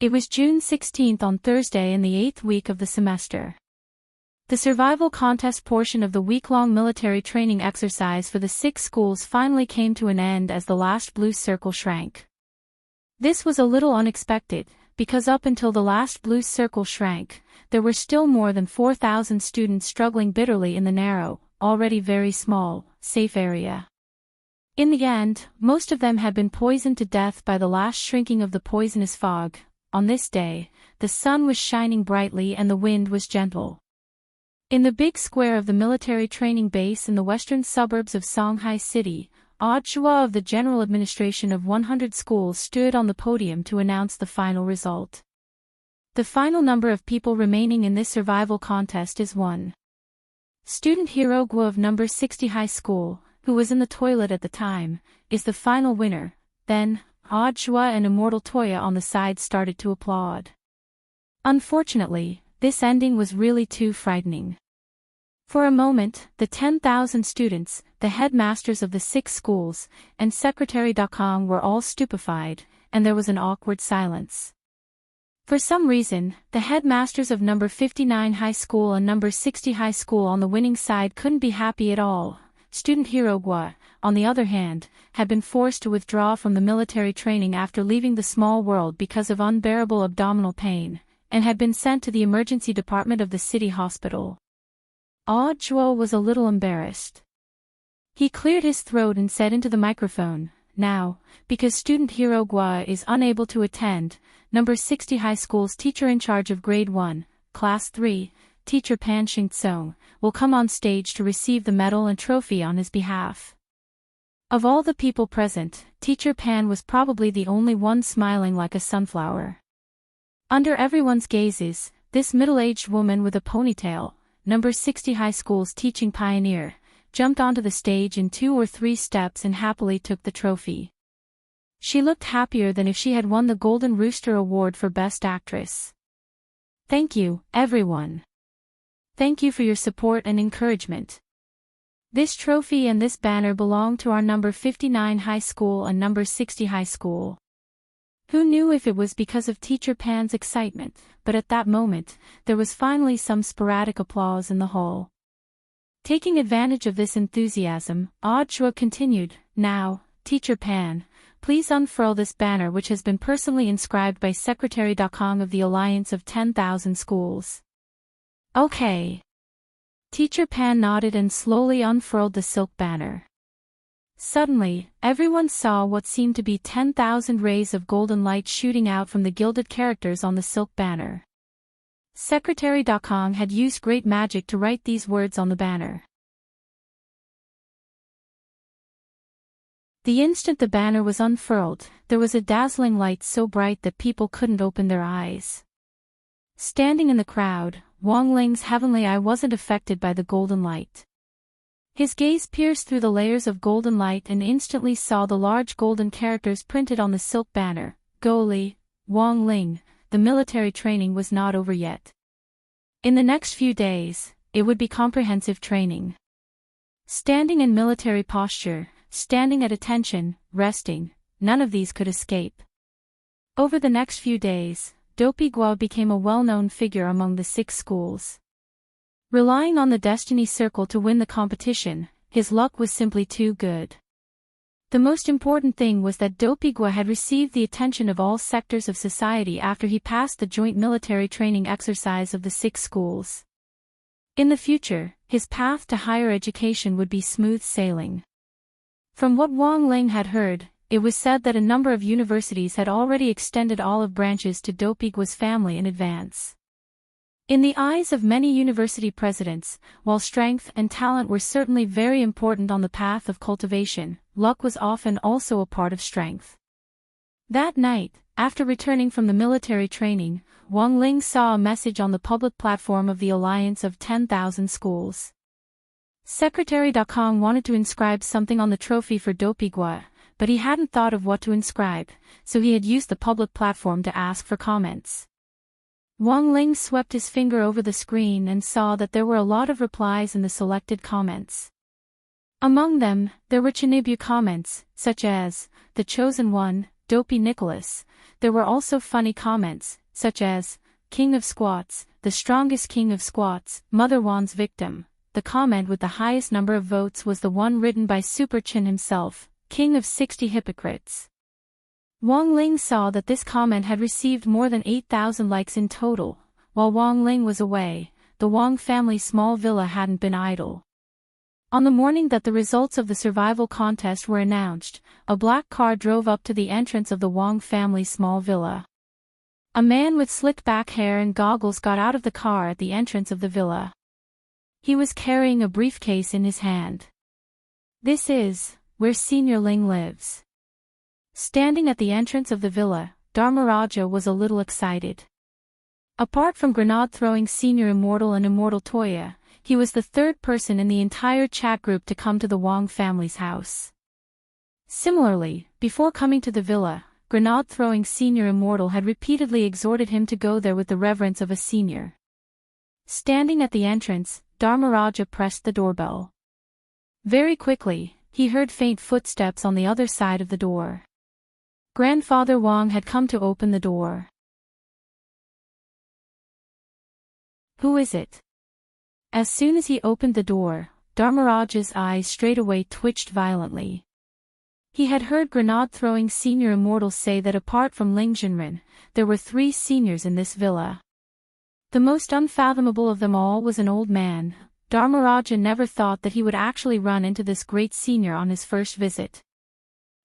It was June 16th on Thursday in the 8th week of the semester. The survival contest portion of the week-long military training exercise for the 6 schools finally came to an end as the last blue circle shrank. This was a little unexpected, because up until the last blue circle shrank, there were still more than 4,000 students struggling bitterly in the narrow, already very small, safe area. In the end, most of them had been poisoned to death by the last shrinking of the poisonous fog. On this day, the sun was shining brightly and the wind was gentle. In the big square of the military training base in the western suburbs of Shanghai City, Audua of the General Administration of 100 schools stood on the podium to announce the final result. The final number of people remaining in this survival contest is 1. Student Hirogwa of number 60 high school, who was in the toilet at the time, is the final winner. Then, Audua and Immortal Toya on the side started to applaud. Unfortunately, this ending was really too frightening. For a moment, the 10,000 students, the headmasters of the 6 schools, and Secretary Dakong were all stupefied, and there was an awkward silence. For some reason, the headmasters of number 59 high school and number 60 high school on the winning side couldn't be happy at all, student Hirogwa, on the other hand, had been forced to withdraw from the military training after leaving the small world because of unbearable abdominal pain, and had been sent to the emergency department of the city hospital. Audiobook was a little embarrassed. He cleared his throat and said into the microphone, "Now, because student Hirogwa is unable to attend, number 60 high school's teacher in charge of grade 1, class 3, teacher Pan Shing-tsung, will come on stage to receive the medal and trophy on his behalf." Of all the people present, teacher Pan was probably the only one smiling like a sunflower. Under everyone's gazes, this middle-aged woman with a ponytail, number 60 high school's teaching pioneer, jumped onto the stage in 2 or 3 steps and happily took the trophy. She looked happier than if she had won the Golden Rooster Award for Best Actress. "Thank you, everyone. Thank you for your support and encouragement. This trophy and this banner belong to our number 59 high school and number 60 high school." Who knew if it was because of teacher Pan's excitement, but at that moment, there was finally some sporadic applause in the hall. Taking advantage of this enthusiasm, Audiobook continued, "Now, teacher Pan, please unfurl this banner which has been personally inscribed by Secretary Dakong of the Alliance of 10,000 Schools." "Okay." Teacher Pan nodded and slowly unfurled the silk banner. Suddenly, everyone saw what seemed to be 10,000 rays of golden light shooting out from the gilded characters on the silk banner. Secretary Dakong had used great magic to write these words on the banner. The instant the banner was unfurled, there was a dazzling light so bright that people couldn't open their eyes. Standing in the crowd, Wang Ling's heavenly eye wasn't affected by the golden light. His gaze pierced through the layers of golden light and instantly saw the large golden characters printed on the silk banner, "Goli, Wang Ling, the military training was not over yet. In the next few days, it would be comprehensive training." Standing in military posture, standing at attention, resting, none of these could escape. Over the next few days, Dopigwa became a well-known figure among the 6 schools. Relying on the Destiny Circle to win the competition, his luck was simply too good. The most important thing was that Dopigwa had received the attention of all sectors of society after he passed the joint military training exercise of the 6 schools. In the future, his path to higher education would be smooth sailing. From what Wang Ling had heard, it was said that a number of universities had already extended olive branches to Dopigwa's family in advance. In the eyes of many university presidents, while strength and talent were certainly very important on the path of cultivation, luck was often also a part of strength. That night, after returning from the military training, Wang Ling saw a message on the public platform of the Alliance of 10,000 Schools. Secretary Dakong wanted to inscribe something on the trophy for Dopigwa, but he hadn't thought of what to inscribe, so he had used the public platform to ask for comments. Wang Ling swept his finger over the screen and saw that there were a lot of replies in the selected comments. Among them, there were Chinibu comments, such as, "The Chosen One, Dopey Nicholas." There were also funny comments, such as, "King of Squats, the strongest king of squats, Mother Wan's victim." The comment with the highest number of votes was the one written by Super Chin himself, "King of 60 hypocrites." Wang Ling saw that this comment had received more than 8,000 likes in total. While Wang Ling was away, the Wang family's small villa hadn't been idle. On the morning that the results of the survival contest were announced, a black car drove up to the entrance of the Wang family's small villa. A man with slicked back hair and goggles got out of the car at the entrance of the villa. He was carrying a briefcase in his hand. "This is where Senior Ling lives." Standing at the entrance of the villa, Dharmaraja was a little excited. Apart from grenade-throwing Senior Immortal and Immortal Toya, he was the 3rd person in the entire chat group to come to the Wang family's house. Similarly, before coming to the villa, grenade-throwing Senior Immortal had repeatedly exhorted him to go there with the reverence of a senior. Standing at the entrance, Dharmaraja pressed the doorbell. Very quickly, he heard faint footsteps on the other side of the door. Grandfather Wang had come to open the door. "Who is it?" As soon as he opened the door, Dharmaraja's eyes straightway twitched violently. He had heard grenade-throwing senior immortals say that apart from Lingzhenren, there were 3 seniors in this villa. The most unfathomable of them all was an old man. Dharmaraja never thought that he would actually run into this great senior on his first visit.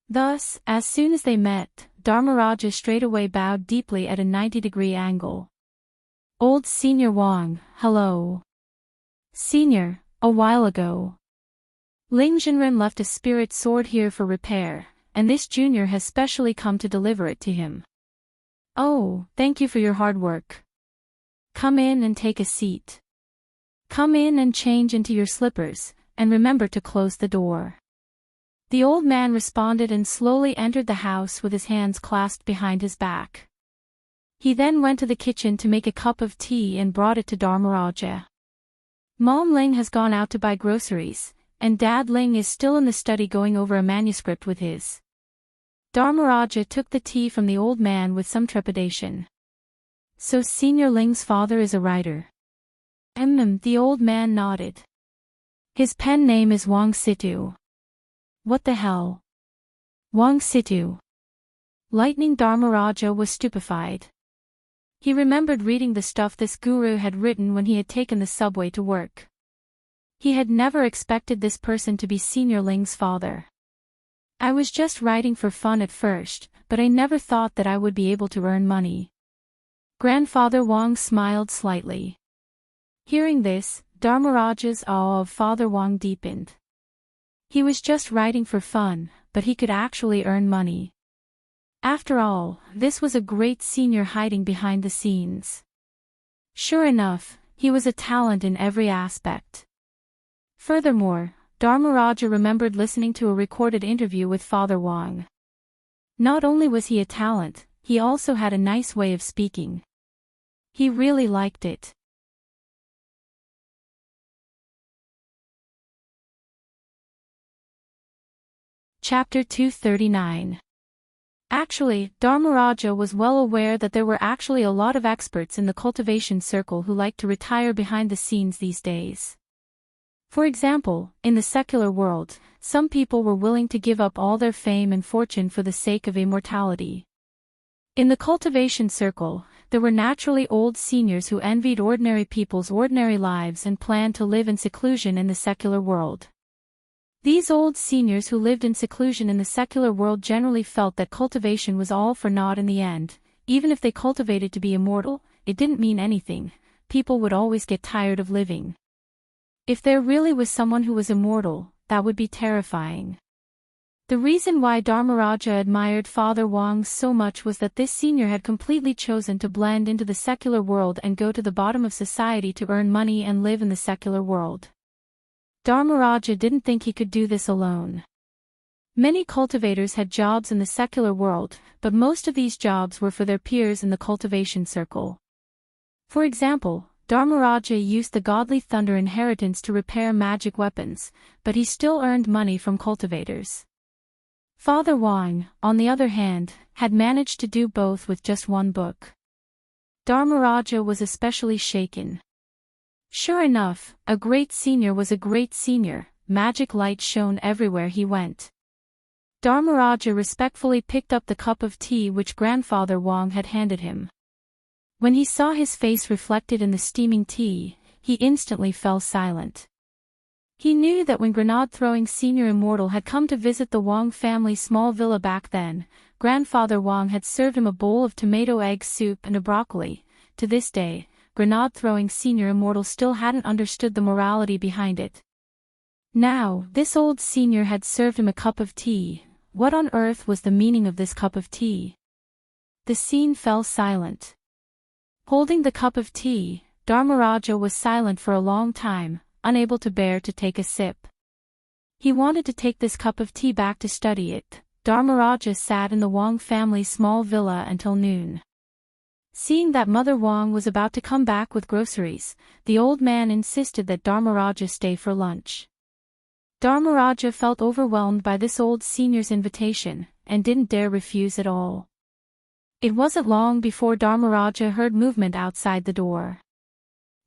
Thus, as soon as they met, Dharmaraja straightway bowed deeply at a 90-degree angle. "Old Senior Wang, hello. Senior, a while ago. Lingzhenren left a spirit sword here for repair, and this junior has specially come to deliver it to him. Oh, thank you for your hard work. Come in and take a seat. Come in and change into your slippers, and remember to close the door." The old man responded and slowly entered the house with his hands clasped behind his back. He then went to the kitchen to make a cup of tea and brought it to Dharmaraja. Mom Ling has gone out to buy groceries, and Dad Ling is still in the study going over a manuscript with his. Dharmaraja took the tea from the old man with some trepidation. "So Senior Ling's father is a writer?" The old man nodded. "His pen name is Wang Situ." "What the hell? Wang Situ?" Lightning Dharmaraja was stupefied. He remembered reading the stuff this guru had written when he had taken the subway to work. He had never expected this person to be Senior Ling's father. "I was just writing for fun at first, but I never thought that I would be able to earn money." Grandfather Wang smiled slightly. Hearing this, Dharmaraja's awe of Father Wang deepened. He was just writing for fun, but he could actually earn money. After all, this was a great senior hiding behind the scenes. Sure enough, he was a talent in every aspect. Furthermore, Dharmaraja remembered listening to a recorded interview with Father Wang. Not only was he a talent, he also had a nice way of speaking. He really liked it. Chapter 239. Actually, Dharmaraja was well aware that there were actually a lot of experts in the cultivation circle who liked to retire behind the scenes these days. For example, in the secular world, some people were willing to give up all their fame and fortune for the sake of immortality. In the cultivation circle, there were naturally old seniors who envied ordinary people's ordinary lives and planned to live in seclusion in the secular world. These old seniors who lived in seclusion in the secular world generally felt that cultivation was all for naught in the end. Even if they cultivated to be immortal, it didn't mean anything. People would always get tired of living. If there really was someone who was immortal, that would be terrifying. The reason why Dharmaraja admired Father Wang so much was that this senior had completely chosen to blend into the secular world and go to the bottom of society to earn money and live in the secular world. Dharmaraja didn't think he could do this alone. Many cultivators had jobs in the secular world, but most of these jobs were for their peers in the cultivation circle. For example, Dharmaraja used the godly thunder inheritance to repair magic weapons, but he still earned money from cultivators. Father Wang, on the other hand, had managed to do both with just one book. Dharmaraja was especially shaken. Sure enough, a great senior was a great senior. Magic light shone everywhere he went. Dharmaraja respectfully picked up the cup of tea which Grandfather Wang had handed him. When he saw his face reflected in the steaming tea, he instantly fell silent. He knew that when grenade-throwing Senior Immortal had come to visit the Wang family's small villa back then, Grandfather Wang had served him a bowl of tomato egg soup and a broccoli. To this day, grenade-throwing Senior Immortal still hadn't understood the morality behind it. Now, this old senior had served him a cup of tea. What on earth was the meaning of this cup of tea? The scene fell silent. Holding the cup of tea, Dharmaraja was silent for a long time, unable to bear to take a sip. He wanted to take this cup of tea back to study it. Dharmaraja sat in the Wang family's small villa until noon. Seeing that Mother Wang was about to come back with groceries, the old man insisted that Dharmaraja stay for lunch. Dharmaraja felt overwhelmed by this old senior's invitation, and didn't dare refuse at all. It wasn't long before Dharmaraja heard movement outside the door.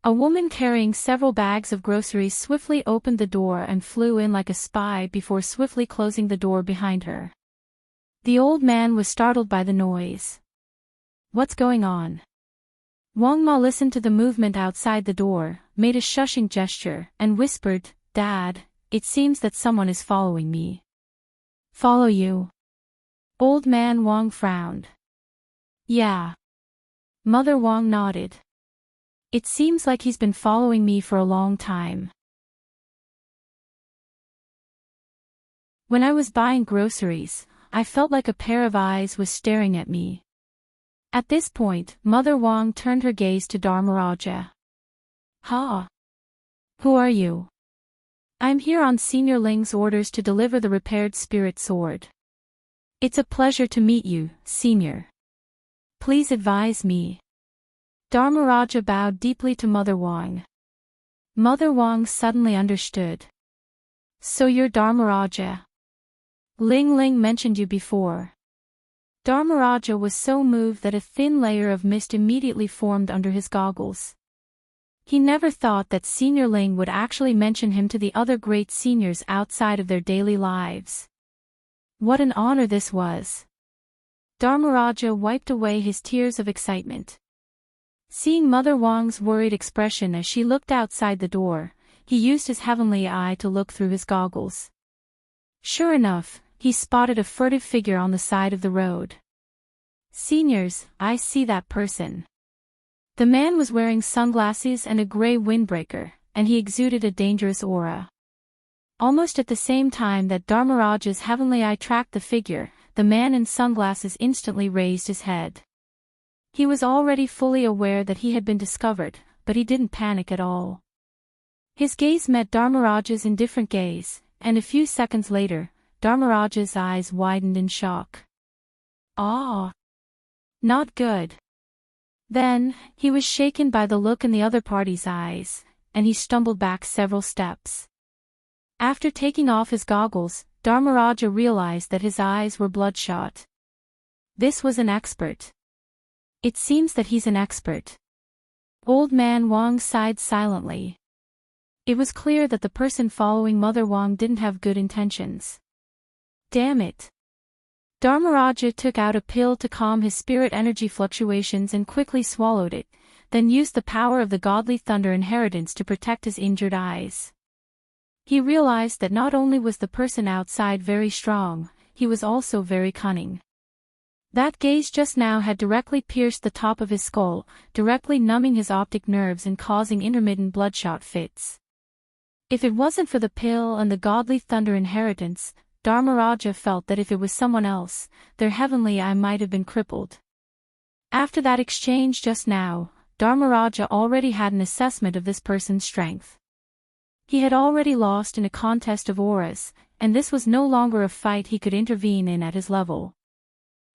A woman carrying several bags of groceries swiftly opened the door and flew in like a spy before swiftly closing the door behind her. The old man was startled by the noise. What's going on? Wang Ma listened to the movement outside the door, made a shushing gesture, and whispered, Dad, it seems that someone is following me. Follow you? Old man Wang frowned. Yeah. Mother Wang nodded. It seems like he's been following me for a long time. When I was buying groceries, I felt like a pair of eyes was staring at me. At this point, Mother Wang turned her gaze to Dharmaraja. Ha! Who are you? I'm here on Senior Ling's orders to deliver the repaired spirit sword. It's a pleasure to meet you, Senior. Please advise me. Dharmaraja bowed deeply to Mother Wang. Mother Wang suddenly understood. So you're Dharmaraja. Ling Ling mentioned you before. Dharmaraja was so moved that a thin layer of mist immediately formed under his goggles. He never thought that Senior Ling would actually mention him to the other great seniors outside of their daily lives. What an honor this was. Dharmaraja wiped away his tears of excitement. Seeing Mother Wang's worried expression as she looked outside the door, he used his heavenly eye to look through his goggles. Sure enough, he spotted a furtive figure on the side of the road. Seniors, I see that person. The man was wearing sunglasses and a gray windbreaker, and he exuded a dangerous aura. Almost at the same time that Dharmaraja's heavenly eye tracked the figure, the man in sunglasses instantly raised his head. He was already fully aware that he had been discovered, but he didn't panic at all. His gaze met Dharmaraja's indifferent gaze, and a few seconds later, Dharmaraja's eyes widened in shock. Ah! Not good. Then, he was shaken by the look in the other party's eyes, and he stumbled back several steps. After taking off his goggles, Dharmaraja realized that his eyes were bloodshot. This was an expert. It seems that he's an expert. Old man Wang sighed silently. It was clear that the person following Mother Wang didn't have good intentions. Damn it. Dharmaraja took out a pill to calm his spirit energy fluctuations and quickly swallowed it, then used the power of the godly thunder inheritance to protect his injured eyes. He realized that not only was the person outside very strong, he was also very cunning. That gaze just now had directly pierced the top of his skull, directly numbing his optic nerves and causing intermittent bloodshot fits. If it wasn't for the pill and the godly thunder inheritance, Dharmaraja felt that if it was someone else, their heavenly eye might have been crippled. After that exchange just now, Dharmaraja already had an assessment of this person's strength. He had already lost in a contest of auras, and this was no longer a fight he could intervene in at his level.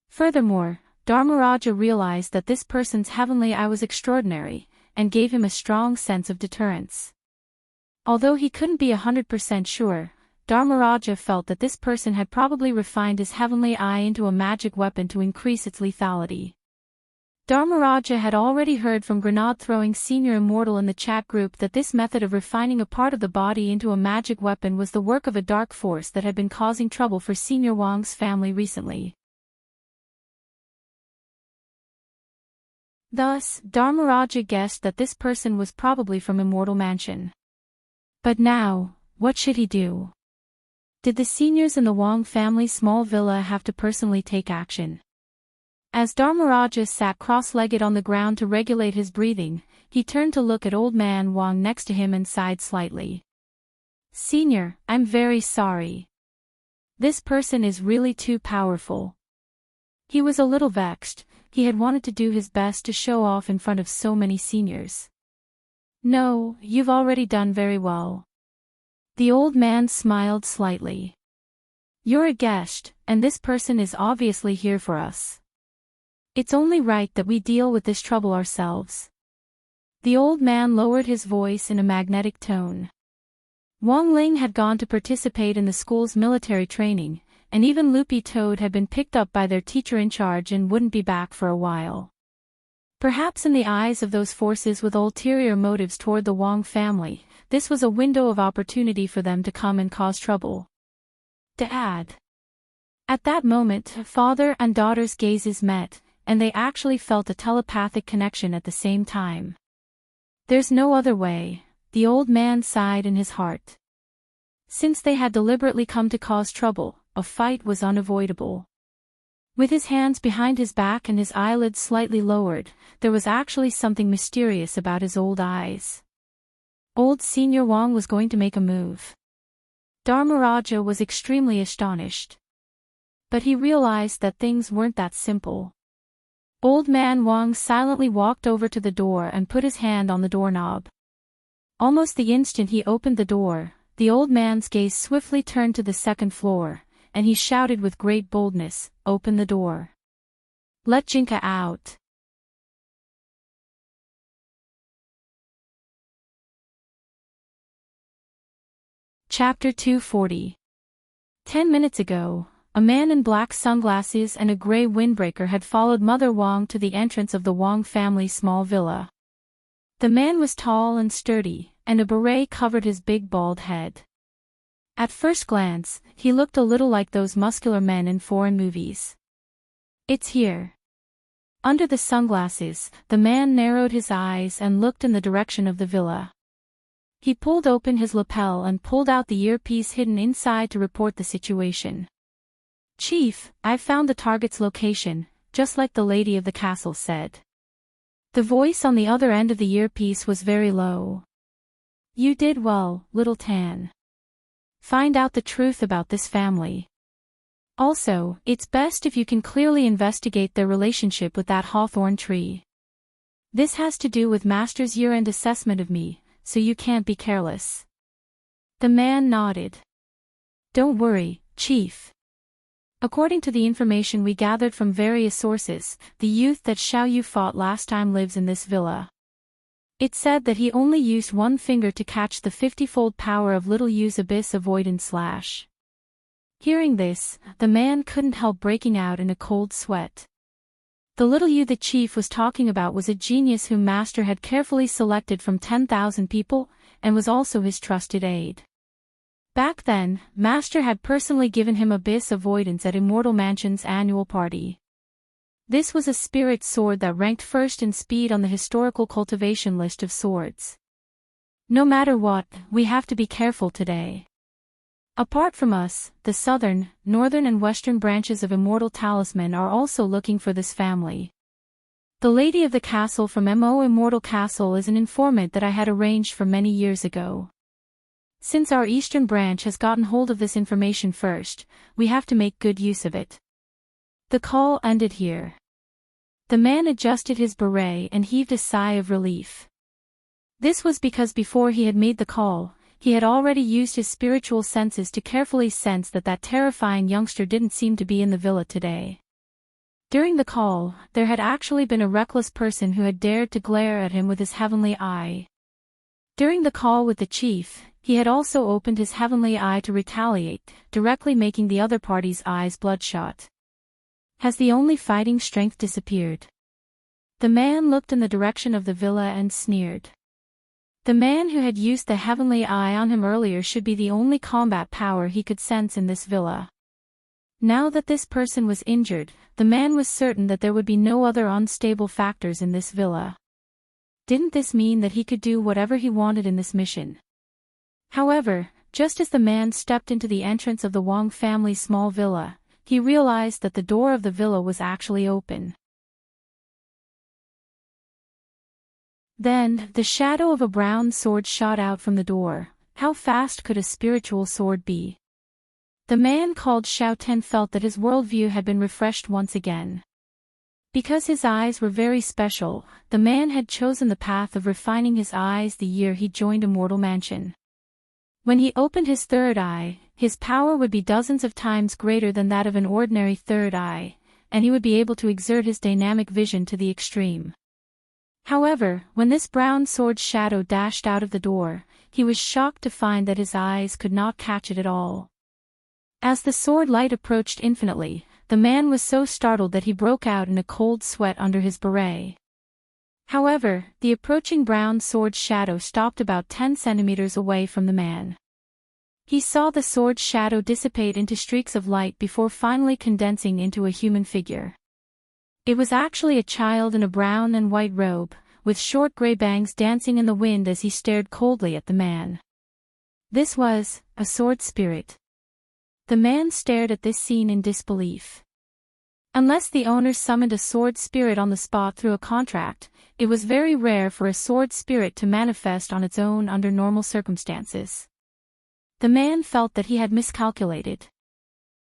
Furthermore, Dharmaraja realized that this person's heavenly eye was extraordinary, and gave him a strong sense of deterrence. Although he couldn't be 100% sure, Dharmaraja felt that this person had probably refined his heavenly eye into a magic weapon to increase its lethality. Dharmaraja had already heard from Grenade-throwing Senior Immortal in the chat group that this method of refining a part of the body into a magic weapon was the work of a dark force that had been causing trouble for Senior Wang's family recently. Thus, Dharmaraja guessed that this person was probably from Immortal Mansion. But now, what should he do? Did the seniors in the Wang family small villa have to personally take action? As Dharmaraja sat cross-legged on the ground to regulate his breathing, he turned to look at old man Wang next to him and sighed slightly. Senior, I'm very sorry. This person is really too powerful. He was a little vexed. He had wanted to do his best to show off in front of so many seniors. No, you've already done very well. The old man smiled slightly. You're a guest, and this person is obviously here for us. It's only right that we deal with this trouble ourselves. The old man lowered his voice in a magnetic tone. Wang Ling had gone to participate in the school's military training, and even Loopy Toad had been picked up by their teacher in charge and wouldn't be back for a while. Perhaps in the eyes of those forces with ulterior motives toward the Wang family, this was a window of opportunity for them to come and cause trouble. Dad. At that moment, father and daughter's gazes met, and they actually felt a telepathic connection at the same time. There's no other way, the old man sighed in his heart. Since they had deliberately come to cause trouble, a fight was unavoidable. With his hands behind his back and his eyelids slightly lowered, there was actually something mysterious about his old eyes. Old Senior Wang was going to make a move. Dharmaraja was extremely astonished. But he realized that things weren't that simple. Old Man Wang silently walked over to the door and put his hand on the doorknob. Almost the instant he opened the door, the old man's gaze swiftly turned to the second floor, and he shouted with great boldness, "Open the door. Let Jinka out." Chapter 240. 10 minutes ago, a man in black sunglasses and a gray windbreaker had followed Mother Wang to the entrance of the Wang family's small villa. The man was tall and sturdy, and a beret covered his big bald head. At first glance, he looked a little like those muscular men in foreign movies. "It's here." Under the sunglasses, the man narrowed his eyes and looked in the direction of the villa. He pulled open his lapel and pulled out the earpiece hidden inside to report the situation. "Chief, I've found the target's location, just like the lady of the castle said." The voice on the other end of the earpiece was very low. "You did well, little Tan. Find out the truth about this family. Also, it's best if you can clearly investigate their relationship with that hawthorn tree. This has to do with Master's year-end assessment of me, so you can't be careless." The man nodded. "Don't worry, Chief. According to the information we gathered from various sources, the youth that Xiao Yu fought last time lives in this villa. It said that he only used one finger to catch the 50-fold power of Little Yu's abyss avoidance slash." Hearing this, the man couldn't help breaking out in a cold sweat. The Little Yu the chief was talking about was a genius whom Master had carefully selected from 10,000 people, and was also his trusted aide. Back then, Master had personally given him abyss avoidance at Immortal Mansion's annual party. This was a spirit sword that ranked first in speed on the historical cultivation list of swords. No matter what, we have to be careful today. Apart from us, the southern, northern and western branches of Immortal Talisman are also looking for this family. The lady of the castle from MO Immortal Castle is an informant that I had arranged for many years ago. Since our eastern branch has gotten hold of this information first, we have to make good use of it. The call ended here. The man adjusted his beret and heaved a sigh of relief. This was because before he had made the call, he had already used his spiritual senses to carefully sense that that terrifying youngster didn't seem to be in the villa today. During the call, there had actually been a reckless person who had dared to glare at him with his heavenly eye. During the call with the chief, he had also opened his heavenly eye to retaliate, directly making the other party's eyes bloodshot. Has the only fighting strength disappeared? The man looked in the direction of the villa and sneered. The man who had used the heavenly eye on him earlier should be the only combat power he could sense in this villa. Now that this person was injured, the man was certain that there would be no other unstable factors in this villa. Didn't this mean that he could do whatever he wanted in this mission? However, just as the man stepped into the entrance of the Wang family's small villa, he realized that the door of the villa was actually open. Then, the shadow of a brown sword shot out from the door. How fast could a spiritual sword be? The man called Xiao Ten felt that his worldview had been refreshed once again. Because his eyes were very special, the man had chosen the path of refining his eyes the year he joined Immortal Mansion. When he opened his third eye, his power would be dozens of times greater than that of an ordinary third eye, and he would be able to exert his dynamic vision to the extreme. However, when this brown sword shadow dashed out of the door, he was shocked to find that his eyes could not catch it at all. As the sword light approached infinitely, the man was so startled that he broke out in a cold sweat under his beret. However, the approaching brown sword's shadow stopped about 10 centimeters away from the man. He saw the sword's shadow dissipate into streaks of light before finally condensing into a human figure. It was actually a child in a brown and white robe, with short gray bangs dancing in the wind as he stared coldly at the man. This was a sword spirit. The man stared at this scene in disbelief. Unless the owner summoned a sword spirit on the spot through a contract, it was very rare for a sword spirit to manifest on its own under normal circumstances. The man felt that he had miscalculated.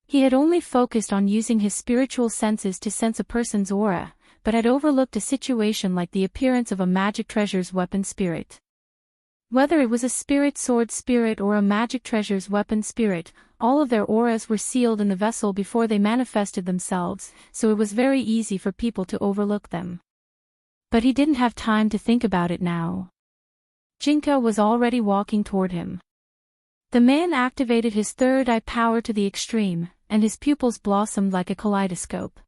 He had only focused on using his spiritual senses to sense a person's aura, but had overlooked a situation like the appearance of a magic treasure's weapon spirit. Whether it was a spirit sword spirit or a magic treasure's weapon spirit, all of their auras were sealed in the vessel before they manifested themselves, so it was very easy for people to overlook them. But he didn't have time to think about it now. Jinka was already walking toward him. The man activated his third eye power to the extreme, and his pupils blossomed like a kaleidoscope.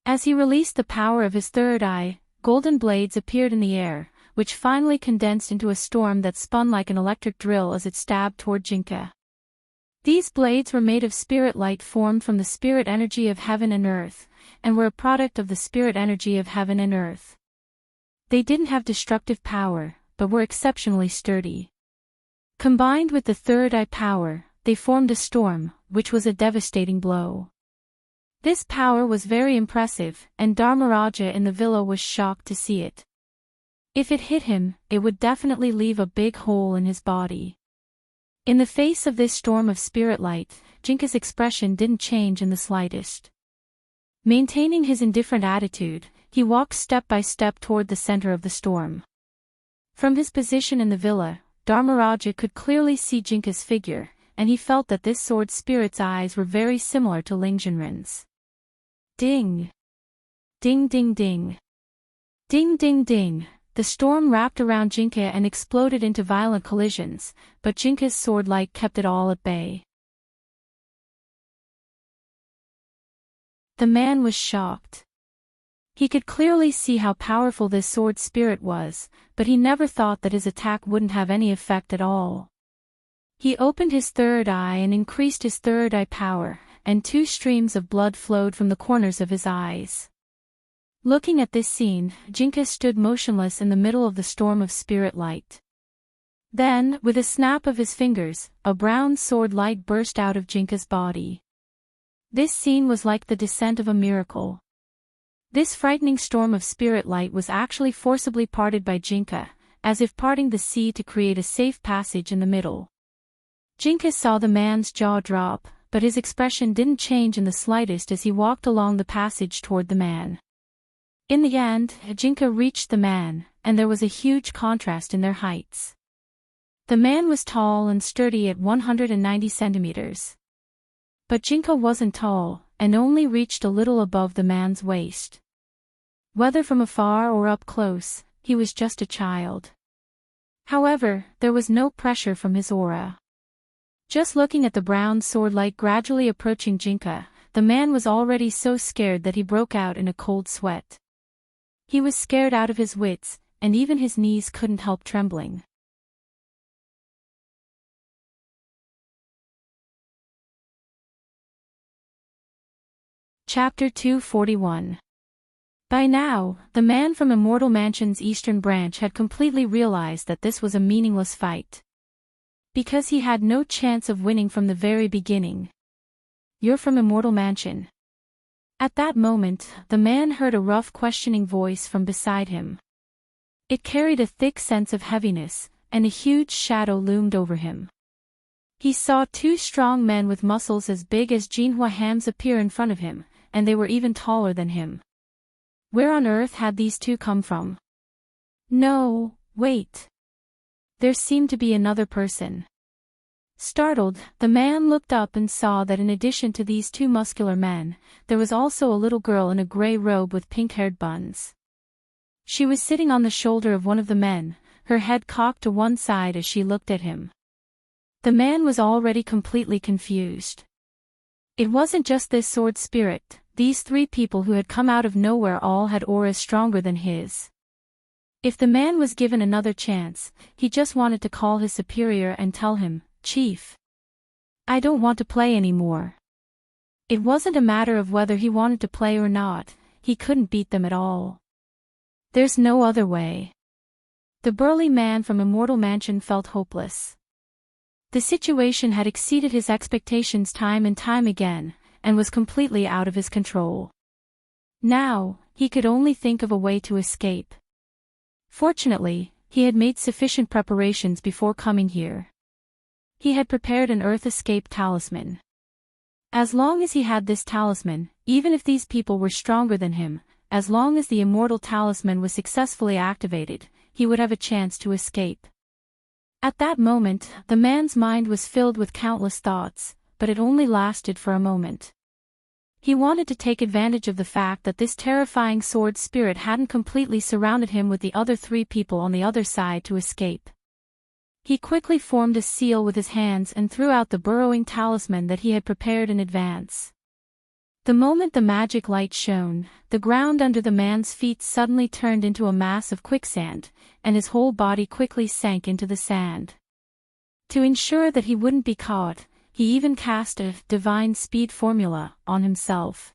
As he released the power of his third eye, golden blades appeared in the air, which finally condensed into a storm that spun like an electric drill as it stabbed toward Jinka. These blades were made of spirit light formed from the spirit energy of heaven and earth, and were a product of the spirit energy of heaven and earth. They didn't have destructive power, but were exceptionally sturdy. Combined with the third eye power, they formed a storm, which was a devastating blow. This power was very impressive, and Dharmaraja in the villa was shocked to see it. If it hit him, it would definitely leave a big hole in his body. In the face of this storm of spirit light, Jinka's expression didn't change in the slightest. Maintaining his indifferent attitude, he walked step by step toward the center of the storm. From his position in the villa, Dharmaraja could clearly see Jinka's figure, and he felt that this sword spirit's eyes were very similar to Lingzhenrin's. Ding! Ding ding ding! Ding ding ding! The storm wrapped around Jinka and exploded into violent collisions, but Jinka's sword light kept it all at bay. The man was shocked. He could clearly see how powerful this sword spirit was, but he never thought that his attack wouldn't have any effect at all. He opened his third eye and increased his third eye power, and 2 streams of blood flowed from the corners of his eyes. Looking at this scene, Jinka stood motionless in the middle of the storm of spirit light. Then, with a snap of his fingers, a brown sword light burst out of Jinka's body. This scene was like the descent of a miracle. This frightening storm of spirit light was actually forcibly parted by Jinka, as if parting the sea to create a safe passage in the middle. Jinka saw the man's jaw drop, but his expression didn't change in the slightest as he walked along the passage toward the man. In the end, Jinka reached the man, and there was a huge contrast in their heights. The man was tall and sturdy at 190 centimeters. But Jinka wasn't tall, and only reached a little above the man's waist. Whether from afar or up close, he was just a child. However, there was no pressure from his aura. Just looking at the brown sword light gradually approaching Jinka, the man was already so scared that he broke out in a cold sweat. He was scared out of his wits, and even his knees couldn't help trembling. Chapter 241. By now, the man from Immortal Mansion's eastern branch had completely realized that this was a meaningless fight. Because he had no chance of winning from the very beginning. "You're from Immortal Mansion?" At that moment, the man heard a rough questioning voice from beside him. It carried a thick sense of heaviness, and a huge shadow loomed over him. He saw 2 strong men with muscles as big as Jinhua hams appear in front of him, and they were even taller than him. Where on earth had these 2 come from? No, wait. There seemed to be another person. Startled, the man looked up and saw that in addition to these 2 muscular men, there was also a little girl in a gray robe with pink-haired buns. She was sitting on the shoulder of one of the men, her head cocked to one side as she looked at him. The man was already completely confused. It wasn't just this sword spirit, these 3 people who had come out of nowhere all had auras stronger than his. If the man was given another chance, he just wanted to call his superior and tell him, "Chief, I don't want to play anymore." It wasn't a matter of whether he wanted to play or not, he couldn't beat them at all. There's no other way. The burly man from Immortal Mansion felt hopeless. The situation had exceeded his expectations time and time again, and was completely out of his control. Now, he could only think of a way to escape. Fortunately, he had made sufficient preparations before coming here. He had prepared an Earth Escape talisman. As long as he had this talisman, even if these people were stronger than him, as long as the immortal talisman was successfully activated, he would have a chance to escape. At that moment, the man's mind was filled with countless thoughts, but it only lasted for a moment. He wanted to take advantage of the fact that this terrifying sword spirit hadn't completely surrounded him with the other 3 people on the other side to escape. He quickly formed a seal with his hands and threw out the burrowing talisman that he had prepared in advance. The moment the magic light shone, the ground under the man's feet suddenly turned into a mass of quicksand, and his whole body quickly sank into the sand. To ensure that he wouldn't be caught, he even cast a divine speed formula on himself.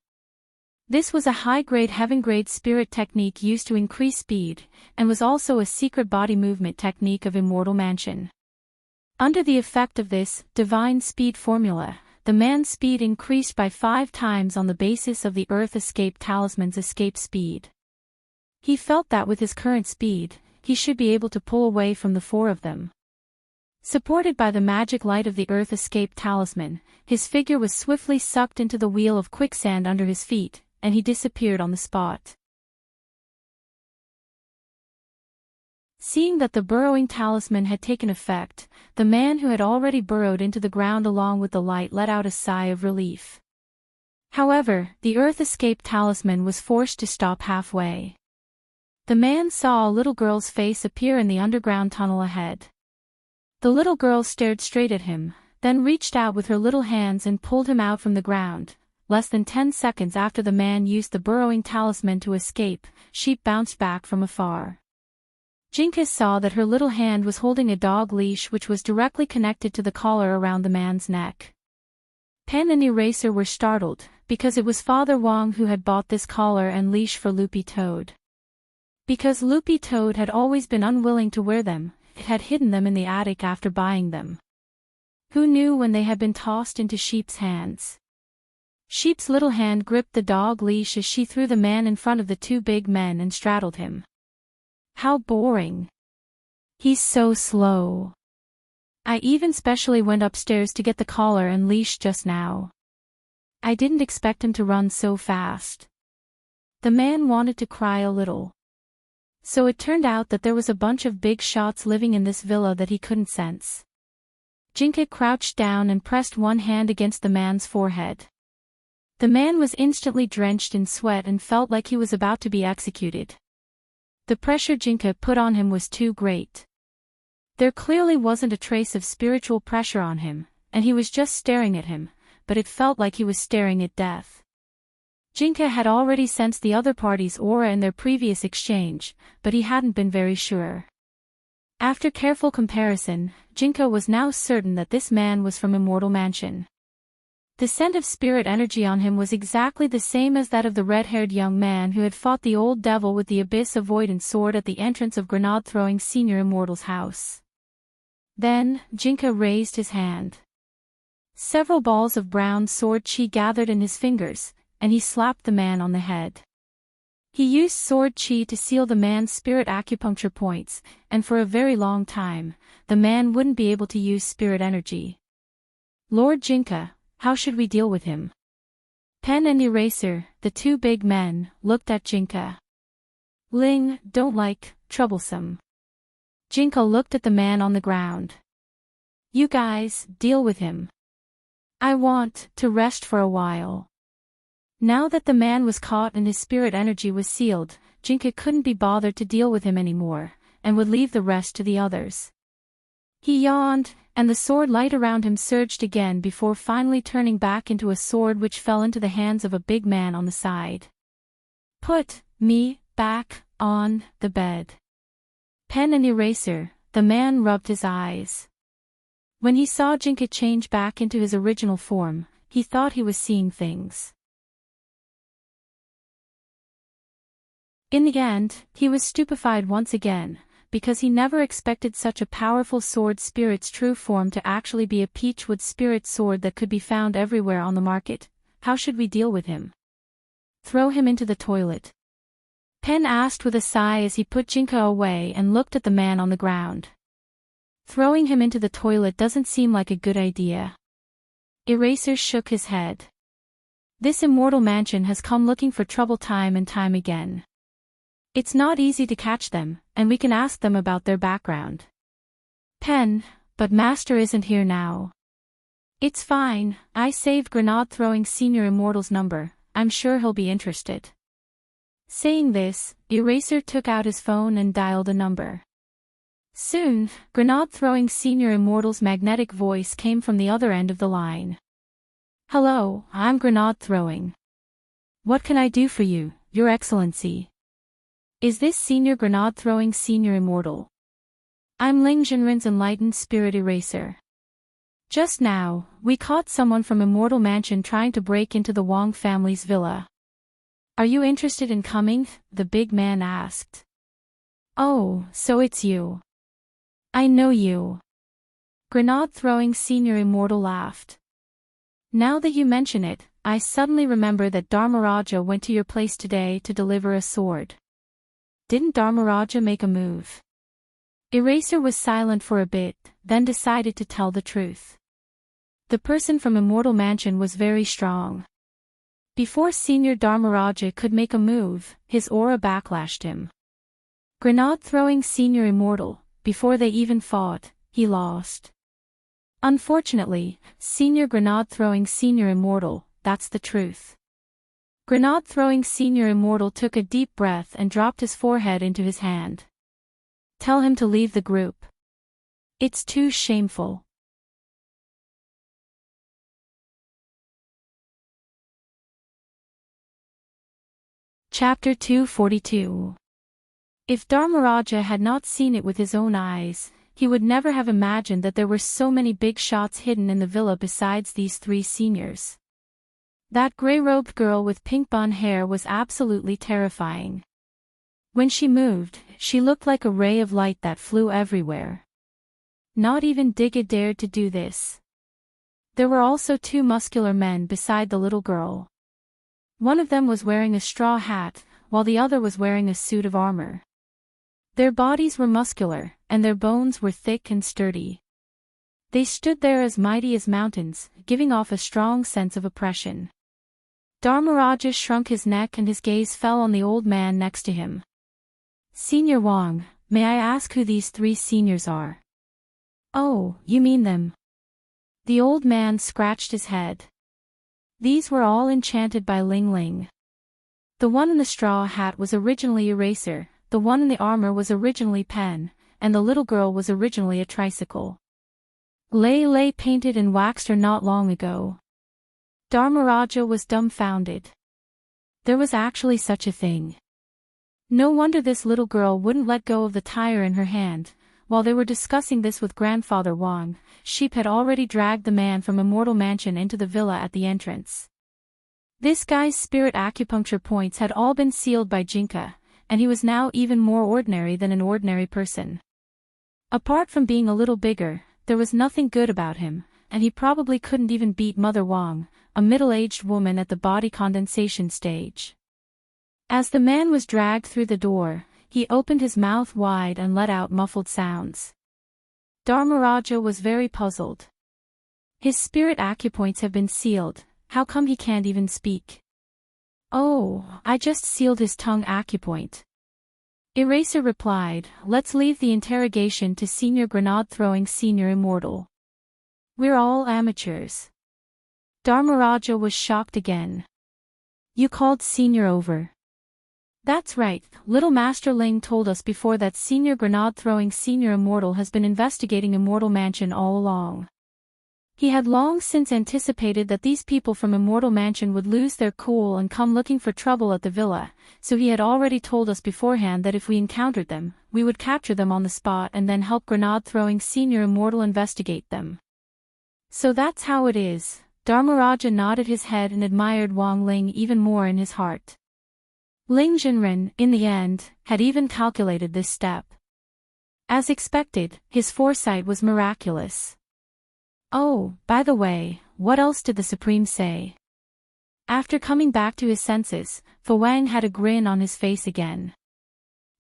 This was a high-grade heaven-grade spirit technique used to increase speed, and was also a secret body movement technique of Immortal Mansion. Under the effect of this divine speed formula, the man's speed increased by 5 times on the basis of the Earth Escape talisman's escape speed. He felt that with his current speed, he should be able to pull away from the 4 of them. Supported by the magic light of the Earth Escape talisman, his figure was swiftly sucked into the wheel of quicksand under his feet, and he disappeared on the spot. Seeing that the burrowing talisman had taken effect, the man who had already burrowed into the ground along with the light let out a sigh of relief. However, the Earth Escape talisman was forced to stop halfway. The man saw a little girl's face appear in the underground tunnel ahead. The little girl stared straight at him, then reached out with her little hands and pulled him out from the ground. Less than 10 seconds after the man used the burrowing talisman to escape, she bounced back from afar. Jinka saw that her little hand was holding a dog leash which was directly connected to the collar around the man's neck. Pen and Eraser were startled, because it was Father Wong who had bought this collar and leash for Loopy Toad. Because Loopy Toad had always been unwilling to wear them, it had hidden them in the attic after buying them. Who knew when they had been tossed into Sheep's hands? Sheep's little hand gripped the dog leash as she threw the man in front of the 2 big men and straddled him. How boring. He's so slow. I even specially went upstairs to get the collar and leash just now. I didn't expect him to run so fast. The man wanted to cry a little. So it turned out that there was a bunch of big shots living in this villa that he couldn't sense. Jinka crouched down and pressed one hand against the man's forehead. The man was instantly drenched in sweat and felt like he was about to be executed. The pressure Jinka put on him was too great. There clearly wasn't a trace of spiritual pressure on him, and he was just staring at him, but it felt like he was staring at death. Jinka had already sensed the other party's aura in their previous exchange, but he hadn't been very sure. After careful comparison, Jinka was now certain that this man was from Immortal Mansion. The scent of spirit energy on him was exactly the same as that of the red-haired young man who had fought the old devil with the Abyss Avoidance sword at the entrance of Grenade-throwing Senior Immortal's house. Then, Jinka raised his hand. Several balls of brown sword chi gathered in his fingers, and he slapped the man on the head. He used sword chi to seal the man's spirit acupuncture points, and for a very long time, the man wouldn't be able to use spirit energy. Lord Jinka, how should we deal with him? Pen and Eraser, the 2 big men, looked at Jinka. Ling, don't like, troublesome. Jinka looked at the man on the ground. You guys, deal with him. I want to rest for a while. Now that the man was caught and his spirit energy was sealed, Jinka couldn't be bothered to deal with him anymore, and would leave the rest to the others. He yawned, and the sword light around him surged again before finally turning back into a sword which fell into the hands of a big man on the side. Put me back on the bed. Pen and eraser, the man rubbed his eyes. When he saw Jinka change back into his original form, he thought he was seeing things. In the end, he was stupefied once again, because he never expected such a powerful sword spirit's true form to actually be a peachwood spirit sword that could be found everywhere on the market. How should we deal with him? Throw him into the toilet? Pen asked with a sigh as he put Jinka away and looked at the man on the ground. Throwing him into the toilet doesn't seem like a good idea. Eraser shook his head. This immortal mansion has come looking for trouble time and time again. It's not easy to catch them, and we can ask them about their background. Pen, but Master isn't here now. It's fine, I saved Grenade-throwing Senior Immortal's number, I'm sure he'll be interested. Saying this, Eraser took out his phone and dialed a number. Soon, Grenade-throwing Senior Immortal's magnetic voice came from the other end of the line. Hello, I'm Grenade-throwing. What can I do for you, Your Excellency? Is this Senior Grenade-throwing Senior Immortal? I'm Ling Jinren's enlightened spirit eraser. Just now, we caught someone from Immortal Mansion trying to break into the Wong family's villa. Are you interested in coming? The big man asked. Oh, so it's you. I know you. Grenade-throwing Senior Immortal laughed. Now that you mention it, I suddenly remember that Dharmaraja went to your place today to deliver a sword. Didn't Dharmaraja make a move? Eraser was silent for a bit, then decided to tell the truth. The person from Immortal Mansion was very strong. Before Senior Dharmaraja could make a move, his aura backlashed him. Grenade-throwing Senior Immortal, before they even fought, he lost. Unfortunately, Senior Grenade-throwing Senior Immortal, that's the truth. Grenade-throwing Senior Immortal took a deep breath and dropped his forehead into his hand. Tell him to leave the group. It's too shameful. Chapter 242. If Dharmaraja had not seen it with his own eyes, he would never have imagined that there were so many big shots hidden in the villa besides these three seniors. That grey-robed girl with pink blonde hair was absolutely terrifying. When she moved, she looked like a ray of light that flew everywhere. Not even Digga dared to do this. There were also two muscular men beside the little girl. One of them was wearing a straw hat, while the other was wearing a suit of armor. Their bodies were muscular, and their bones were thick and sturdy. They stood there as mighty as mountains, giving off a strong sense of oppression. Dharmaraja shrunk his neck and his gaze fell on the old man next to him. Senior Wong, may I ask who these three seniors are? Oh, you mean them. The old man scratched his head. These were all enchanted by Ling Ling. The one in the straw hat was originally Eraser, the one in the armor was originally Pen, and the little girl was originally a tricycle. Lei painted and waxed her not long ago. Dharmaraja was dumbfounded. There was actually such a thing. No wonder this little girl wouldn't let go of the tire in her hand. While they were discussing this with Grandfather Wong, Sheep had already dragged the man from Immortal Mansion into the villa at the entrance. This guy's spirit acupuncture points had all been sealed by Jinka, and he was now even more ordinary than an ordinary person. Apart from being a little bigger, there was nothing good about him, and he probably couldn't even beat Mother Wong, a middle-aged woman at the body condensation stage. As the man was dragged through the door, he opened his mouth wide and let out muffled sounds. Dharmaraja was very puzzled. His spirit acupoints have been sealed, how come he can't even speak? Oh, I just sealed his tongue acupoint. Eraser replied, let's leave the interrogation to Senior Grenade-throwing Senior Immortal. We're all amateurs. Dharmaraja was shocked again. You called Senior over. That's right, little Master Ling told us before that Senior Grenade-throwing Senior Immortal has been investigating Immortal Mansion all along. He had long since anticipated that these people from Immortal Mansion would lose their cool and come looking for trouble at the villa, so he had already told us beforehand that if we encountered them, we would capture them on the spot and then help grenade-throwing Senior Immortal investigate them. So that's how it is. Dharmaraja nodded his head and admired Wang Ling even more in his heart. Ling Jinren, in the end, had even calculated this step. As expected, his foresight was miraculous. Oh, by the way, what else did the Supreme say? After coming back to his senses, Fu Wang had a grin on his face again.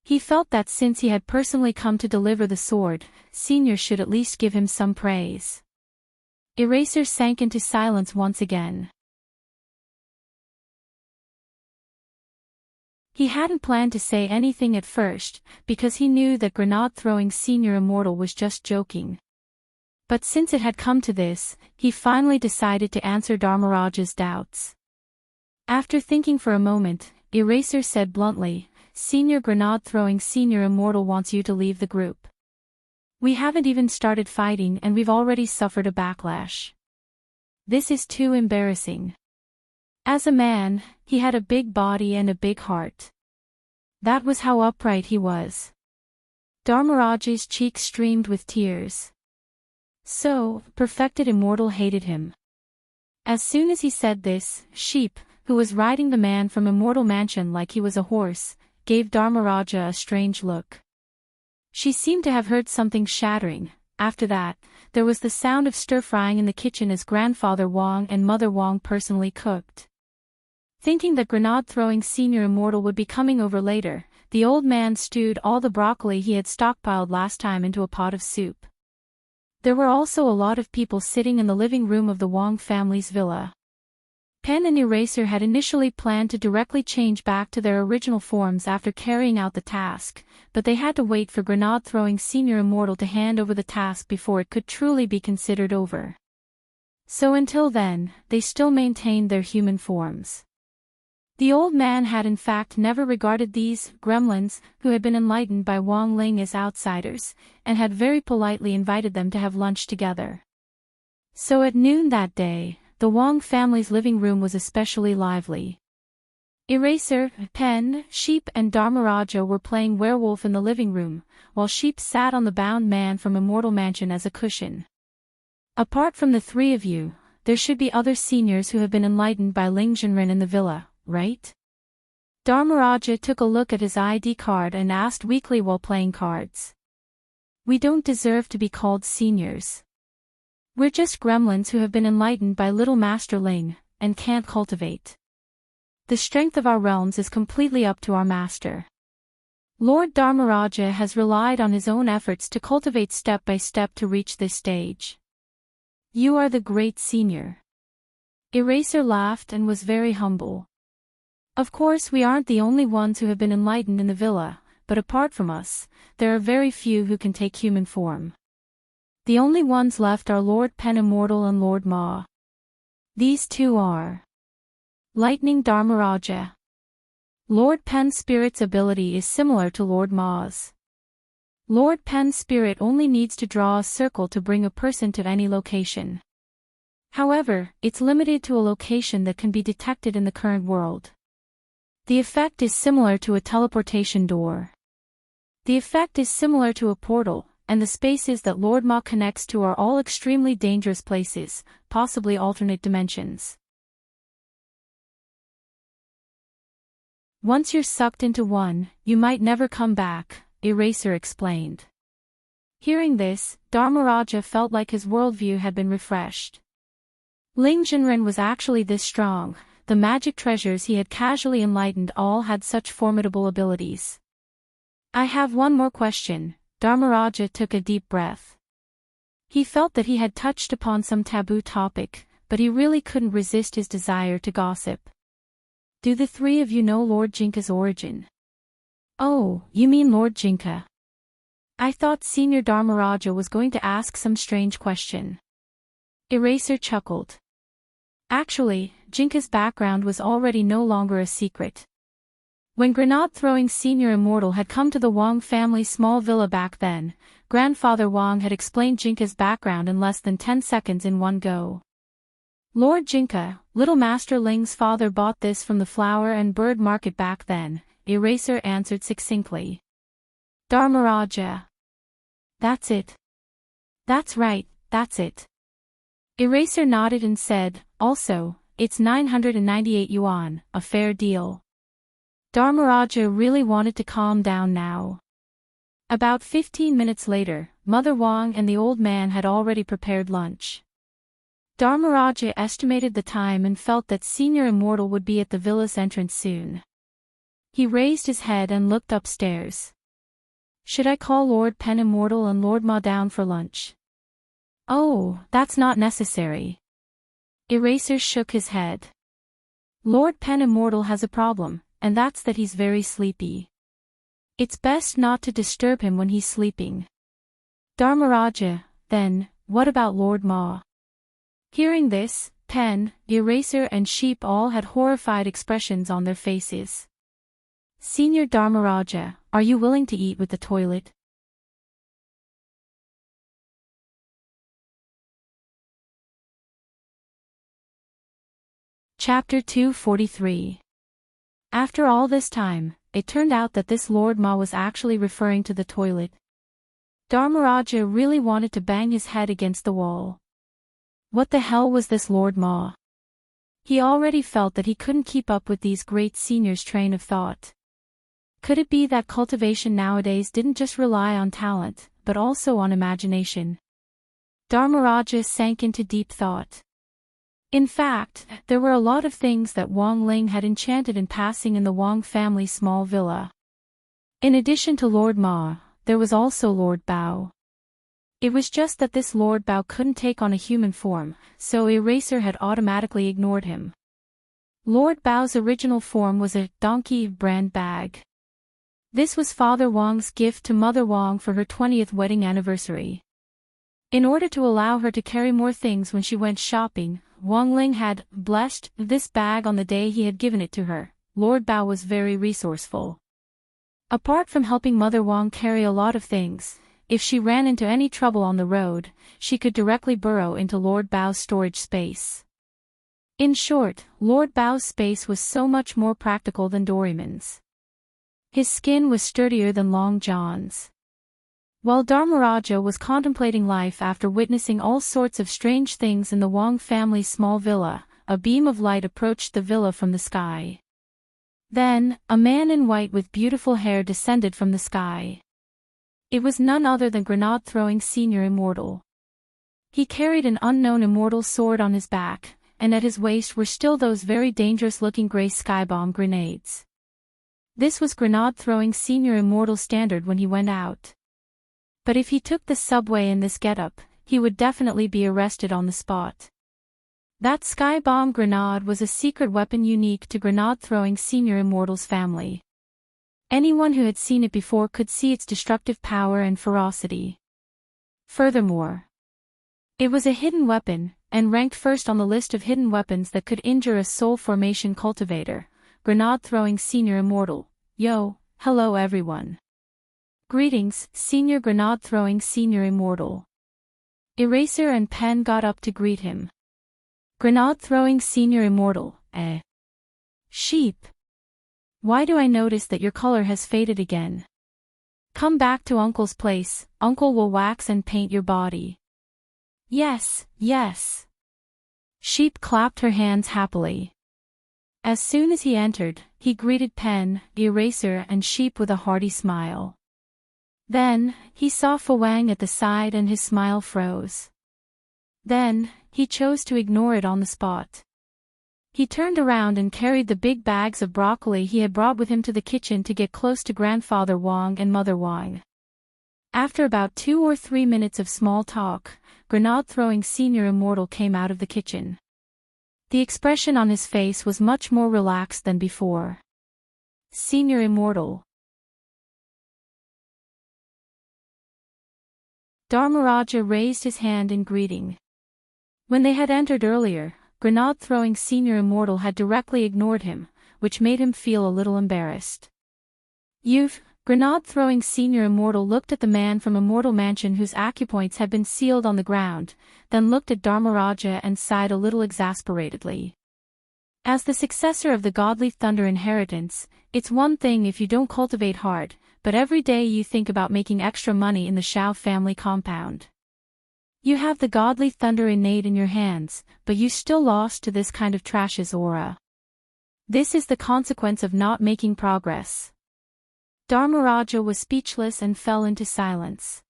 He felt that since he had personally come to deliver the sword, Senior should at least give him some praise. Eraser sank into silence once again. He hadn't planned to say anything at first, because he knew that grenade-throwing Senior Immortal was just joking. But since it had come to this, he finally decided to answer Dharmaraja's doubts. After thinking for a moment, Eraser said bluntly, "Senior grenade-throwing Senior Immortal wants you to leave the group. We haven't even started fighting and we've already suffered a backlash. This is too embarrassing." As a man, he had a big body and a big heart. That was how upright he was. Dharmaraja's cheeks streamed with tears. So, Perfected Immortal hated him. As soon as he said this, Sheep, who was riding the man from Immortal Mansion like he was a horse, gave Dharmaraja a strange look. She seemed to have heard something shattering. After that, there was the sound of stir-frying in the kitchen as Grandfather Wang and Mother Wang personally cooked. Thinking that grenade-throwing Senior Immortal would be coming over later, the old man stewed all the broccoli he had stockpiled last time into a pot of soup. There were also a lot of people sitting in the living room of the Wang family's villa. Pen and Eraser had initially planned to directly change back to their original forms after carrying out the task, but they had to wait for grenade-throwing Senior Immortal to hand over the task before it could truly be considered over. So until then, they still maintained their human forms. The old man had in fact never regarded these gremlins, who had been enlightened by Wang Ling, as outsiders, and had very politely invited them to have lunch together. So at noon that day, the Wang family's living room was especially lively. Eraser, Pen, Sheep and Dharmaraja were playing werewolf in the living room, while Sheep sat on the bound man from Immortal Mansion as a cushion. Apart from the three of you, there should be other seniors who have been enlightened by Ling Jinren in the villa, right? Dharmaraja took a look at his ID card and asked weakly while playing cards. We don't deserve to be called seniors. We're just gremlins who have been enlightened by Little Master Ling, and can't cultivate. The strength of our realms is completely up to our master. Lord Dharmaraja has relied on his own efforts to cultivate step by step to reach this stage. You are the great senior. Eraser laughed and was very humble. Of course we aren't the only ones who have been enlightened in the villa, but apart from us, there are very few who can take human form. The only ones left are Lord Pen Immortal and Lord Ma. These two are Lightning Dharmaraja. Lord Pen's spirit's ability is similar to Lord Ma's. Lord Pen's spirit only needs to draw a circle to bring a person to any location. However, it's limited to a location that can be detected in the current world. The effect is similar to a teleportation door. The effect is similar to a portal, and the spaces that Lord Ma connects to are all extremely dangerous places, possibly alternate dimensions. Once you're sucked into one, you might never come back, Eraser explained. Hearing this, Dharmaraja felt like his worldview had been refreshed. Ling Jinren was actually this strong. The magic treasures he had casually enlightened all had such formidable abilities. I have one more question. Dharmaraja took a deep breath. He felt that he had touched upon some taboo topic, but he really couldn't resist his desire to gossip. Do the three of you know Lord Jinka's origin? Oh, you mean Lord Jinka? I thought Senior Dharmaraja was going to ask some strange question. Eraser chuckled. Actually, Jinka's background was already no longer a secret. When grenade-throwing Senior Immortal had come to the Wang family's small villa back then, Grandfather Wang had explained Jinka's background in less than 10 seconds in one go. Lord Jinka, Little Master Ling's father bought this from the flower and bird market back then, Eraser answered succinctly. Dharmaraja. That's it. That's right, that's it. Eraser nodded and said, also, it's 998 yuan, a fair deal. Dharmaraja really wanted to calm down now. About 15 minutes later, Mother Wang and the old man had already prepared lunch. Dharmaraja estimated the time and felt that Senior Immortal would be at the villa's entrance soon. He raised his head and looked upstairs. Should I call Lord Pen Immortal and Lord Ma down for lunch? Oh, that's not necessary. Eraser shook his head. Lord Pen Immortal has a problem, and that's that he's very sleepy. It's best not to disturb him when he's sleeping. Dharmaraja, then, what about Lord Ma? Hearing this, Pen, Eraser and Sheep all had horrified expressions on their faces. Senior Dharmaraja, are you willing to eat with the toilet? Chapter 243. After all this time, it turned out that this Lord Ma was actually referring to the toilet. Dharmaraja really wanted to bang his head against the wall. What the hell was this Lord Ma? He already felt that he couldn't keep up with these great seniors' train of thought. Could it be that cultivation nowadays didn't just rely on talent, but also on imagination? Dharmaraja sank into deep thought. In fact, there were a lot of things that Wang Ling had enchanted in passing in the Wang family small villa. In addition to Lord Ma, there was also Lord Bao. It was just that this Lord Bao couldn't take on a human form, so Eraser had automatically ignored him. Lord Bao's original form was a donkey brand bag. This was Father Wang's gift to Mother Wang for her 20th wedding anniversary. In order to allow her to carry more things when she went shopping, Wang Ling had blessed this bag on the day he had given it to her. Lord Bao was very resourceful. Apart from helping Mother Wang carry a lot of things, if she ran into any trouble on the road, she could directly burrow into Lord Bao's storage space. In short, Lord Bao's space was so much more practical than Doraemon's. His skin was sturdier than Long John's. While Dharmaraja was contemplating life after witnessing all sorts of strange things in the Wang family's small villa, a beam of light approached the villa from the sky. Then, a man in white with beautiful hair descended from the sky. It was none other than grenade-throwing Senior Immortal. He carried an unknown immortal sword on his back, and at his waist were still those very dangerous-looking gray skybomb grenades. This was grenade-throwing Senior Immortal standard when he went out. But if he took the subway in this getup, he would definitely be arrested on the spot. That sky bomb grenade was a secret weapon unique to grenade-throwing Senior Immortal's family. Anyone who had seen it before could see its destructive power and ferocity. Furthermore, it was a hidden weapon, and ranked first on the list of hidden weapons that could injure a soul formation cultivator. Grenade-throwing Senior Immortal. Yo, hello everyone. Greetings, Senior Grenade-throwing Senior Immortal. Eraser and Pen got up to greet him. Grenade-throwing Senior Immortal, eh? Sheep. Why do I notice that your color has faded again? Come back to Uncle's place, Uncle will wax and paint your body. Yes, yes. Sheep clapped her hands happily. As soon as he entered, he greeted Pen, Eraser and Sheep with a hearty smile. Then, he saw Fawang at the side and his smile froze. Then, he chose to ignore it on the spot. He turned around and carried the big bags of broccoli he had brought with him to the kitchen to get close to Grandfather Wang and Mother Wang. After about 2 or 3 minutes of small talk, grenade-throwing Senior Immortal came out of the kitchen. The expression on his face was much more relaxed than before. Senior Immortal. Dharmaraja raised his hand in greeting. When they had entered earlier, grenade-throwing Senior Immortal had directly ignored him, which made him feel a little embarrassed. You've Grenade-throwing Senior Immortal looked at the man from Immortal Mansion whose acupoints had been sealed on the ground, then looked at Dharmaraja and sighed a little exasperatedly. As the successor of the godly Thunder inheritance, it's one thing if you don't cultivate hard, but every day you think about making extra money in the Shao family compound. You have the godly Thunder innate in your hands, but you still lost to this kind of trash's aura. This is the consequence of not making progress. Dharmaraja was speechless and fell into silence.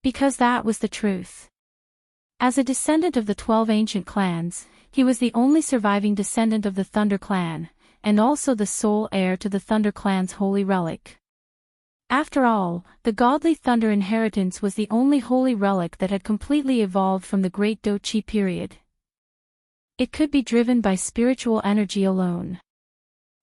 Because that was the truth. As a descendant of the 12 ancient clans, he was the only surviving descendant of the Thunder clan, and also the sole heir to the Thunder clan's holy relic. After all, the godly Thunder inheritance was the only holy relic that had completely evolved from the Great Dochi period. It could be driven by spiritual energy alone.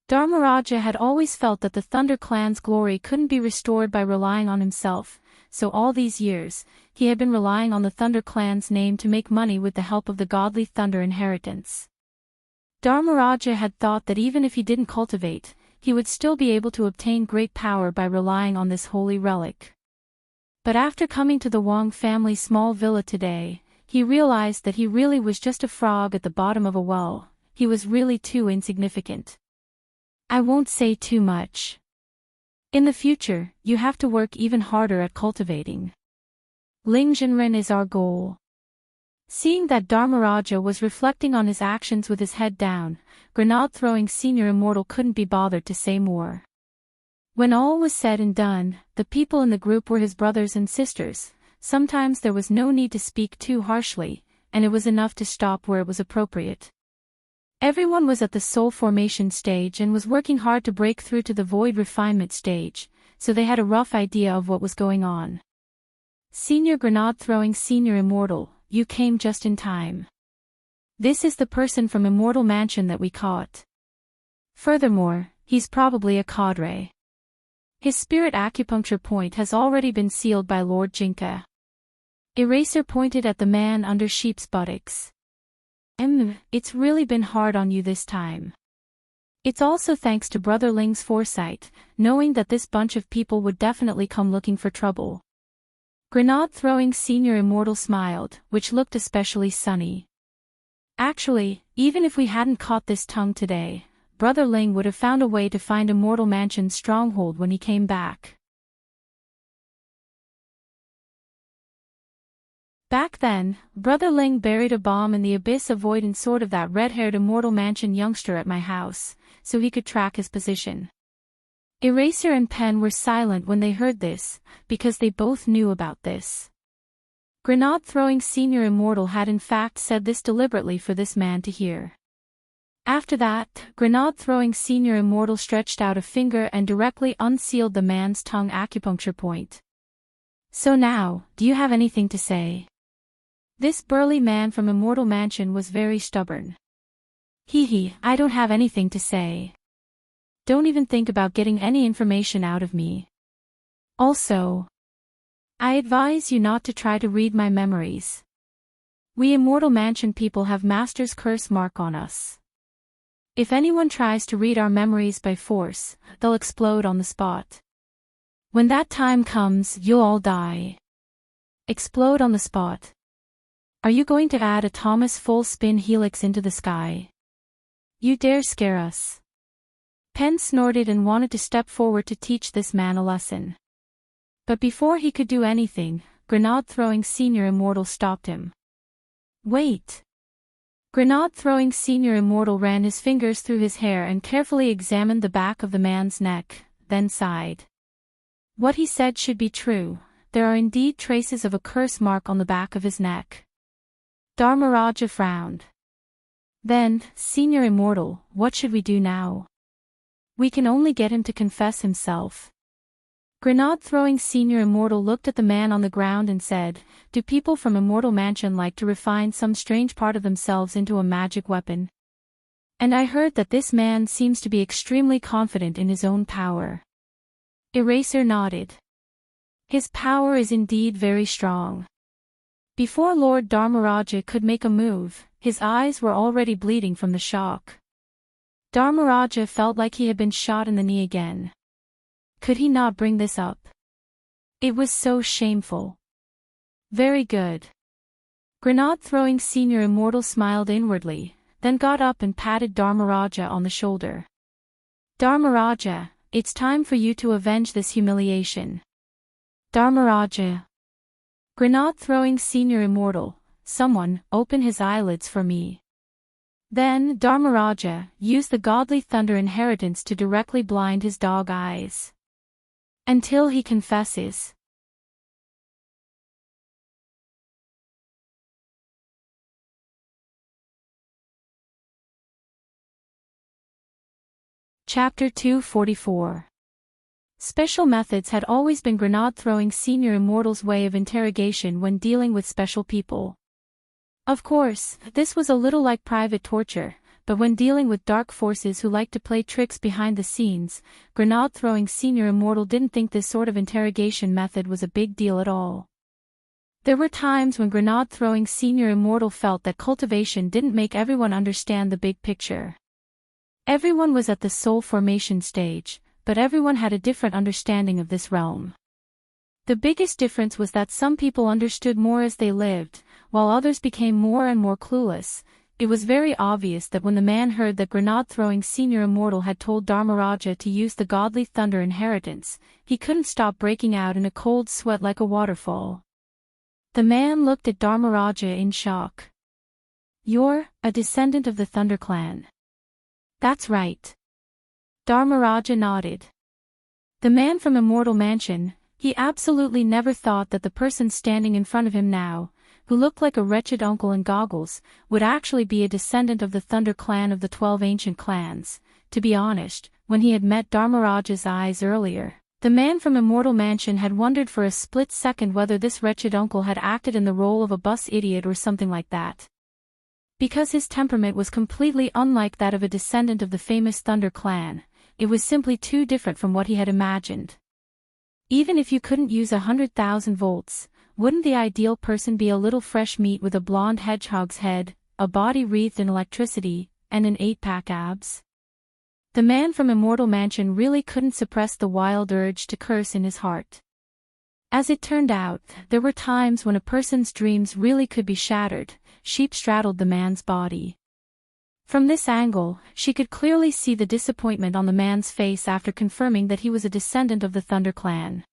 Dharmaraja had always felt that the Thunder clan's glory couldn't be restored by relying on himself, so all these years, he had been relying on the Thunder clan's name to make money with the help of the godly Thunder inheritance. Dharmaraja had thought that even if he didn't cultivate, he would still be able to obtain great power by relying on this holy relic. But after coming to the Wang family's small villa today, he realized that he really was just a frog at the bottom of a well. He was really too insignificant. I won't say too much. In the future, you have to work even harder at cultivating. Lingzhenren is our goal. Seeing that Dharmaraja was reflecting on his actions with his head down, Grenade-throwing Senior Immortal couldn't be bothered to say more. When all was said and done, the people in the group were his brothers and sisters. Sometimes there was no need to speak too harshly, and it was enough to stop where it was appropriate. Everyone was at the soul formation stage and was working hard to break through to the void refinement stage, so they had a rough idea of what was going on. Senior Grenade-throwing Senior Immortal, you came just in time. This is the person from Immortal Mansion that we caught. Furthermore, he's probably a cadre. His spirit acupuncture point has already been sealed by Lord Jinka. Eraser pointed at the man under sheep's buttocks. It's really been hard on you this time. It's also thanks to Brother Ling's foresight, knowing that this bunch of people would definitely come looking for trouble. Grenade-throwing Senior Immortal smiled, which looked especially sunny. Actually, even if we hadn't caught this tongue today, Brother Ling would have found a way to find Immortal Mansion's stronghold when he came back. Back then, Brother Ling buried a bomb in the abyss avoiding sort of that red-haired Immortal Mansion youngster at my house, so he could track his position. Eraser and Pen were silent when they heard this, because they both knew about this. Grenade-throwing Senior Immortal had in fact said this deliberately for this man to hear. After that, Grenade-throwing Senior Immortal stretched out a finger and directly unsealed the man's tongue acupuncture point. So now, do you have anything to say? This burly man from Immortal Mansion was very stubborn. I don't have anything to say. Don't even think about getting any information out of me. Also, I advise you not to try to read my memories. We Immortal Mansion people have Master's curse mark on us. If anyone tries to read our memories by force, they'll explode on the spot. When that time comes, you'll all die. Explode on the spot. Are you going to add a Thomas full spin helix into the sky? You dare scare us. Pen snorted and wanted to step forward to teach this man a lesson. But before he could do anything, Grenade-throwing Senior Immortal stopped him. Wait. Grenade-throwing Senior Immortal ran his fingers through his hair and carefully examined the back of the man's neck, then sighed. What he said should be true, there are indeed traces of a curse mark on the back of his neck. Dharmaraja frowned. Then, Senior Immortal, what should we do now? We can only get him to confess himself. Grenade-throwing Senior Immortal looked at the man on the ground and said, do people from Immortal Mansion like to refine some strange part of themselves into a magic weapon? And I heard that this man seems to be extremely confident in his own power. Eraser nodded. His power is indeed very strong. Before Lord Dharmaraja could make a move, his eyes were already bleeding from the shock. Dharmaraja felt like he had been shot in the knee again. Could he not bring this up? It was so shameful. Very good. Grenade-throwing Senior Immortal smiled inwardly, then got up and patted Dharmaraja on the shoulder. Dharmaraja, it's time for you to avenge this humiliation. Dharmaraja. Grenade-throwing Senior Immortal, someone, open his eyelids for me. Then, Dharmaraja, use the godly thunder inheritance to directly blind his dog eyes. Until he confesses. Chapter 244. Special methods had always been Grenade-throwing Senior Immortal's way of interrogation when dealing with special people. Of course, this was a little like private torture, but when dealing with dark forces who like to play tricks behind the scenes, Grenade-throwing Senior Immortal didn't think this sort of interrogation method was a big deal at all. There were times when Grenade-throwing Senior Immortal felt that cultivation didn't make everyone understand the big picture. Everyone was at the soul formation stage, but everyone had a different understanding of this realm. The biggest difference was that some people understood more as they lived, while others became more and more clueless. It was very obvious that when the man heard that Grenade-throwing Senior Immortal had told Dharmaraja to use the godly thunder inheritance, he couldn't stop breaking out in a cold sweat like a waterfall. The man looked at Dharmaraja in shock. You're a descendant of the Thunder Clan. That's right. Dharmaraja nodded. The man from Immortal Mansion, he absolutely never thought that the person standing in front of him now, who looked like a wretched uncle in goggles, would actually be a descendant of the Thunder Clan of the 12 ancient clans. To be honest, when he had met Dharmaraja's eyes earlier, the man from Immortal Mansion had wondered for a split second whether this wretched uncle had acted in the role of a bus idiot or something like that. Because his temperament was completely unlike that of a descendant of the famous Thunder Clan, it was simply too different from what he had imagined. Even if you couldn't use 100,000 volts, wouldn't the ideal person be a little fresh meat with a blonde hedgehog's head, a body wreathed in electricity, and an 8-pack abs? The man from Immortal Mansion really couldn't suppress the wild urge to curse in his heart. As it turned out, there were times when a person's dreams really could be shattered. Sheep straddled the man's body. From this angle, she could clearly see the disappointment on the man's face after confirming that he was a descendant of the Thunder Clan.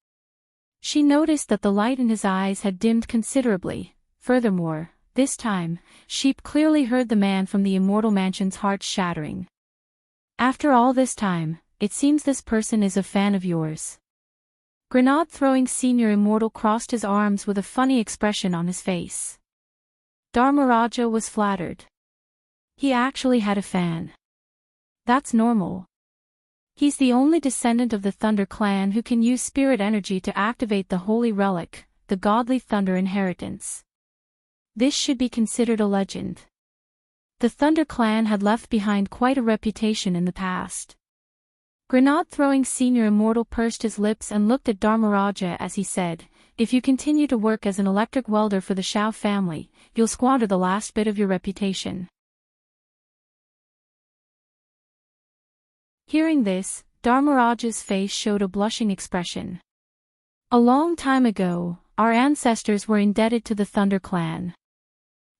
She noticed that the light in his eyes had dimmed considerably. Furthermore, this time, Sheep clearly heard the man from the Immortal Mansion's heart shattering. After all this time, it seems this person is a fan of yours. Grenade-throwing Senior Immortal crossed his arms with a funny expression on his face. Dharmaraja was flattered. He actually had a fan. That's normal. He's the only descendant of the Thunder Clan who can use spirit energy to activate the holy relic, the godly thunder inheritance. This should be considered a legend. The Thunder Clan had left behind quite a reputation in the past. Grenade-throwing Senior Immortal pursed his lips and looked at Dharmaraja as he said, if you continue to work as an electric welder for the Shao family, you'll squander the last bit of your reputation. Hearing this, Dharmaraja's face showed a blushing expression. A long time ago, our ancestors were indebted to the Thunder Clan.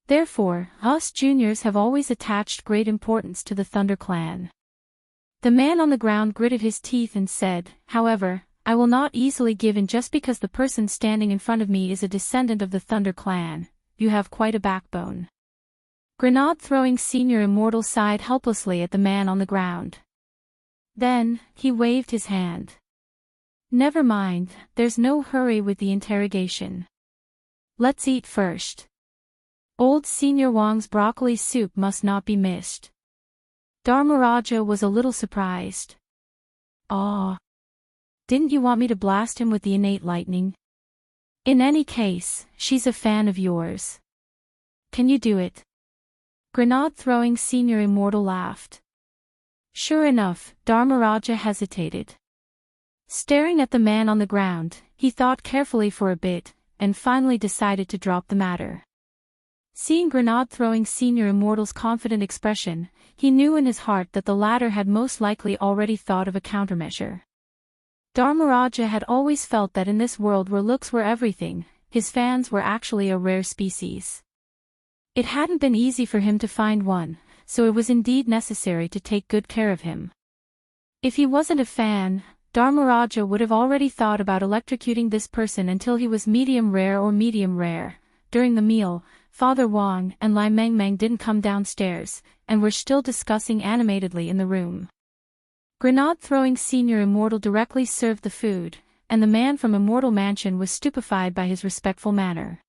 Therefore, us juniors have always attached great importance to the Thunder Clan. The man on the ground gritted his teeth and said, however, I will not easily give in just because the person standing in front of me is a descendant of the Thunder Clan. You have quite a backbone. Grenade-throwing Senior Immortal sighed helplessly at the man on the ground. Then, he waved his hand. Never mind, there's no hurry with the interrogation. Let's eat first. Old Senior Wang's broccoli soup must not be missed. Dharmaraja was a little surprised. Ah. Didn't you want me to blast him with the innate lightning? In any case, she's a fan of yours. Can you do it? Grenade-throwing Senior Immortal laughed. Sure enough, Dharmaraja hesitated. Staring at the man on the ground, he thought carefully for a bit, and finally decided to drop the matter. Seeing Grenade-throwing Senior Immortal's confident expression, he knew in his heart that the latter had most likely already thought of a countermeasure. Dharmaraja had always felt that in this world where looks were everything, his fans were actually a rare species. It hadn't been easy for him to find one, so it was indeed necessary to take good care of him. If he wasn't a fan, Dharmaraja would have already thought about electrocuting this person until he was medium rare or medium rare. During the meal, Father Wang and Lai Mengmeng didn't come downstairs, and were still discussing animatedly in the room. Grenade-throwing Senior Immortal directly served the food, and the man from Immortal Mansion was stupefied by his respectful manner.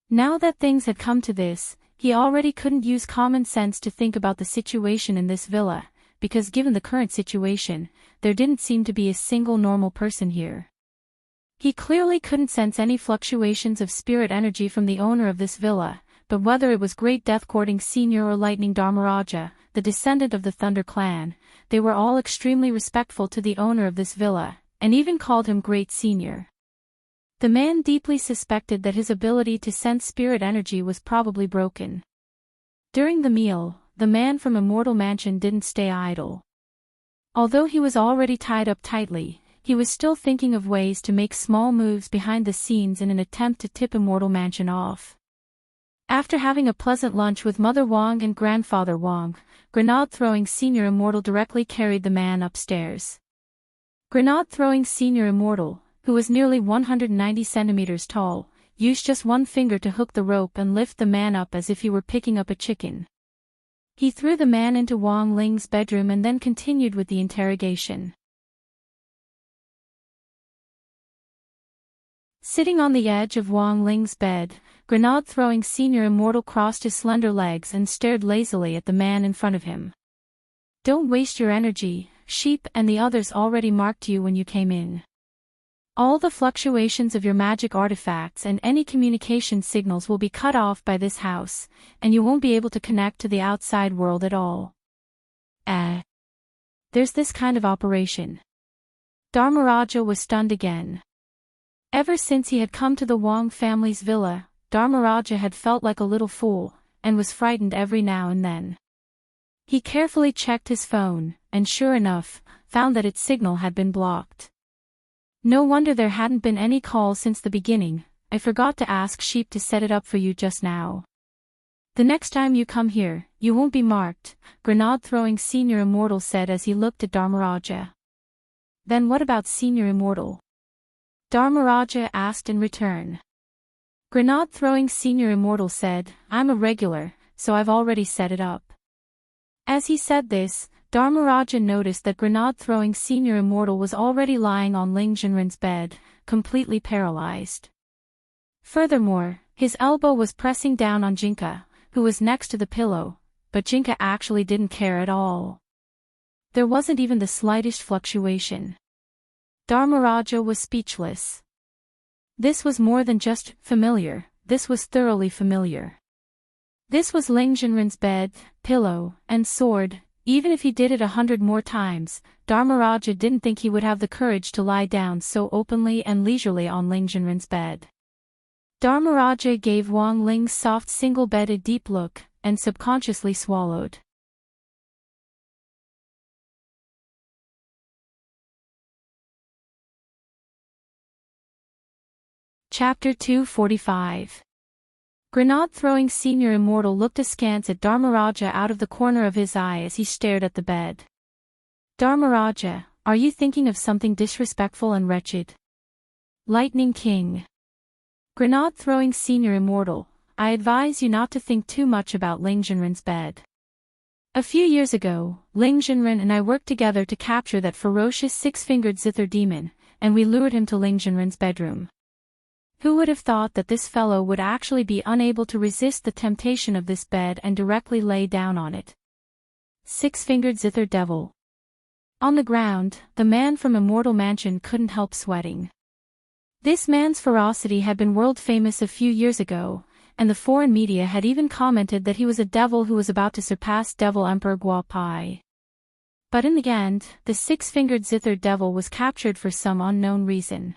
Now that things had come to this, he already couldn't use common sense to think about the situation in this villa, because given the current situation, there didn't seem to be a single normal person here. He clearly couldn't sense any fluctuations of spirit energy from the owner of this villa, but whether it was Great Death-courting Senior or Lightning Dharmaraja, the descendant of the Thunder clan, they were all extremely respectful to the owner of this villa, and even called him Great Senior. The man deeply suspected that his ability to sense spirit energy was probably broken. During the meal, the man from Immortal Mansion didn't stay idle. Although he was already tied up tightly, he was still thinking of ways to make small moves behind the scenes in an attempt to tip Immortal Mansion off. After having a pleasant lunch with Mother Wang and Grandfather Wang, Grenade-throwing Senior Immortal directly carried the man upstairs. Grenade-throwing Senior Immortal, who was nearly 190 centimeters tall, used just one finger to hook the rope and lift the man up as if he were picking up a chicken. He threw the man into Wang Ling's bedroom and then continued with the interrogation. Sitting on the edge of Wang Ling's bed, Grenade-throwing Senior Immortal crossed his slender legs and stared lazily at the man in front of him. "Don't waste your energy, Sheep and the others already marked you when you came in. All the fluctuations of your magic artifacts and any communication signals will be cut off by this house, and you won't be able to connect to the outside world at all." There's this kind of operation. Dharmaraja was stunned again. Ever since he had come to the Wang family's villa, Dharmaraja had felt like a little fool, and was frightened every now and then. He carefully checked his phone, and sure enough, found that its signal had been blocked. No wonder there hadn't been any calls since the beginning. "I forgot to ask Sheep to set it up for you just now. The next time you come here, you won't be marked," Grenade-throwing Senior Immortal said as he looked at Dharmaraja. "Then what about Senior Immortal?" Dharmaraja asked in return. Grenade-throwing Senior Immortal said, "I'm a regular, so I've already set it up." As he said this, Dharmaraja noticed that Grenade-throwing Senior Immortal was already lying on Ling Jinren's bed, completely paralyzed. Furthermore, his elbow was pressing down on Jinka, who was next to the pillow, but Jinka actually didn't care at all. There wasn't even the slightest fluctuation. Dharmaraja was speechless. This was more than just familiar, this was thoroughly familiar. This was Ling Jinren's bed, pillow, and sword. Even if he did it 100 more times, Dharmaraja didn't think he would have the courage to lie down so openly and leisurely on Ling Jinren's bed. Dharmaraja gave Wang Ling's soft single bed a deep look, and subconsciously swallowed. Chapter 245. Grenade-throwing Senior Immortal looked askance at Dharmaraja out of the corner of his eye as he stared at the bed. "Dharmaraja, are you thinking of something disrespectful and wretched?" Lightning King. Grenade-throwing Senior Immortal, I advise you not to think too much about Ling Jinren's bed. A few years ago, Ling Jinren and I worked together to capture that ferocious six-fingered zither demon, and we lured him to Ling Jinren's bedroom. Who would have thought that this fellow would actually be unable to resist the temptation of this bed and directly lay down on it? Six-fingered zither devil. On the ground, the man from Immortal Mansion couldn't help sweating. This man's ferocity had been world famous a few years ago, and the foreign media had even commented that he was a devil who was about to surpass Devil Emperor Guo Pai. But in the end, the six-fingered zither devil was captured for some unknown reason.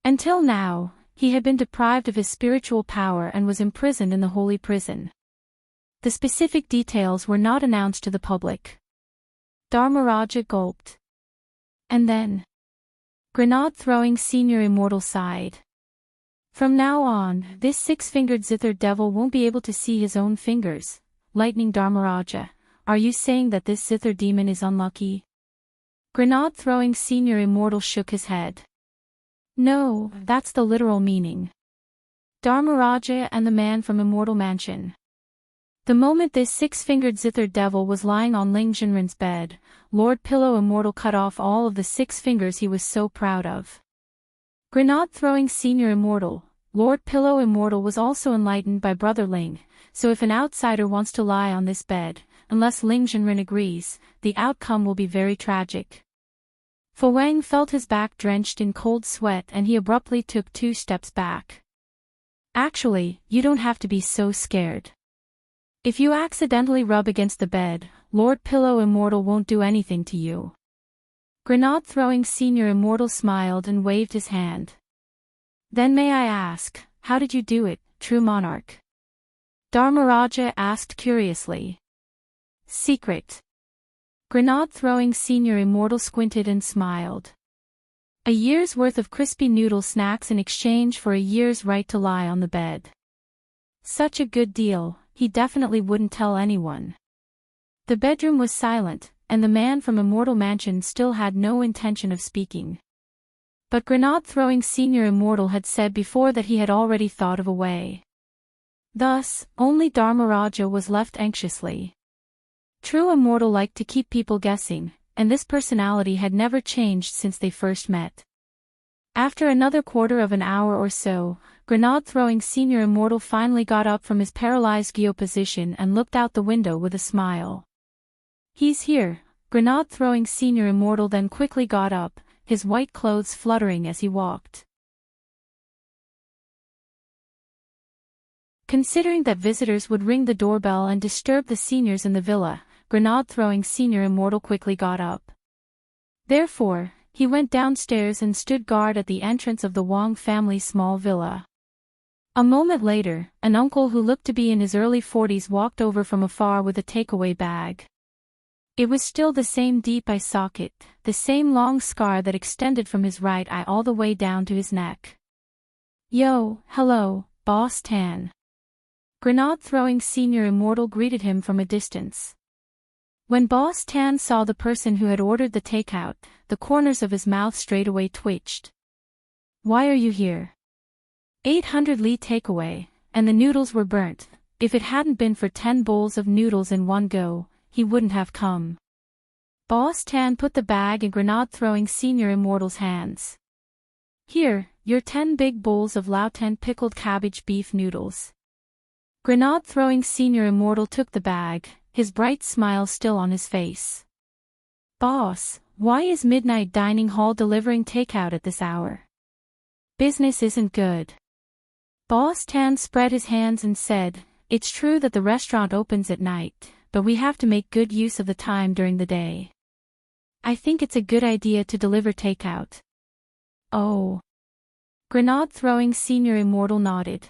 Until now, he had been deprived of his spiritual power and was imprisoned in the holy prison. The specific details were not announced to the public. Dharmaraja gulped. And then, Grenade Throwing Senior Immortal sighed. From now on, this six-fingered zither devil won't be able to see his own fingers. Lightning Dharmaraja, are you saying that this zither demon is unlucky? Grenade Throwing Senior Immortal shook his head. No, that's the literal meaning. Dharmaraja and the man from Immortal Mansion. The moment this six-fingered zither devil was lying on Ling Jinren's bed, Lord Pillow Immortal cut off all of the 6 fingers he was so proud of. Grenade Throwing Senior Immortal, Lord Pillow Immortal was also enlightened by Brother Ling, so if an outsider wants to lie on this bed, unless Ling Jinren agrees, the outcome will be very tragic. Fu Wang felt his back drenched in cold sweat and he abruptly took 2 steps back. Actually, you don't have to be so scared. If you accidentally rub against the bed, Lord Pillow Immortal won't do anything to you. Grenade Throwing Senior Immortal smiled and waved his hand. Then may I ask, how did you do it, true monarch? Dharmaraja asked curiously. Secret. Grenade Throwing Senior Immortal squinted and smiled. A year's worth of crispy noodle snacks in exchange for a year's right to lie on the bed. Such a good deal. He definitely wouldn't tell anyone. The bedroom was silent, and the man from Immortal Mansion still had no intention of speaking. But Grenade Throwing Senior Immortal had said before that he had already thought of a way. Thus, only Dharmaraja was left anxiously. True Immortal liked to keep people guessing, and this personality had never changed since they first met. After another quarter of an hour or so, Grenade Throwing Senior Immortal finally got up from his paralyzed Gyo position and looked out the window with a smile. He's here. Grenade Throwing Senior Immortal then quickly got up, his white clothes fluttering as he walked. Considering that visitors would ring the doorbell and disturb the seniors in the villa, Grenade Throwing Senior Immortal quickly got up. Therefore, he went downstairs and stood guard at the entrance of the Wang family's small villa. A moment later, an uncle who looked to be in his early 40s walked over from afar with a takeaway bag. It was still the same deep eye socket, the same long scar that extended from his right eye all the way down to his neck. Yo, hello, Boss Tan. Grenade Throwing Senior Immortal greeted him from a distance. When Boss Tan saw the person who had ordered the takeout, the corners of his mouth straightaway twitched. Why are you here? 800 li takeaway, and the noodles were burnt. If it hadn't been for 10 bowls of noodles in one go, he wouldn't have come. Boss Tan put the bag in Grenade Throwing Senior Immortal's hands. Here, your 10 big bowls of Laoten pickled cabbage beef noodles. Grenade Throwing Senior Immortal took the bag, his bright smile still on his face. Boss, why is Midnight Dining Hall delivering takeout at this hour? Business isn't good. Boss Tan spread his hands and said, it's true that the restaurant opens at night, but we have to make good use of the time during the day. I think it's a good idea to deliver takeout. Oh. Grenade Throwing Senior Immortal nodded.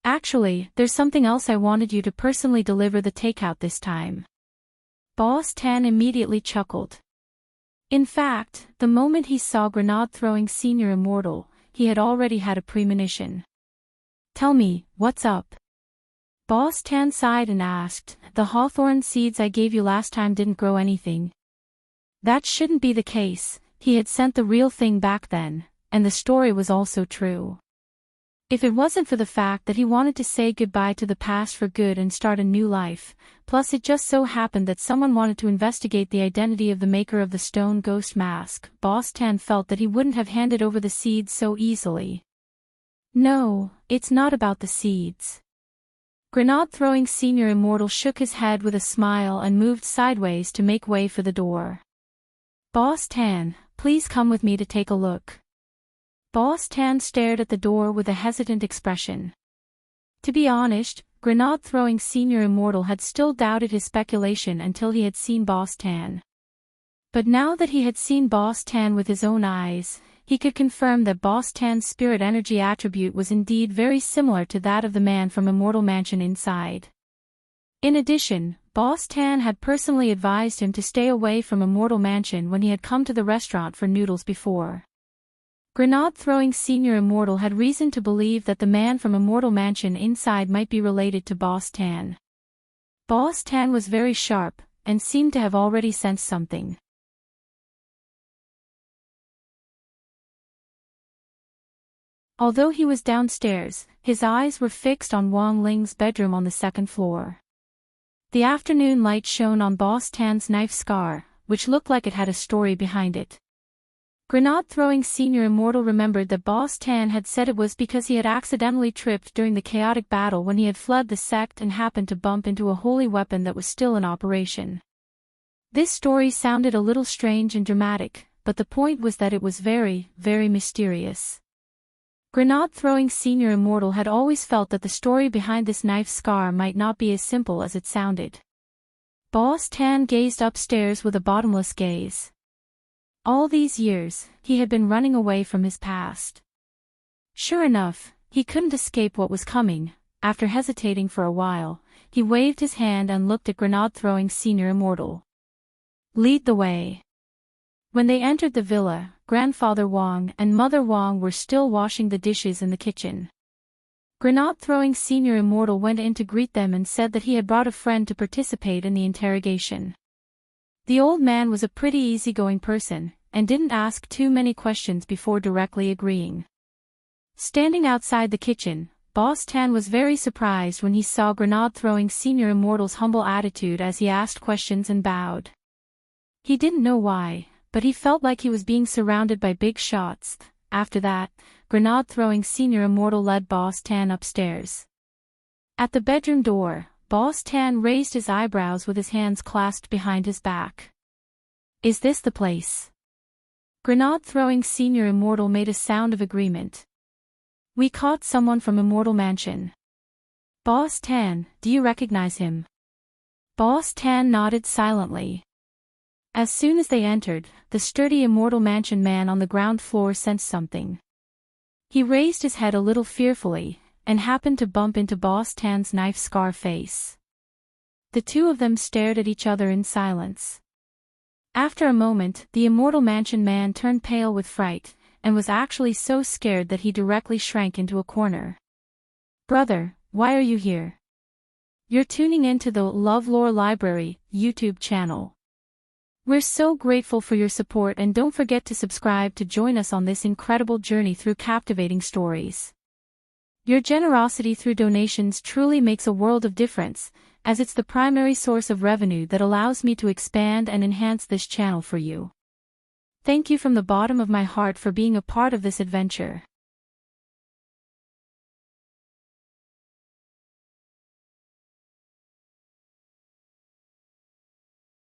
Actually, there's something else I wanted you to personally deliver the takeout this time. Boss Tan immediately chuckled. In fact, the moment he saw Grenade Throwing Senior Immortal, he had already had a premonition. Tell me, what's up? Boss Tan sighed and asked, the hawthorn seeds I gave you last time didn't grow anything. That shouldn't be the case, he had sent the real thing back then, and the story was also true. If it wasn't for the fact that he wanted to say goodbye to the past for good and start a new life, plus it just so happened that someone wanted to investigate the identity of the maker of the stone ghost mask, Boss Tan felt that he wouldn't have handed over the seeds so easily. No, it's not about the seeds. Grenade Throwing Senior Immortal shook his head with a smile and moved sideways to make way for the door. Boss Tan, please come with me to take a look. Boss Tan stared at the door with a hesitant expression. To be honest, Grenade Throwing Senior Immortal had still doubted his speculation until he had seen Boss Tan. But now that he had seen Boss Tan with his own eyes, he could confirm that Boss Tan's spirit energy attribute was indeed very similar to that of the man from Immortal Mansion inside. In addition, Boss Tan had personally advised him to stay away from Immortal Mansion when he had come to the restaurant for noodles before. Grenade-throwing Senior Immortal had reason to believe that the man from Immortal Mansion inside might be related to Boss Tan. Boss Tan was very sharp, and seemed to have already sensed something. Although he was downstairs, his eyes were fixed on Wang Ling's bedroom on the second floor. The afternoon light shone on Boss Tan's knife scar, which looked like it had a story behind it. Grenade-throwing Senior Immortal remembered that Boss Tan had said it was because he had accidentally tripped during the chaotic battle when he had fled the sect and happened to bump into a holy weapon that was still in operation. This story sounded a little strange and dramatic, but the point was that it was very, very mysterious. Grenade-throwing Senior Immortal had always felt that the story behind this knife scar might not be as simple as it sounded. Boss Tan gazed upstairs with a bottomless gaze. All these years, he had been running away from his past. Sure enough, he couldn't escape what was coming. After hesitating for a while, he waved his hand and looked at Grenade-throwing Senior Immortal. Lead the way. When they entered the villa, Grandfather Wang and Mother Wang were still washing the dishes in the kitchen. Grenade-throwing Senior Immortal went in to greet them and said that he had brought a friend to participate in the interrogation. The old man was a pretty easygoing person, and didn't ask too many questions before directly agreeing. Standing outside the kitchen, Boss Tan was very surprised when he saw Grenade-throwing Senior Immortal's humble attitude as he asked questions and bowed. He didn't know why, but he felt like he was being surrounded by big shots. After that, Grenade-throwing Senior Immortal led Boss Tan upstairs. At the bedroom door, Boss Tan raised his eyebrows with his hands clasped behind his back. Is this the place? Grenade-throwing Senior Immortal made a sound of agreement. We caught someone from Immortal Mansion. Boss Tan, do you recognize him? Boss Tan nodded silently. As soon as they entered, the sturdy Immortal Mansion man on the ground floor sensed something. He raised his head a little fearfully, and happened to bump into Boss Tan's knife scar face. The two of them stared at each other in silence. After a moment, the Immortal Mansion man turned pale with fright, and was actually so scared that he directly shrank into a corner. Brother, why are you here? You're tuning in to the LoveLore Library YouTube channel. We're so grateful for your support, and don't forget to subscribe to join us on this incredible journey through captivating stories. Your generosity through donations truly makes a world of difference, as it's the primary source of revenue that allows me to expand and enhance this channel for you. Thank you from the bottom of my heart for being a part of this adventure.